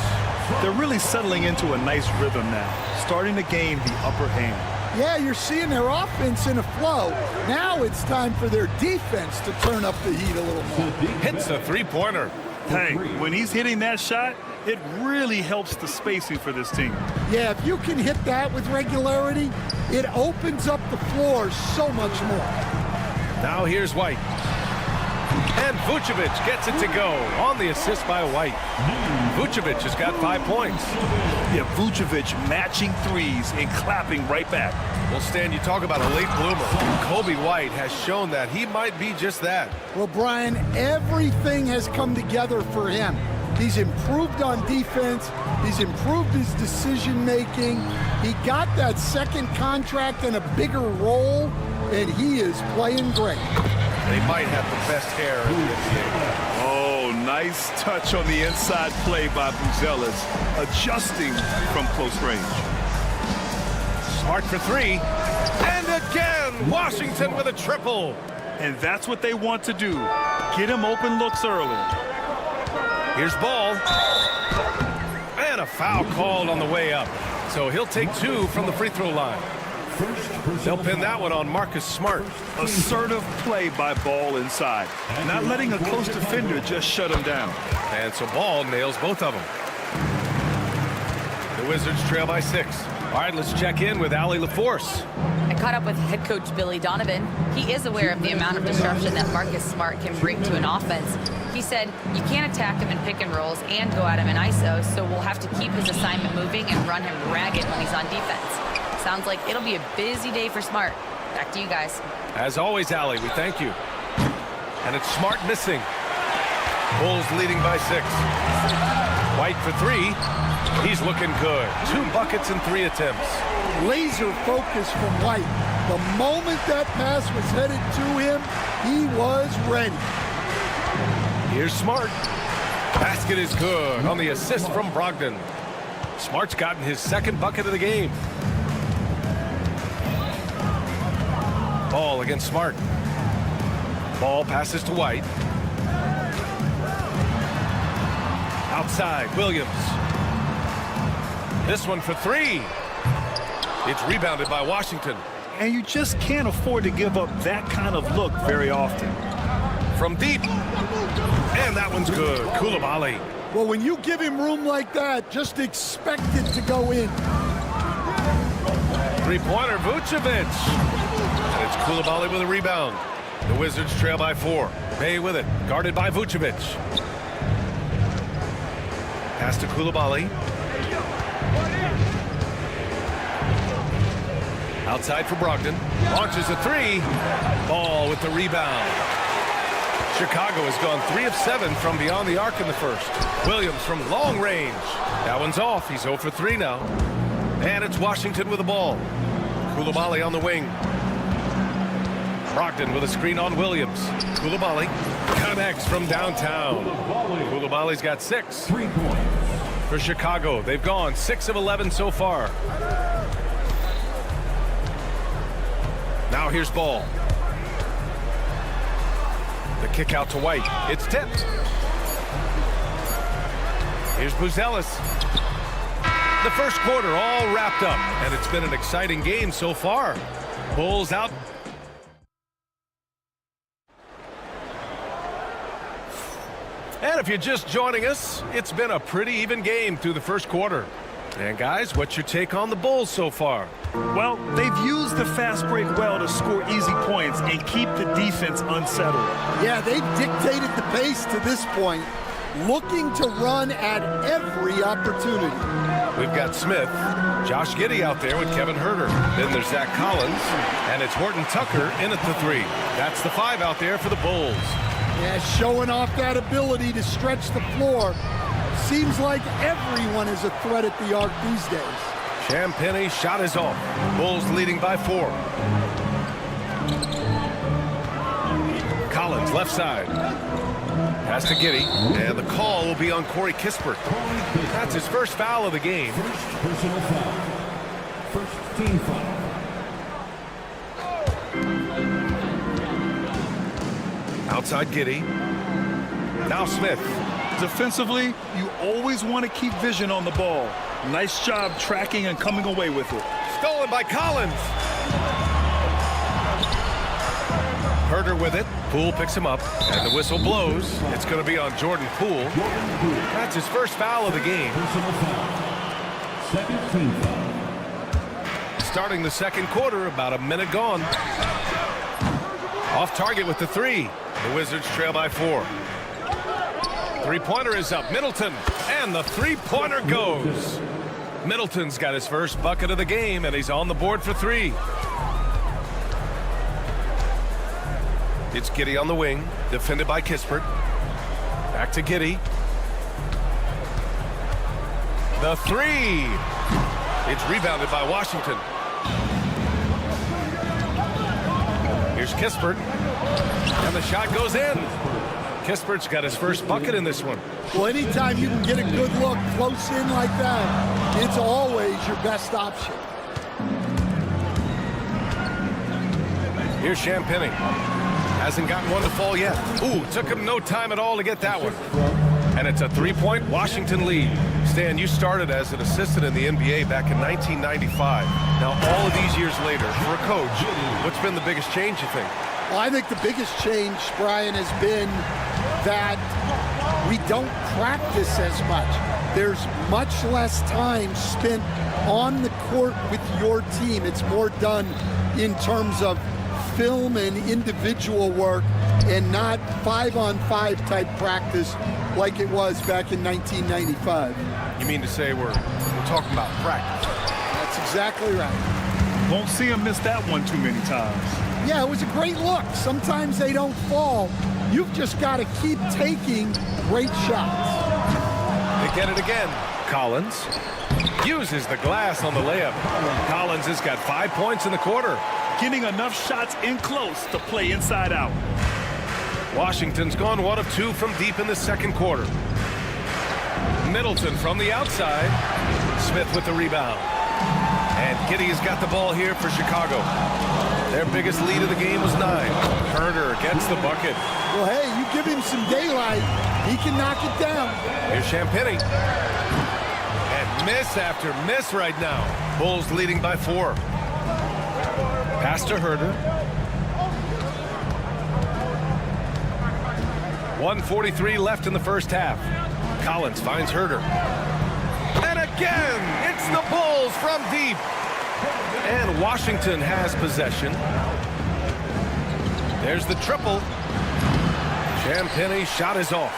They're really settling into a nice rhythm now. Starting to gain the upper hand. Yeah, you're seeing their offense in a flow. Now it's time for their defense to turn up the heat a little more. Hits a three-pointer. Hey, when he's hitting that shot, it really helps the spacing for this team. Yeah, if you can hit that with regularity, it opens up the floor so much more. Now here's White. And Vucevic gets it to go on the assist by White. Vucevic has got 5 points. Yeah, Vucevic matching threes and clapping right back. Well, Stan, you talk about a late bloomer. Kobe White has shown that he might be just that. Well, Brian, everything has come together for him. He's improved on defense. He's improved his decision-making. He got that second contract and a bigger role, and he is playing great. They might have the best hair in the NBA. Oh, nice touch on the inside play by Buzelis, adjusting from close range. Smart for three. And again, Washington with a triple. And that's what they want to do. Get him open looks early. Here's Ball. And a foul called on the way up. So he'll take 2 from the free throw line. They'll pin that one on Marcus Smart. Assertive play by Ball inside. Not letting a close defender just shut him down. And so Ball nails both of them. The Wizards trail by 6. All right, let's check in with Allie LaForce. I caught up with head coach Billy Donovan. He is aware of the amount of disruption that Marcus Smart can bring to an offense. He said, you can't attack him in pick and rolls and go at him in ISO, so we'll have to keep his assignment moving and run him ragged when he's on defense. Sounds like it'll be a busy day for Smart. Back to you guys. As always, Allie, we thank you. And it's Smart missing. Bulls leading by 6. White for 3. He's looking good. 2 buckets and 3 attempts. Laser focus from White. The moment that pass was headed to him, he was ready. Here's Smart. Basket is good on the assist from Brogdon. Smart's gotten his 2nd bucket of the game. Ball against Smart. Ball passes to White. Outside, Williams. This one for 3. It's rebounded by Washington. And you just can't afford to give up that kind of look very often. From deep. And that one's good. Coulibaly. Well, when you give him room like that, just expect it to go in. 3-pointer, Vucevic. And it's Coulibaly with a rebound. The Wizards trail by 4. Bay with it. Guarded by Vucevic. Pass to Coulibaly. Outside for Brogdon. Launches a 3. Ball with the rebound. Chicago has gone 3 of 7 from beyond the arc in the first. Williams from long range. That one's off. He's 0 for 3 now. And it's Washington with the ball. Coulibaly on the wing. Brogdon with a screen on Williams. Coulibaly connects from downtown. Coulibaly's got 6. 3 points. For Chicago, they've gone 6 of 11 so far. Now here's Ball. The kick out to White. It's tipped. Here's Buzelis. The first quarter all wrapped up, and it's been an exciting game so far. Bulls out. And if you're just joining us, it's been a pretty even game through the first quarter. And guys, what's your take on the Bulls so far? Well, they've used the fast break well to score easy points and keep the defense unsettled. Yeah, they've dictated the pace to this point, looking to run at every opportunity. We've got Smith, Josh Giddey out there with Kevin Huerter. Then there's Zach Collins, and it's Horton Tucker in at the 3. That's the 5 out there for the Bulls. Yeah, showing off that ability to stretch the floor. Seems like everyone is a threat at the arc these days. Champagny shot is off. Bulls leading by 4. Collins left side. Pass to Giddey, and the call will be on Corey Kispert. That's his first foul of the game. First personal foul. First team foul. Outside Giddey. Now Smith. Defensively, you always want to keep vision on the ball. Nice job tracking and coming away with it. Stolen by Collins. Huerter with it. Poole picks him up, and the whistle blows. It's going to be on Jordan Poole. That's his first foul of the game. Personal foul. Second team foul. Starting the second quarter, about a minute gone. Off target with the 3. The Wizards trail by 4. 3-pointer is up. Middleton, and the 3-pointer goes. Middleton's got his first bucket of the game, and he's on the board for 3. It's Giddey on the wing, defended by Kispert. Back to Giddey. The 3. It's rebounded by Washington. Here's Kispert, and the shot goes in. Kispert's got his first bucket in this one. Well, anytime you can get a good look close in like that, it's always your best option. Here's Champagny. Hasn't gotten one to fall yet. Ooh, took him no time at all to get that one. And it's a 3-point Washington lead. Stan, you started as an assistant in the NBA back in 1995. Now, all of these years later, for a coach, what's been the biggest change, you think? Well, I think the biggest change, Brian, has been that we don't practice as much. there's much less time spent on the court with your team. It's more done in terms of film and individual work and not 5-on-5 type practice like it was back in 1995. You mean to say we're talking about practice? That's exactly right. Won't see him miss that one too many times. Yeah, it was a great look. Sometimes they don't fall. You've just got to keep taking great shots. They get it again. Collins uses the glass on the layup. Collins has got 5 points in the quarter. Getting enough shots in close to play inside out. Washington's gone 1 of 2 from deep in the second quarter. Middleton from the outside. Smith with the rebound. And Giddey has got the ball here for Chicago. Their biggest lead of the game was 9. Herder gets the bucket. Well, hey, you give him some daylight, he can knock it down. Here's Champagny. And miss after miss right now. Bulls leading by 4. Pass to Herder. 1:43 left in the first half. Collins finds Herder. And again, it's the Bulls from deep. And Washington has possession. There's the triple. Champagny's shot is off.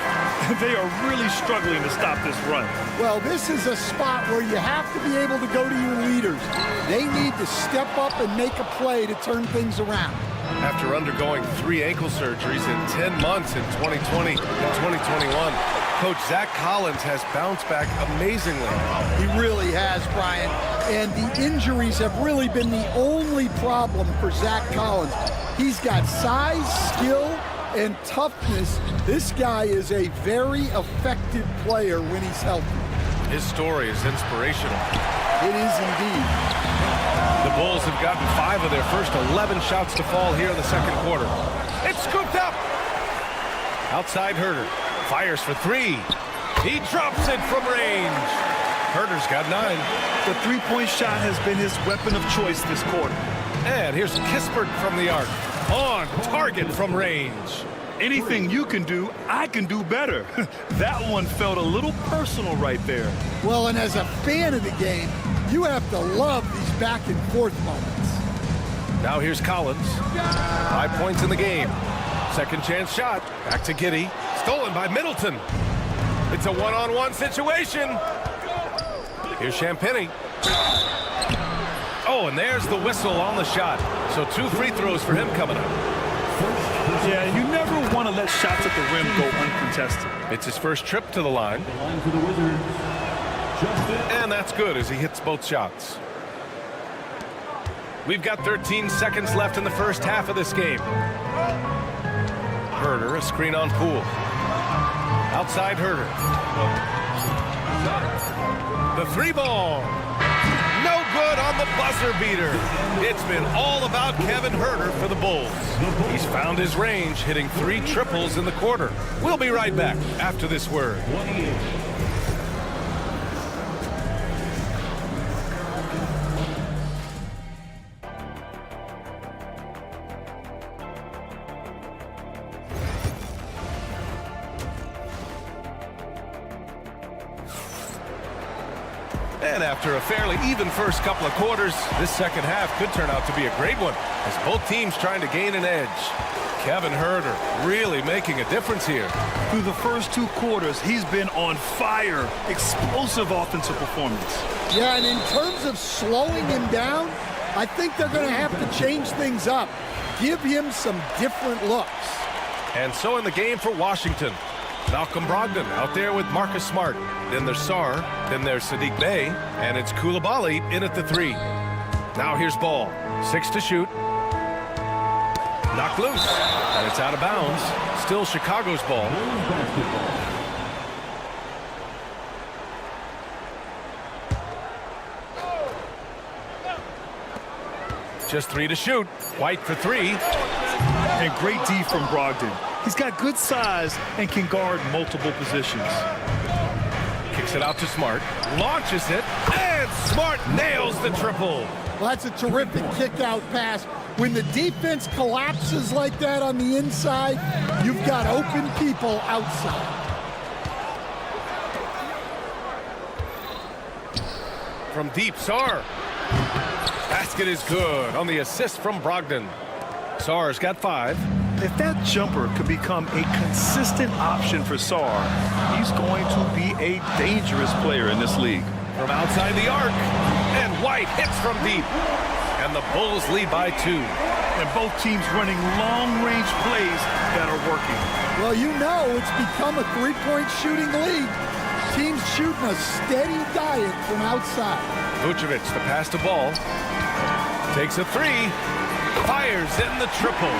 They are really struggling to stop this run. Well, this is a spot where you have to be able to go to your leaders. They need to step up and make a play to turn things around. After undergoing 3 ankle surgeries in 10 months in 2020 and 2021, Coach Zach Collins has bounced back amazingly. He really has, Brian. And the injuries have really been the only problem for Zach Collins. He's got size, skill, and toughness. This guy is a very effective player when he's healthy. His story is inspirational. It is indeed. The Bulls have gotten 5 of their first 11 shots to fall here in the second quarter. It's scooped up. Outside Herder. Fires for 3. He drops it from range. Herder's got 9. The three-point shot has been his weapon of choice this quarter. And here's Kispert from the arc. On target from range. Anything you can do, I can do better. That one felt a little personal right there. Well, and as a fan of the game, you have to love these back and forth moments. Now here's Collins. 5 points in the game. Second chance shot. Back to Giddey. Stolen by Middleton. It's a one-on-one situation. Here's Champagny. Oh, and there's the whistle on the shot. So 2 free throws for him coming up. Yeah, you never want to let shots at the rim go uncontested. It's his first trip to the line. And that's good as he hits both shots. We've got 13 seconds left in the first half of this game. Herder, a screen on Poole. Outside Herder. The 3 ball. No good on the buzzer beater. It's been all about Kevin Herder for the Bulls. He's found his range, hitting 3 triples in the quarter. We'll be right back after this word. And after a fairly even first couple of quarters, this second half could turn out to be a great one as both teams trying to gain an edge. Kevin Herder really making a difference here. Through the first 2 quarters, he's been on fire. Explosive offensive performance. Yeah, and in terms of slowing him down, I think they're going to have to change things up. Give him some different looks. And so in the game for Washington, Malcolm Brogdon out there with Marcus Smart. Then there's Sarr, then there's Sadiq Bey, and it's Coulibaly in at the 3. Now here's Ball. 6 to shoot. Knocked loose, and it's out of bounds. Still Chicago's ball. Just 3 to shoot. White for 3. And great D from Brogdon. He's got good size and can guard multiple positions. Kicks it out to Smart. Launches it, and Smart nails the triple. Well, that's a terrific kick-out pass. When the defense collapses like that on the inside, you've got open people outside. From deep, Saar. Basket is good on the assist from Brogdon. Saar's got 5. If that jumper could become a consistent option for Saar, he's going to be a dangerous player in this league. From outside the arc, and White hits from deep. And the Bulls lead by 2. And both teams running long-range plays that are working. Well, you know it's become a three-point shooting league. Teams shooting a steady diet from outside. Vucevic, the pass to Ball. Takes a 3. Fires in the triple.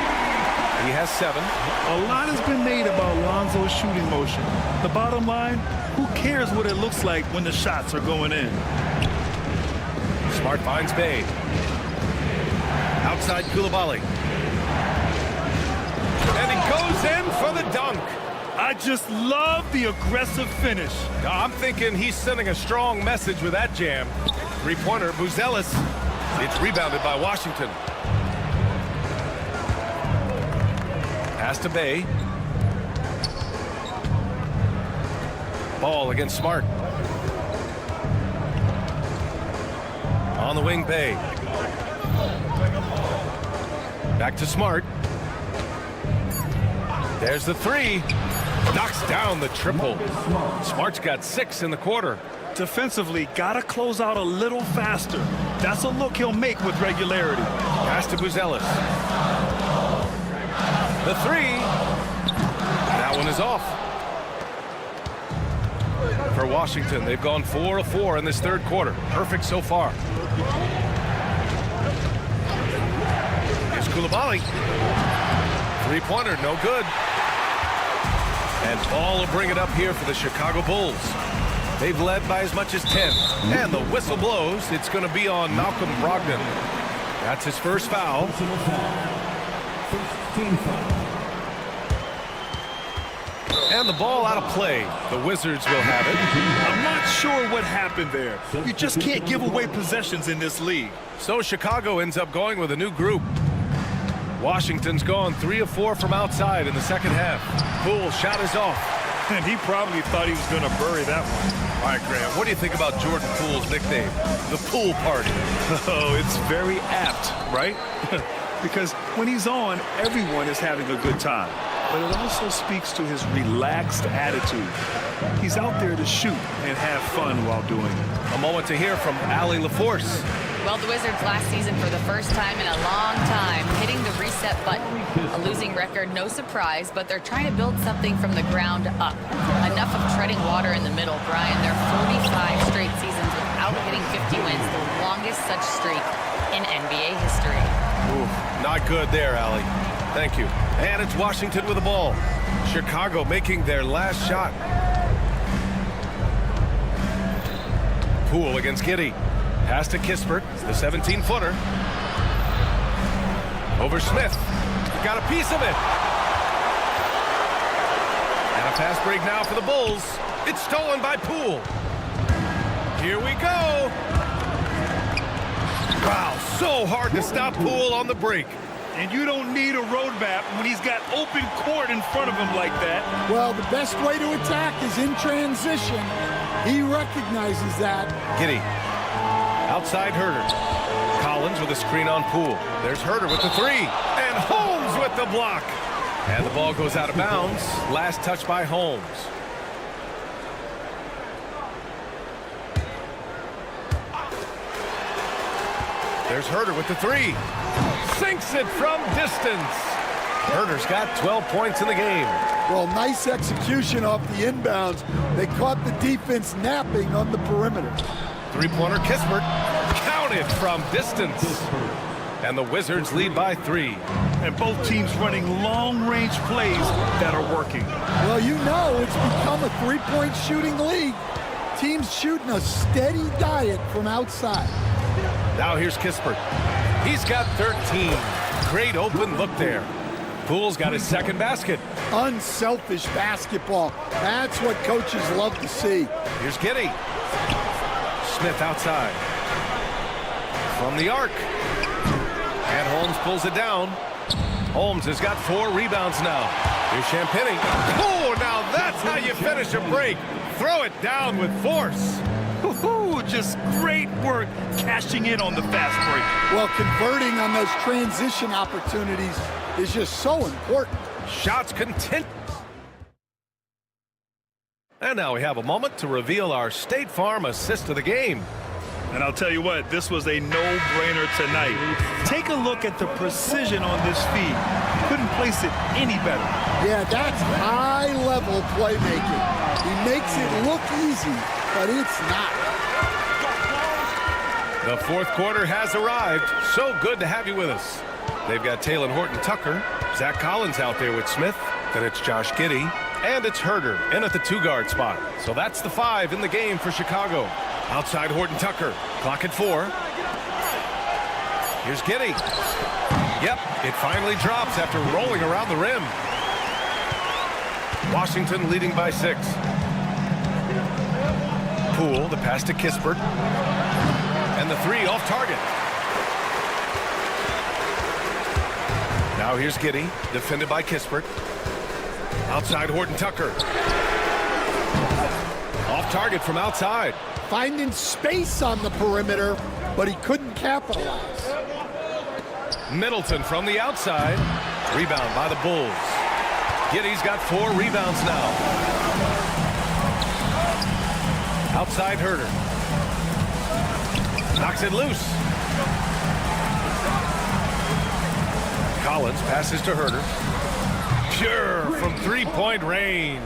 He has 7. A lot has been made about Lonzo's shooting motion. The bottom line, who cares what it looks like when the shots are going in? Smart finds Bay. Outside Koulibaly. And he goes in for the dunk. I just love the aggressive finish. I'm thinking he's sending a strong message with that jam. Three-pointer, Buzelis. It's rebounded by Washington. Pass to Bay. Ball against Smart. On the wing, Bay. Back to Smart. There's the 3. Knocks down the triple. Smart's got 6 in the quarter. Defensively, gotta close out a little faster. That's a look he'll make with regularity. Pass to Buzelis. The 3. That one is off. For Washington, they've gone 4 of 4 in this third quarter. Perfect so far. Here's Koulibaly. Three-pointer, no good. And Ball will bring it up here for the Chicago Bulls. They've led by as much as 10. And the whistle blows. It's going to be on Malcolm Brogdon. That's his first foul. And the ball out of play. The Wizards will have it. I'm not sure what happened there. You just can't give away possessions in this league. So Chicago ends up going with a new group. Washington's gone 3 of 4 from outside in the second half. Poole shot is off. And he probably thought he was going to bury that one. All right, Graham, what do you think about Jordan Poole's nickname, the Pool Party? Oh, it's very apt, right? Because when he's on, everyone is having a good time. But it also speaks to his relaxed attitude. He's out there to shoot and have fun while doing it. A moment to hear from Allie LaForce. Well, the Wizards last season for the first time in a long time hitting the reset button. A losing record, no surprise, but they're trying to build something from the ground up. Enough of treading water in the middle, Brian. They're 45 straight seasons without hitting 50 wins, the longest such streak in NBA history. Ooh, not good there, Allie. Thank you. And it's Washington with the ball. Chicago making their last shot. Poole against Giddey. Pass to Kispert, the 17-footer. Over Smith. Got a piece of it. And a fast break now for the Bulls. It's stolen by Poole. Here we go. Wow, so hard to stop Poole on the break. And you don't need a roadmap when he's got open court in front of him like that. Well, the best way to attack is in transition. He recognizes that. Giddey. Outside Herter. Collins with a screen on Poole. There's Herter with the 3. And Holmes with the block. And the ball goes out of bounds. Last touch by Holmes. There's Herter with the 3. Sinks it from distance. Herter's got 12 points in the game. Well, nice execution off the inbounds. They caught the defense napping on the perimeter. Three-pointer Kispert. Counted from distance. And the Wizards lead by 3. And both teams running long-range plays that are working. Well, you know it's become a three-point shooting league. Teams shooting a steady diet from outside. Now here's Kispert. He's got 13. Great open look there. Poole's got his second basket. Unselfish basketball. That's what coaches love to see. Here's Giddey. Smith outside. From the arc. And Holmes pulls it down. Holmes has got 4 rebounds now. Here's Champagnie. Oh, now that's how you finish a break. Throw it down with force. Woo-hoo, just great work cashing in on the fast break. Well, converting on those transition opportunities is just so important. Shots continue. And now we have a moment to reveal our State Farm assist of the game. And I'll tell you what, this was a no-brainer tonight. Take a look at the precision on this feed. Couldn't place it any better. Yeah, that's high-level playmaking. He makes it look easy, but it's not. The fourth quarter has arrived. So good to have you with us. They've got Taylor Horton-Tucker, Zach Collins out there with Smith. Then it's Josh Giddey, and it's Herder in at the 2-guard spot. So that's the 5 in the game for Chicago. Outside Horton-Tucker, clock at 4. Here's Giddey. Yep, it finally drops after rolling around the rim. Washington leading by 6. Poole, the pass to Kispert. And the 3 off target. Now here's Giddey, defended by Kispert. Outside Horton-Tucker. Off target from outside. Finding space on the perimeter, but he couldn't capitalize. Middleton from the outside. Rebound by the Bulls. Giddey's got 4 rebounds now. Outside Herder. Knocks it loose. Collins passes to Herder. Pure from 3-point range.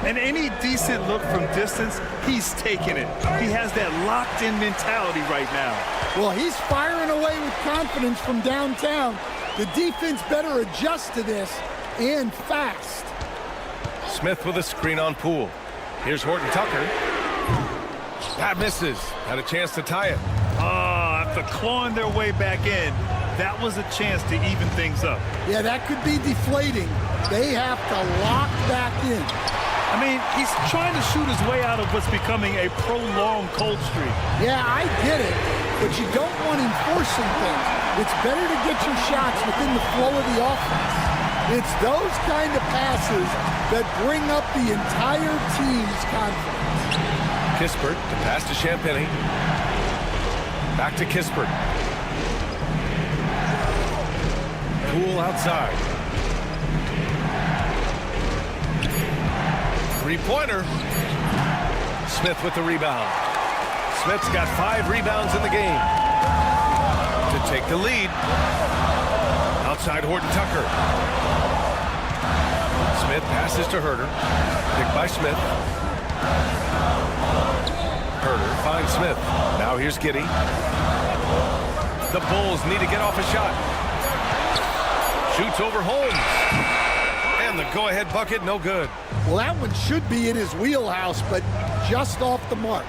And any decent look from distance, he's taking it. He has that locked-in mentality right now. Well, he's firing away with confidence from downtown. The defense better adjust to this, and fast. Smith with a screen on Poole. Here's Horton-Tucker. That misses. Had a chance to tie it. After clawing their way back in, that was a chance to even things up. Yeah, that could be deflating. They have to lock back in. I mean, he's trying to shoot his way out of what's becoming a prolonged cold streak. Yeah, I get it, but you don't want him forcing things. It's better to get your shots within the flow of the offense. It's those kind of passes that bring up the entire team's confidence. Kispert to pass to Champagny. Back to Kispert. Poole outside. 3-pointer. Smith with the rebound. Smith's got 5 rebounds in the game to take the lead. Outside Horton-Tucker. Smith passes to Herder. Picked by Smith. Herder finds Smith. Now here's Giddey. The Bulls need to get off a shot. Shoots over Holmes. And the go-ahead bucket, no good. Well, that one should be in his wheelhouse, but just off the mark.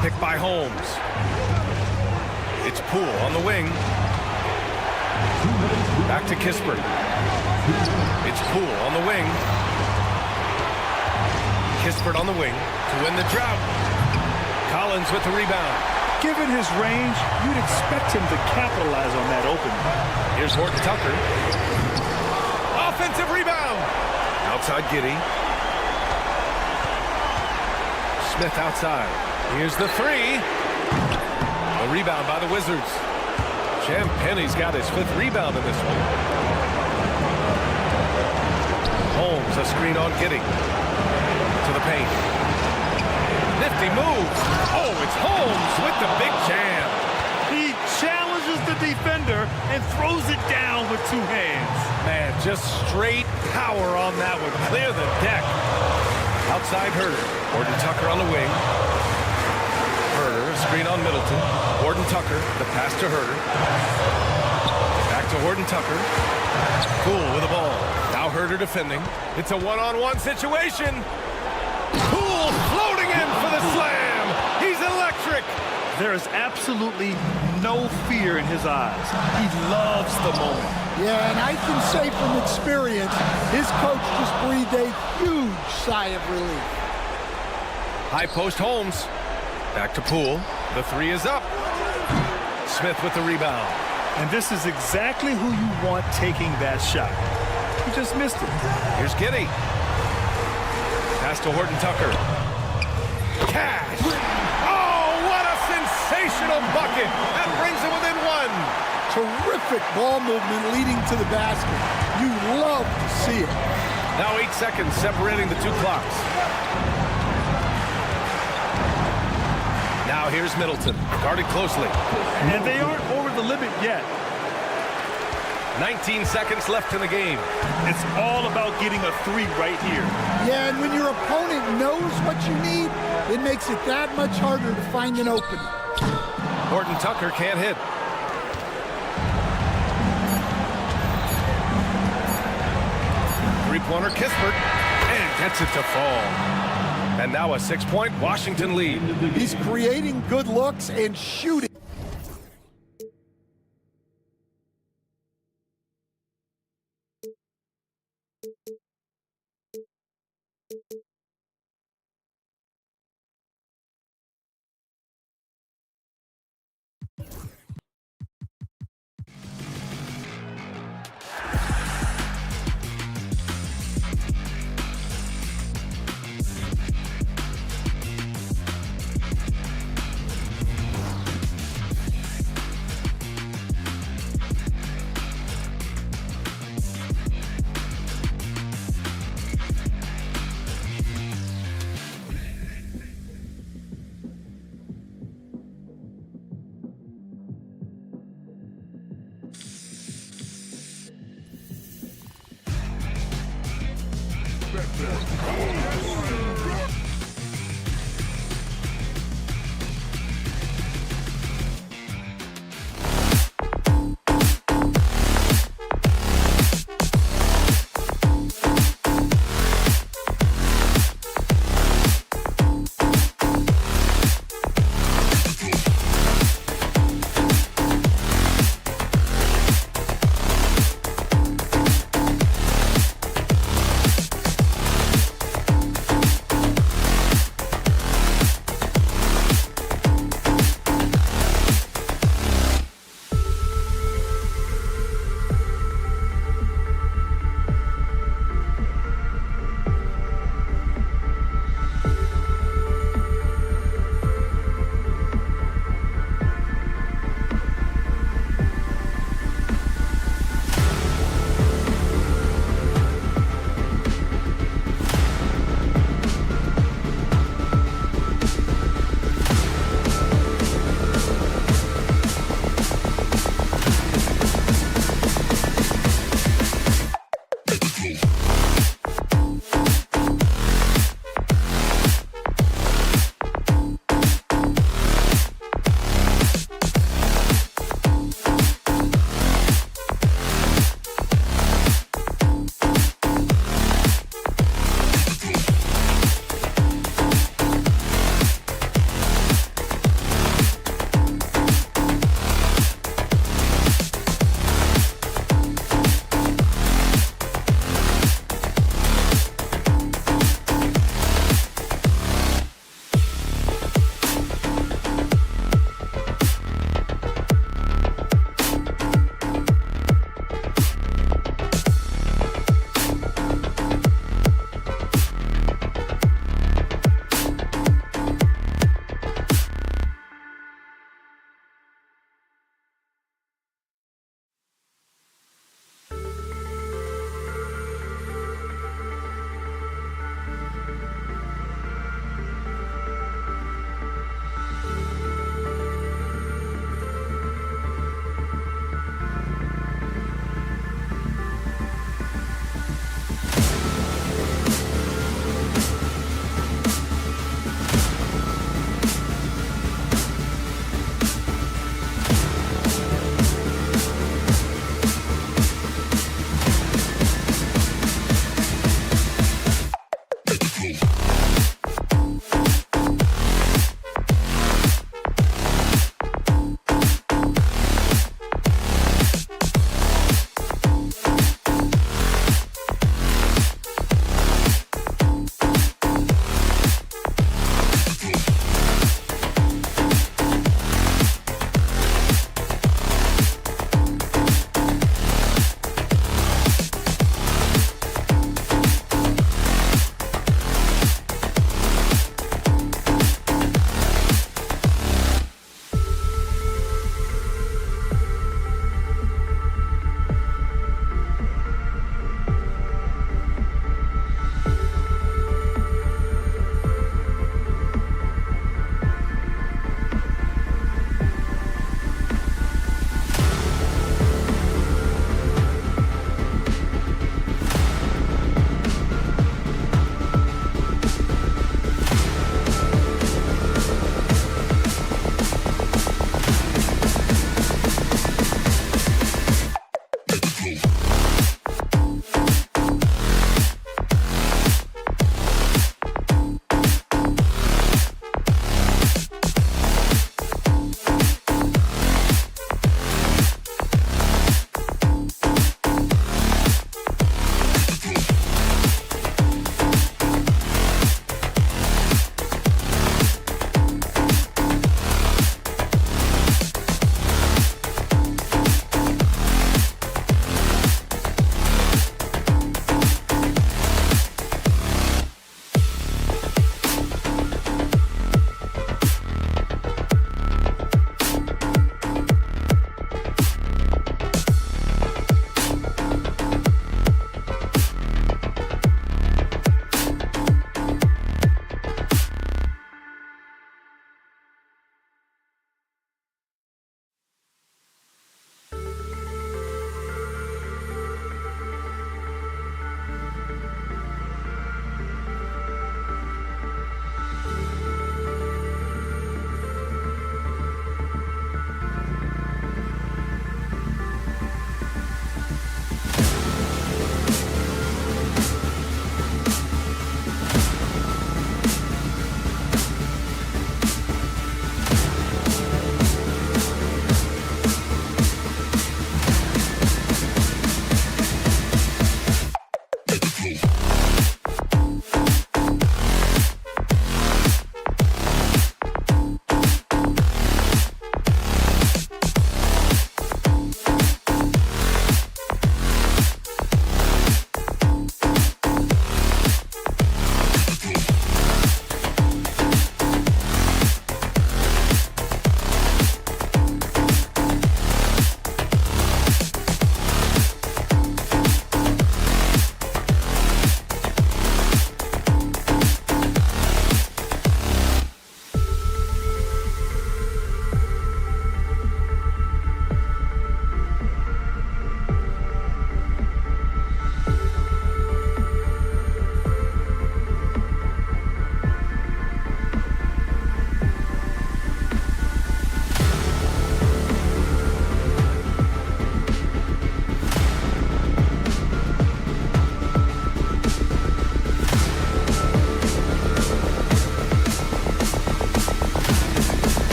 Picked by Holmes. It's Poole on the wing. Back to Kispert. It's Poole on the wing. Kispert on the wing to win the drought. Collins with the rebound. Given his range, you'd expect him to capitalize on that opening. Here's Horton-Tucker. Offensive rebound. Outside Giddey. Smith outside. Here's the 3. A rebound by the Wizards. Champagny's got his 5th rebound in this one. Holmes, a screen on Giddey. To the paint. Nifty move. Oh, it's Holmes with the big jam. He challenges the defender and throws it down with 2 hands. Man, just straight power on that one. Clear the deck. Outside Herder. Horton-Tucker on the wing. Herder, screen on Middleton. Horton-Tucker, the pass to Herder. Back to Horton-Tucker. Poole with the ball. Now Herder defending. It's a one-on-one situation. Poole floating in for the slam. He's electric. There is absolutely no fear in his eyes. He loves the moment. Yeah, and I can say from experience, his coach just breathed a huge sigh of relief. High post Holmes. Back to Poole. The 3 is up. Smith with the rebound. And this is exactly who you want taking that shot. He just missed it. Here's Giddey. Pass to Horton-Tucker. Cash. Oh, it. That brings it within one. Terrific ball movement leading to the basket. You love to see it. Now 8 seconds separating the two clocks. Now here's Middleton, guarded closely. And they aren't over the limit yet. 19 seconds left in the game. It's all about getting a three right here. Yeah, and when your opponent knows what you need, it makes it that much harder to find an opening. Horton Tucker can't hit. Three-pointer, Kispert, and gets it to fall. And now a 6-point Washington lead. He's creating good looks and shooting.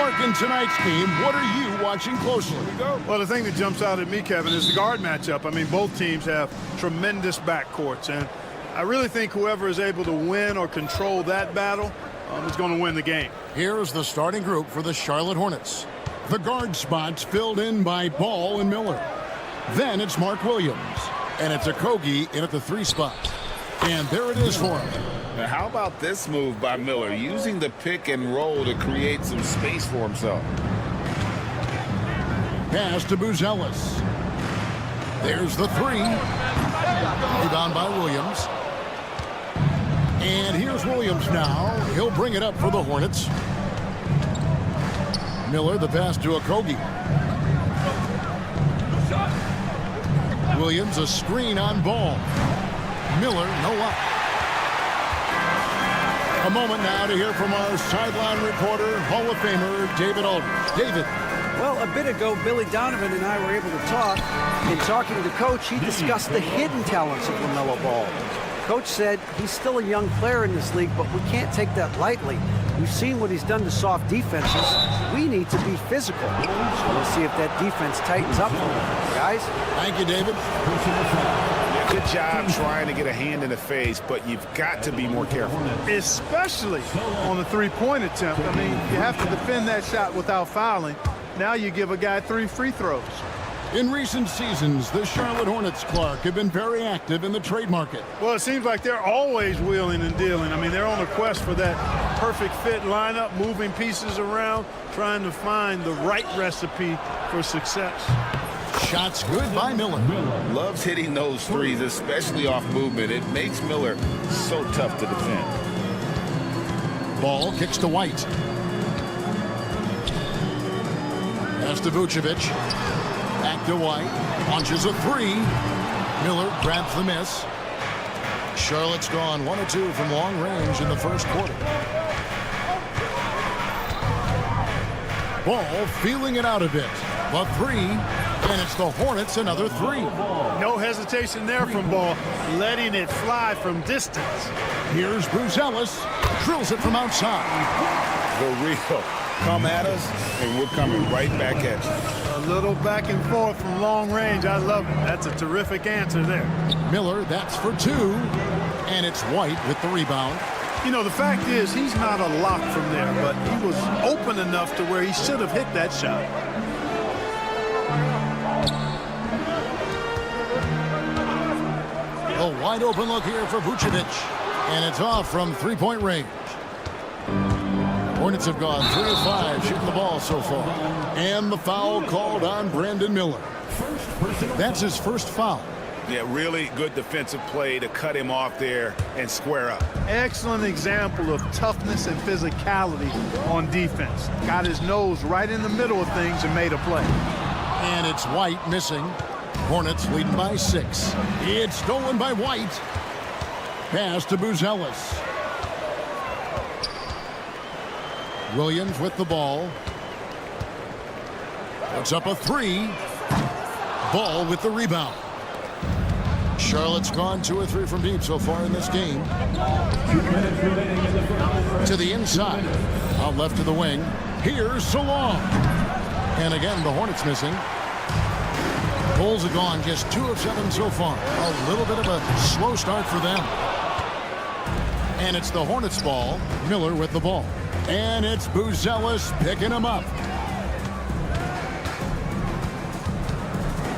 In tonight's game, what are you watching closely? Well, the thing that jumps out at me, Kevin, is the guard matchup. I mean, both teams have tremendous backcourts, and I really think whoever is able to win or control that battle is going to win the game. Here's the starting group for the Charlotte Hornets. The guard spots filled in by Ball and Miller. Then it's Mark Williams, and it's Okogie in at the 3 spot. And there it is for him. Now, how about this move by Miller, using the pick and roll to create some space for himself? Pass to Buzelis. There's the 3. Rebound by Williams. And here's Williams now. He'll bring it up for the Hornets. Miller, the pass to Okogie. Williams, a screen on Ball. Miller, no up. A moment now to hear from our sideline reporter, Hall of Famer David Aldridge. David. Well, a bit ago, Billy Donovan and I were able to talk. In talking to the coach, he discussed the hidden talents of LaMelo Ball. Coach said he's still a young player in this league, but we can't take that lightly. We've seen what he's done to soft defenses. We need to be physical. So we'll see if that defense tightens up for him. Guys? Thank you, David. Good job trying to get a hand in the face, but you've got to be more careful. Especially on the three-point attempt. I mean, you have to defend that shot without fouling. Now you give a guy 3 free throws. In recent seasons, the Charlotte Hornets, Clark, have been very active in the trade market. Well, it seems like they're always wheeling and dealing. I mean, they're on a quest for that perfect fit lineup, moving pieces around, trying to find the right recipe for success. Shots good by Miller. Loves hitting those threes, especially off movement. It makes Miller so tough to defend. Ball kicks to White. Pass to Vucevic. Back to White. Launches a 3. Miller grabs the miss. Charlotte's gone 1 of 2 from long range in the first quarter. Ball feeling it out a bit. The 3. And it's the Hornets, another 3. No hesitation there from Ball, letting it fly from distance. Here's Buzelis. Drills it from outside. The real. Come at us, and we're coming right back at you. A little back and forth from long range. I love it. That's a terrific answer there. Miller, that's for 2. And it's White with the rebound. You know, the fact is, he's not a lock from there, but he was open enough to where he should have hit that shot. A wide open look here for Vucevic. And it's off from 3-point range. Hornets have gone 3 of 5 shooting the ball so far. And the foul called on Brandon Miller. That's his first foul. Yeah, really good defensive play to cut him off there and square up. Excellent example of toughness and physicality on defense. Got his nose right in the middle of things and made a play. And it's White missing. Hornets leading by 6. It's stolen by White. Pass to Buzelis. Williams with the ball. Puts up a 3. Ball with the rebound. Charlotte's gone 2 of 3 from deep so far in this game. To the inside. Out left to the wing. Here's Salong. And again, the Hornets missing. Bulls have gone just 2 of 7 so far. A little bit of a slow start for them. And it's the Hornets ball. Miller with the ball. And it's Buzelis picking him up.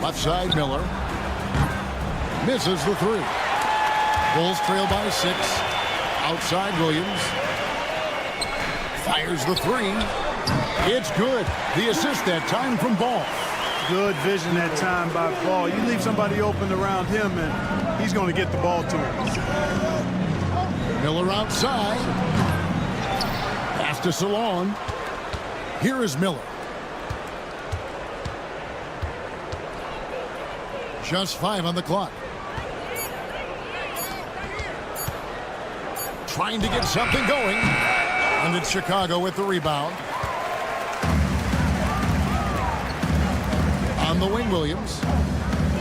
Left side, Miller. Misses the 3. Bulls trail by 6. Outside, Williams. Fires the 3. It's good. The assist that time from Ball. Good vision that time by Ball. You leave somebody open around him, and he's going to get the ball to him. Miller outside. Pass to Salon. Here is Miller. Just 5 on the clock. Trying to get something going. And it's Chicago with the rebound. On the wing, Williams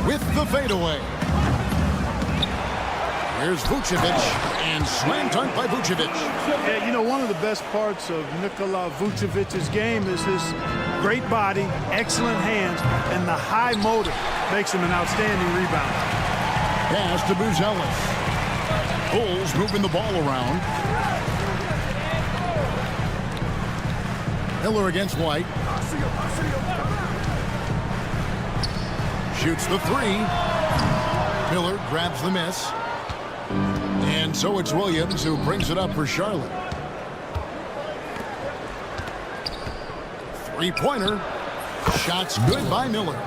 with the fadeaway. Here's Vucevic, and slam dunk by Vucevic. Yeah, you know, one of the best parts of Nikola Vucevic's game is his great body, excellent hands, and the high motor makes him an outstanding rebounder. Pass to Buzelis. Bulls moving the ball around. Miller against White. Shoots the three. Miller grabs the miss. And so it's Williams who brings it up for Charlotte. Three-pointer. Shots good by Miller.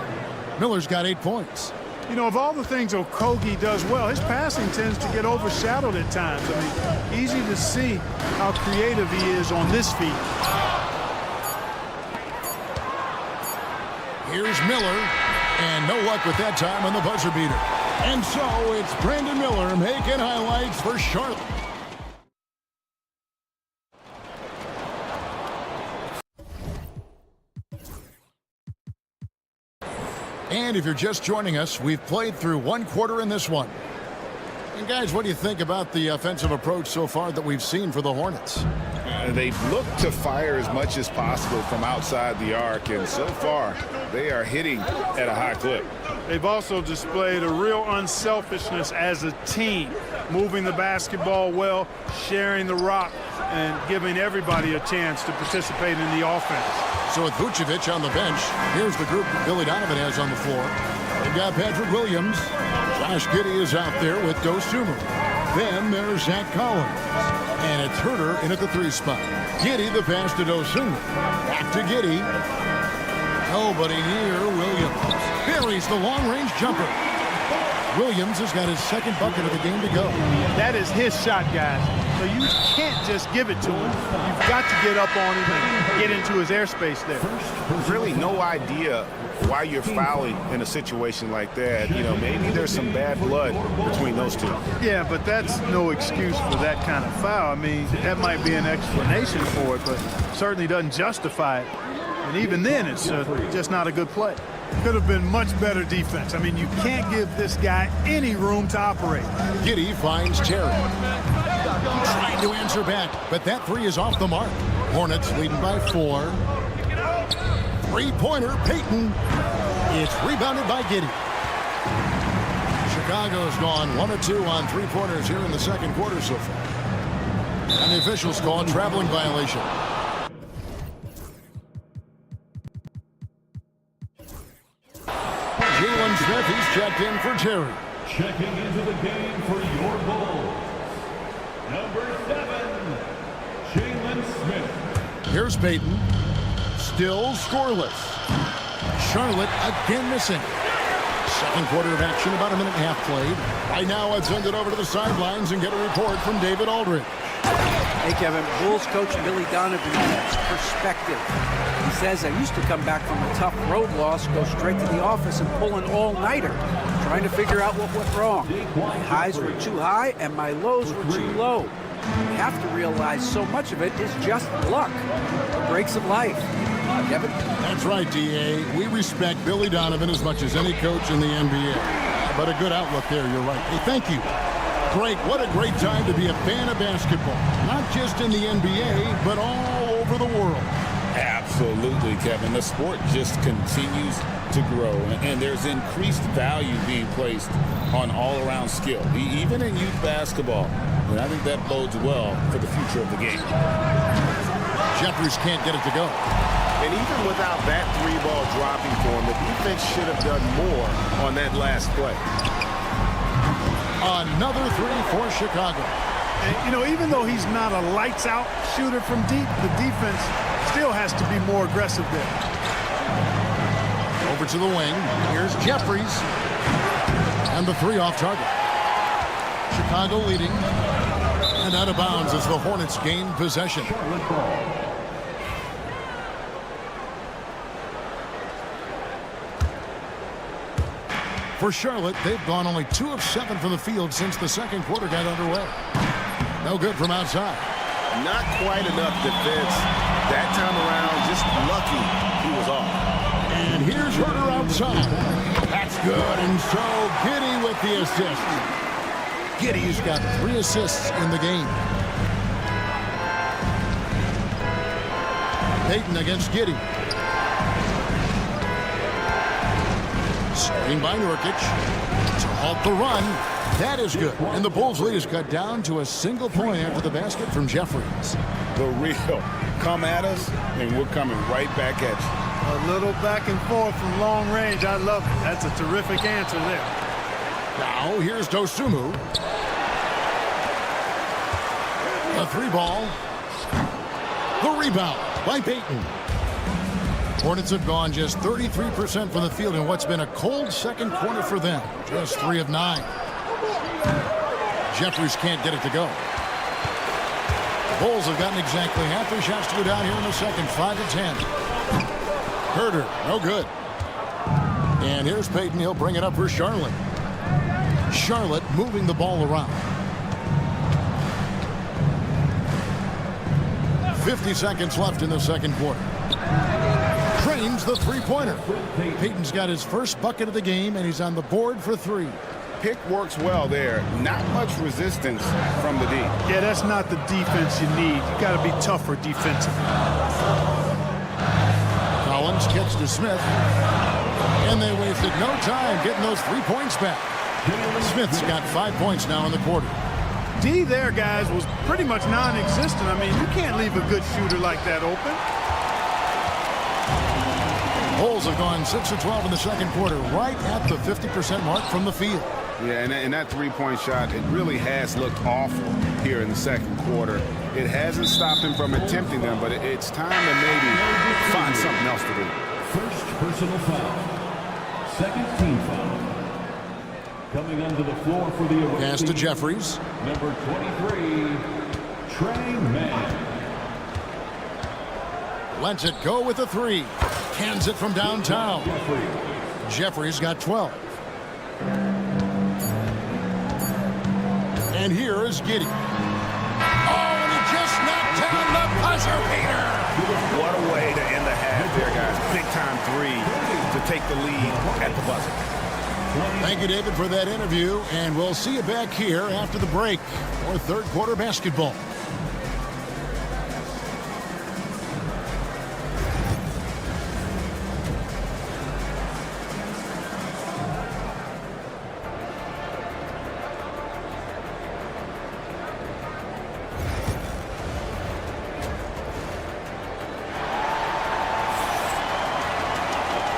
Miller's got 8 points. You know, of all the things Okogie does well, his passing tends to get overshadowed at times. I mean, easy to see how creative he is on this feat. Here's Miller, and no luck with that time on the buzzer beater. And so it's Brandon Miller making highlights for Charlotte. And if you're just joining us, we've played through 1 quarter in this one. And guys, what do you think about the offensive approach so far that we've seen for the Hornets? They've looked to fire as much as possible from outside the arc, and so far they are hitting at a high clip. They've also displayed a real unselfishness as a team, moving the basketball well, sharing the rock, and giving everybody a chance to participate in the offense. So with Vucevic on the bench, here's the group that Billy Donovan has on the floor. They've got Patrick Williams. Josh Giddey is out there with Dosunmu. Then there's Zach Collins. And it's Herter in at the 3 spot. Giddey the pass to Dosunmu. Back to Giddey. Nobody near Williams. Buries the long-range jumper. Williams has got his second bucket of the game to go. That is his shot, guys. So you can't just give it to him. You've got to get up on him and get into his airspace there. Really no idea why you're fouling in a situation like that. You know, maybe there's some bad blood between those two. Yeah, but that's no excuse for that kind of foul. I mean, that might be an explanation for it, but certainly doesn't justify it. And even then, it's just not a good play. Could have been much better defense. I mean, you can't give this guy any room to operate. Giddey finds Terry. Trying to answer back, but that 3 is off the mark. Hornets leading by 4. Three-pointer, Payton. It's rebounded by Giddey. Chicago's gone 1 of 2 on 3-pointers here in the second quarter so far. And the officials call a traveling violation. Jalen Smith, he's checked in for Terry. Checking into the game for your Bulls, number 7, Jalen Smith. Here's Payton. Still scoreless. Charlotte again missing. Second quarter of action, about a minute and a half played. Right now, I'd send it over to the sidelines and get a report from David Aldridge. Hey, Kevin, Bulls coach Billy Donovan has perspective. He says, I used to come back from a tough road loss, go straight to the office and pull an all-nighter, trying to figure out what went wrong. My highs were too high and my lows were too low. You have to realize so much of it is just luck, the breaks of life. Kevin? That's right, D.A. We respect Billy Donovan as much as any coach in the NBA. But a good outlook there, you're right. Hey, thank you. Great, what a great time to be a fan of basketball. Not just in the NBA, but all over the world. Absolutely, Kevin. The sport just continues to grow, and there's increased value being placed on all-around skill, even in youth basketball. And I think that bodes well for the future of the game. Jeffries can't get it to go. And even without that 3-ball dropping for him, the defense should have done more on that last play. Another 3 for Chicago. And, you know, even though he's not a lights-out shooter from deep, the defense still has to be more aggressive there. Over to the wing. Here's Jeffries. And the 3 off target. Chicago leading. And out of bounds as the Hornets gain possession. For Charlotte, they've gone only 2 of 7 from the field since the second quarter got underway. No good from outside. Not quite enough defense. That time around, just lucky he was off. And here's Herter outside. That's good. And so Giddey with the assist. Giddey's got 3 assists in the game. Payton against Giddey. Screen by Nurkic to halt the run. That is good. And the Bulls' lead is cut down to a single point after the basket from Jeffries. The real come at us, and we're coming right back at you. A little back and forth from long range. I love it. That's a terrific answer there. Now here's Dosunmu. A 3 ball. The rebound by Payton. Hornets have gone just 33% from the field in what's been a cold second quarter for them. Just 3 of 9. Jeffries can't get it to go. The Bulls have gotten exactly half their shots to go down here in the second. 5 of 10. Herter, no good. And here's Payton. He'll bring it up for Charlotte. Charlotte moving the ball around. 50 seconds left in the second quarter. Trains the three-pointer. Payton's got his first bucket of the game, and he's on the board for 3. Pick works well there. Not much resistance from the D. Yeah, that's not the defense you need. You got to be tougher defensively. Collins gets to Smith. And they wasted no time getting those 3 points back. Smith's got 5 points now in the quarter. D there, guys, was pretty much non-existent. I mean, you can't leave a good shooter like that open. Bulls have gone 6 of 12 in the second quarter, right at the 50% mark from the field. Yeah, and that 3-point shot, it really has looked awful here in the second quarter. It hasn't stopped him from attempting them, but it's time to maybe find something else to do. First personal foul. Second team foul. Coming onto the floor for the away pass to team, Jeffries. Number 23, Trey Mann. Lets it go with a 3. Cans it from downtown. Jeffries got 12. And here is Giddey. Oh, and he just knocked down the buzzer beater. What a way to end the half there, guys. Big-time 3 to take the lead at the buzzer. Thank you, David, for that interview, and we'll see you back here after the break for third quarter basketball.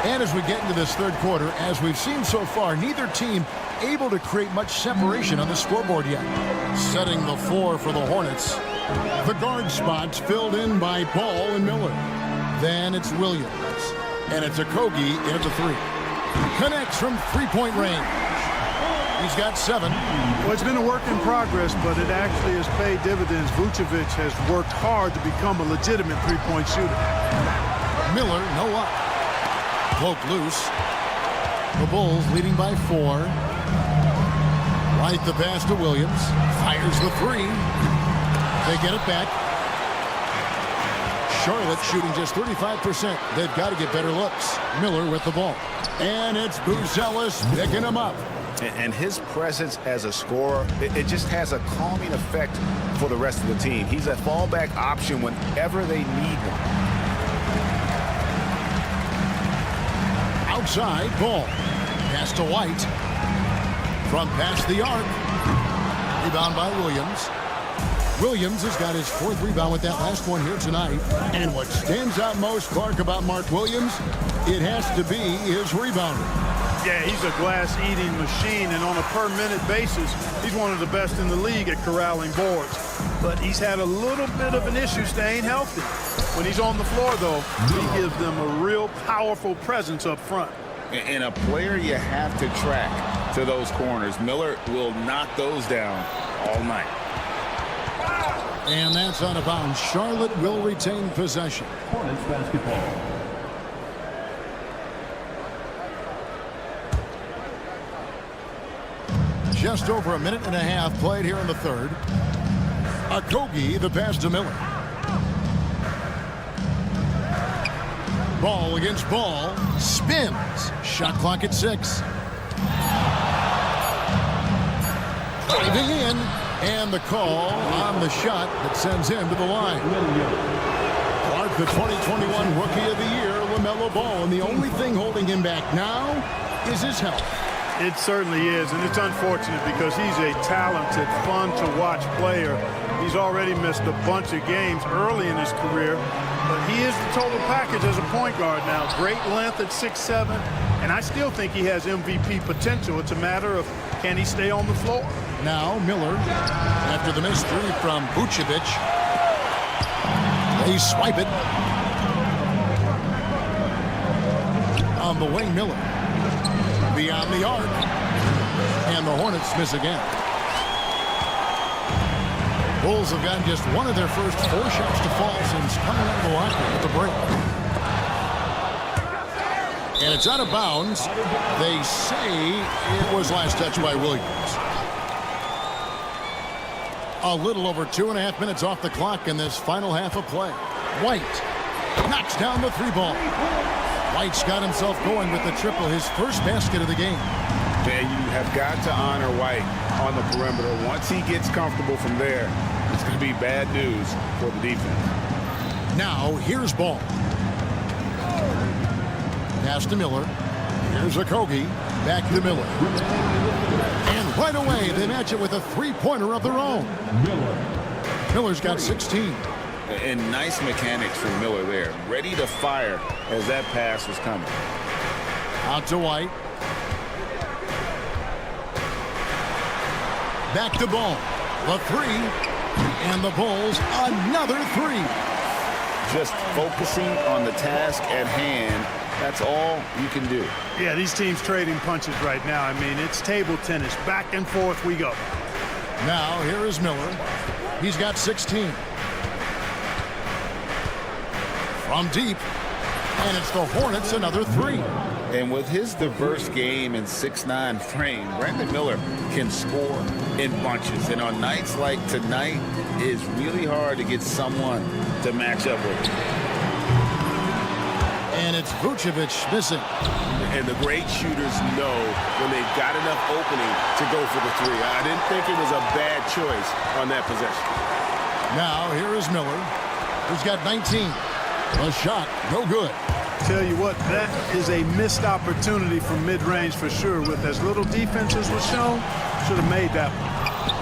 And as we get into this third quarter, as we've seen so far, neither team able to create much separation on the scoreboard yet. Setting the floor for the Hornets. The guard spots filled in by Ball and Miller. Then it's Williams. And it's Okogie in at the 3. Connects from 3-point range. He's got 7. Well, it's been a work in progress, but it actually has paid dividends. Vucevic has worked hard to become a legitimate 3-point shooter. Miller, no luck. Poke loose. The Bulls leading by 4. Right the pass to Williams. Fires the 3. They get it back. Charlotte shooting just 35%. They've got to get better looks. Miller with the ball. And it's Buzelis picking him up. And his presence as a scorer, it just has a calming effect for the rest of the team. He's a fallback option whenever they need one. Outside, Ball. Pass to White. From past the arc. Rebound by Williams. Williams has got his 4th rebound with that last one here tonight. And what stands out most, Clark, about Mark Williams, it has to be his rebounding. Yeah, he's a glass-eating machine, and on a per-minute basis, he's one of the best in the league at corralling boards. But he's had a little bit of an issue staying healthy. When he's on the floor, though, he gives them a real powerful presence up front. And a player you have to track to those corners. Miller will knock those down all night. And that's out of bounds. Charlotte will retain possession. Hornets basketball. Just over a minute and a half played here in the third. Okogie, the pass to Miller. Ball against Ball. Spins. Shot clock at 6. Diving in, and the call on the shot that sends him to the line. Clark, the 2021 Rookie of the Year, LaMelo Ball, and the only thing holding him back now is his health. It certainly is, and it's unfortunate because he's a talented, fun-to-watch player. He's already missed a bunch of games early in his career, but he is the total package as a point guard now. Great length at 6'7", and I still think he has MVP potential. It's a matter of can he stay on the floor. Now Miller, after the missed three from Vucevic. They swipe it. On the wing, Miller. Beyond the arc. And the Hornets miss again. Bulls have gotten just one of their first 4 shots to fall since coming out of the locker at the break. And it's out of bounds. They say it was last touched by Williams. A little over 2.5 minutes off the clock in this final half of play. White knocks down the 3-ball. White's got himself going with the triple, his first basket of the game. Man, you have got to honor White on the perimeter. Once he gets comfortable from there, it's going to be bad news for the defense. Now, here's Ball. Pass to Miller. Here's Okogie. Back to Miller. And right away, they match it with a 3-pointer of their own. Miller's got 16. And nice mechanics from Miller there. Ready to fire as that pass was coming. Out to White. Back to Ball. The 3. And the Bulls, another 3. Just focusing on the task at hand. That's all you can do. Yeah, these teams trading punches right now. I mean, it's table tennis. Back and forth we go. Now, here is Miller. He's got 16. From deep. And it's the Hornets, another 3. And with his diverse game and 6'9" frame, Brandon Miller can score in bunches. And on nights like tonight, it's really hard to get someone to match up with him. And it's Vucevic missing. And the great shooters know when they've got enough opening to go for the 3. I didn't think it was a bad choice on that possession. Now, here is Miller. He's got 19. A shot, no good. Tell you what, that is a missed opportunity from mid-range for sure. With as little defense as was shown, should have made that one.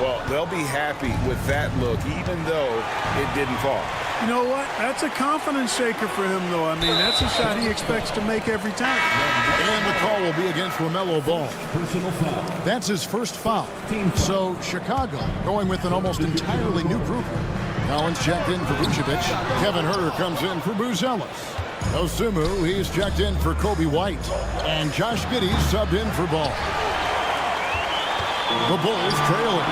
Well, they'll be happy with that look, even though it didn't fall. You know what? That's a confidence shaker for him, though. I mean, that's a shot he expects to make every time. And the call will be against LaMelo Ball. Personal foul. That's his first foul. So Chicago going with an almost entirely new group. Collins checked in for Vucevic. Kevin Huerter comes in for Buzelis. Osumu, he's checked in for Kobe White. And Josh Giddey subbed in for Ball. The Bulls trailing.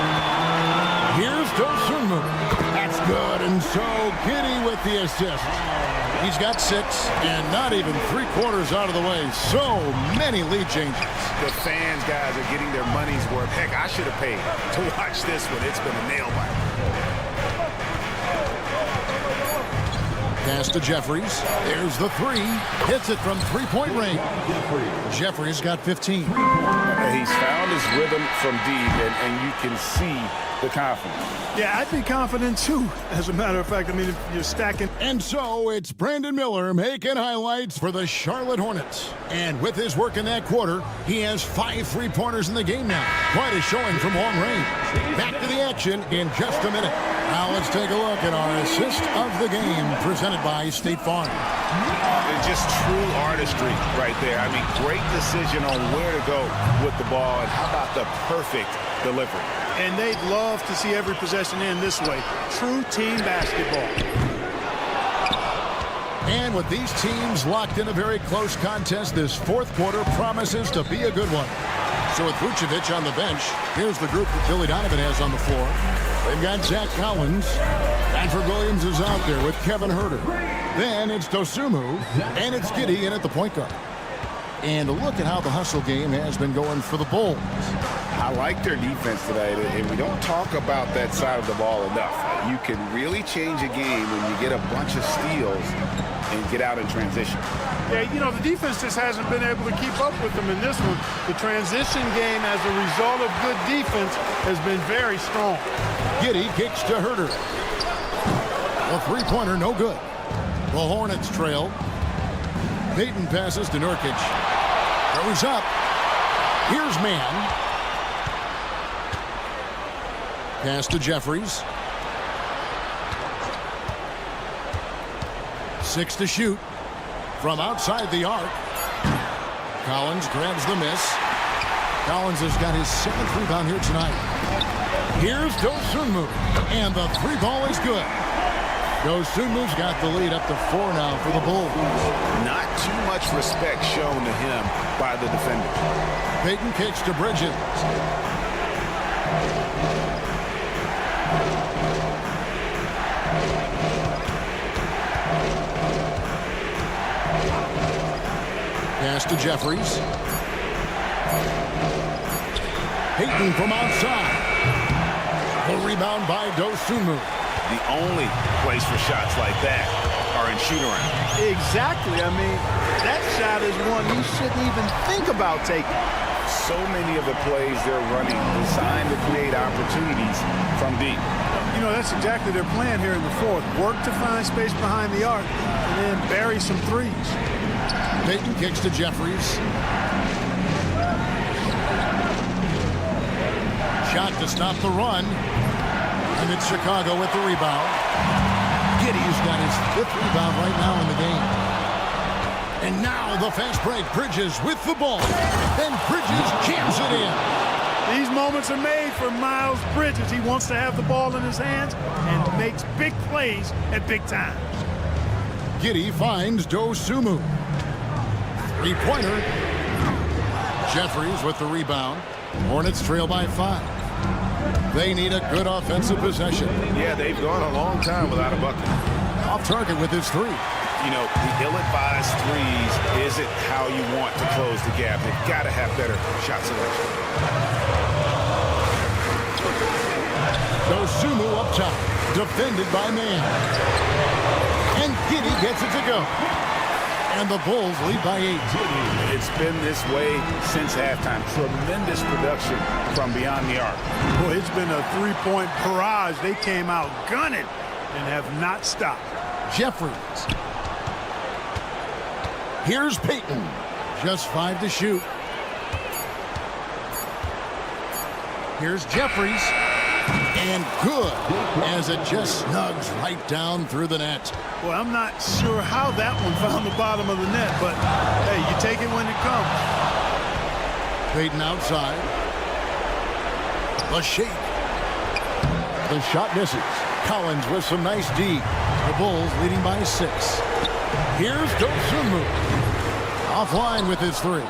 Here's Osumu. That's good, and so Giddey with the assist. He's got 6, and not even 3/4 out of the way. So many lead changes. The fans, guys, are getting their money's worth. Heck, I should have paid to watch this one. It's been a nail biter. Pass to Jeffries. There's the 3. Hits it from 3-point range. Jeffries got 15. He's found his rhythm from deep, and you can see the confidence. Yeah, I'd be confident, too, as a matter of fact. I mean, if you're stacking. And so it's Brandon Miller making highlights for the Charlotte Hornets. And with his work in that quarter, he has 5 3-pointers in the game now. Quite a showing from long range. Back to the action in just a minute. Now let's take a look at our assist of the game presented by State Farm. It's just true artistry right there. I mean, great decision on where to go with the ball, and how about the perfect delivery. And they'd love to see every possession end this way. True team basketball. And with these teams locked in a very close contest, this 4th quarter promises to be a good one. So with Vucevic on the bench, here's the group that Billy Donovan has on the floor. They've got Zach Collins. Alfred Williams is out there with Kevin Huerter. Then it's Dosunmu, and it's Giddey in at the point guard. And look at how the hustle game has been going for the Bulls. I like their defense today, and we don't talk about that side of the ball enough. You can really change a game when you get a bunch of steals and get out in transition. Yeah, you know, the defense just hasn't been able to keep up with them in this one. The transition game as a result of good defense has been very strong. Giddey kicks to Herter. A three-pointer, no good. The Hornets trail. Payton passes to Nurkic. Throws up. Here's Mann. Pass to Jeffries. 6 to shoot. From outside the arc. Collins grabs the miss. Collins has got his 7th rebound here tonight. Here's Dosunmu. And the three ball is good. Dosunmu's got the lead up to 4 now for the Bulls. Not too much respect shown to him by the defender. Payton kicks to Bridges. Pass to Jeffries. Payton from outside. The rebound by Dosunmu. The only place for shots like that are in shoot-around. Exactly. I mean, that shot is one you shouldn't even think about taking. So many of the plays they're running designed to create opportunities from deep. You know, that's exactly their plan here in the fourth. Work to find space behind the arc and then bury some threes. Payton kicks to Jeffries. Shot to stop the run. And it's Chicago with the rebound. Giddey's got his 5th rebound right now in the game. And now the fast break. Bridges with the ball. And Bridges jams it in. These moments are made for Miles Bridges. He wants to have the ball in his hands and makes big plays at big times. Giddey finds Dosunmu. Three-pointer. Jeffries with the rebound. Hornets trail by 5. They need a good offensive possession. Yeah, they've gone a long time without a bucket. Off target with his 3. You know, the ill-advised threes isn't how you want to close the gap. They've got to have better shot selection. Dosunmu up top, defended by Mann. And Giddey gets it to go. And the Bulls lead by 8. It's been this way since halftime. Tremendous production from beyond the arc. Boy, it's been a three-point barrage. They came out gunning and have not stopped. Jeffries. Here's Payton. Just 5 to shoot. Here's Jeffries. And good, as it just snugs right down through the net. Well, I'm not sure how that one found the bottom of the net, but hey, you take it when it comes. Payton outside. The shake. The shot misses. Collins with some nice D. The Bulls leading by 6. Here's Dosunmu. Offline with his 3.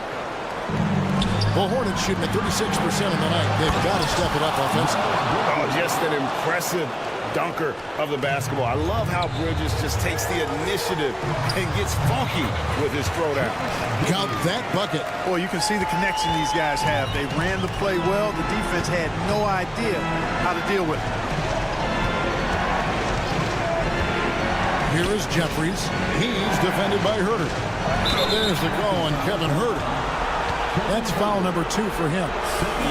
The Hornets shooting at 36% in the night. They've got to step it up offensively. Oh, just an impressive dunker of the basketball. I love how Bridges just takes the initiative and gets funky with his throwdown. Count that bucket. Boy, you can see the connection these guys have. They ran the play well. The defense had no idea how to deal with it. Here is Jeffries. He's defended by Herter. There's the call on Kevin Herter. That's foul number 2 for him.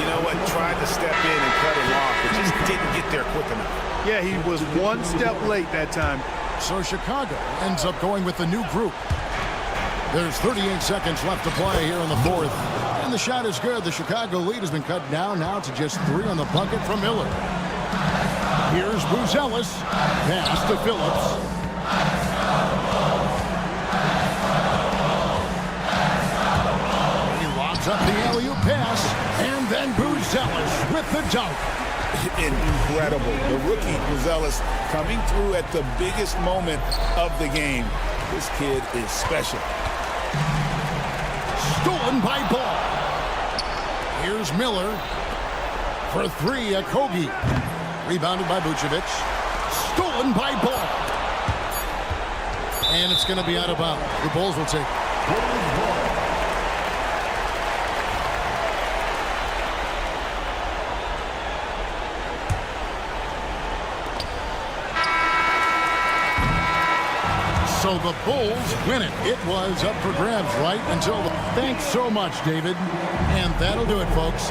You know what? Tried to step in and cut him off, but just didn't get there quick enough. Yeah, he was one step late that time. So Chicago ends up going with the new group. There's 38 seconds left to play here in the 4th. And the shot is good. The Chicago lead has been cut down now to just 3 on the bucket from Miller. Here's Buzelis. Pass to Phillips. Up the alley-oop pass, and then Buzelis with the dunk. Incredible. The rookie Buzelis coming through at the biggest moment of the game. This kid is special. Stolen by Ball. Here's Miller for 3. Okogie. Rebounded by Vucevic. Stolen by Ball. And it's going to be out of bounds. The Bulls will take it. So the Bulls win it. It was up for grabs right until the... Thanks so much, David. And that'll do it, folks.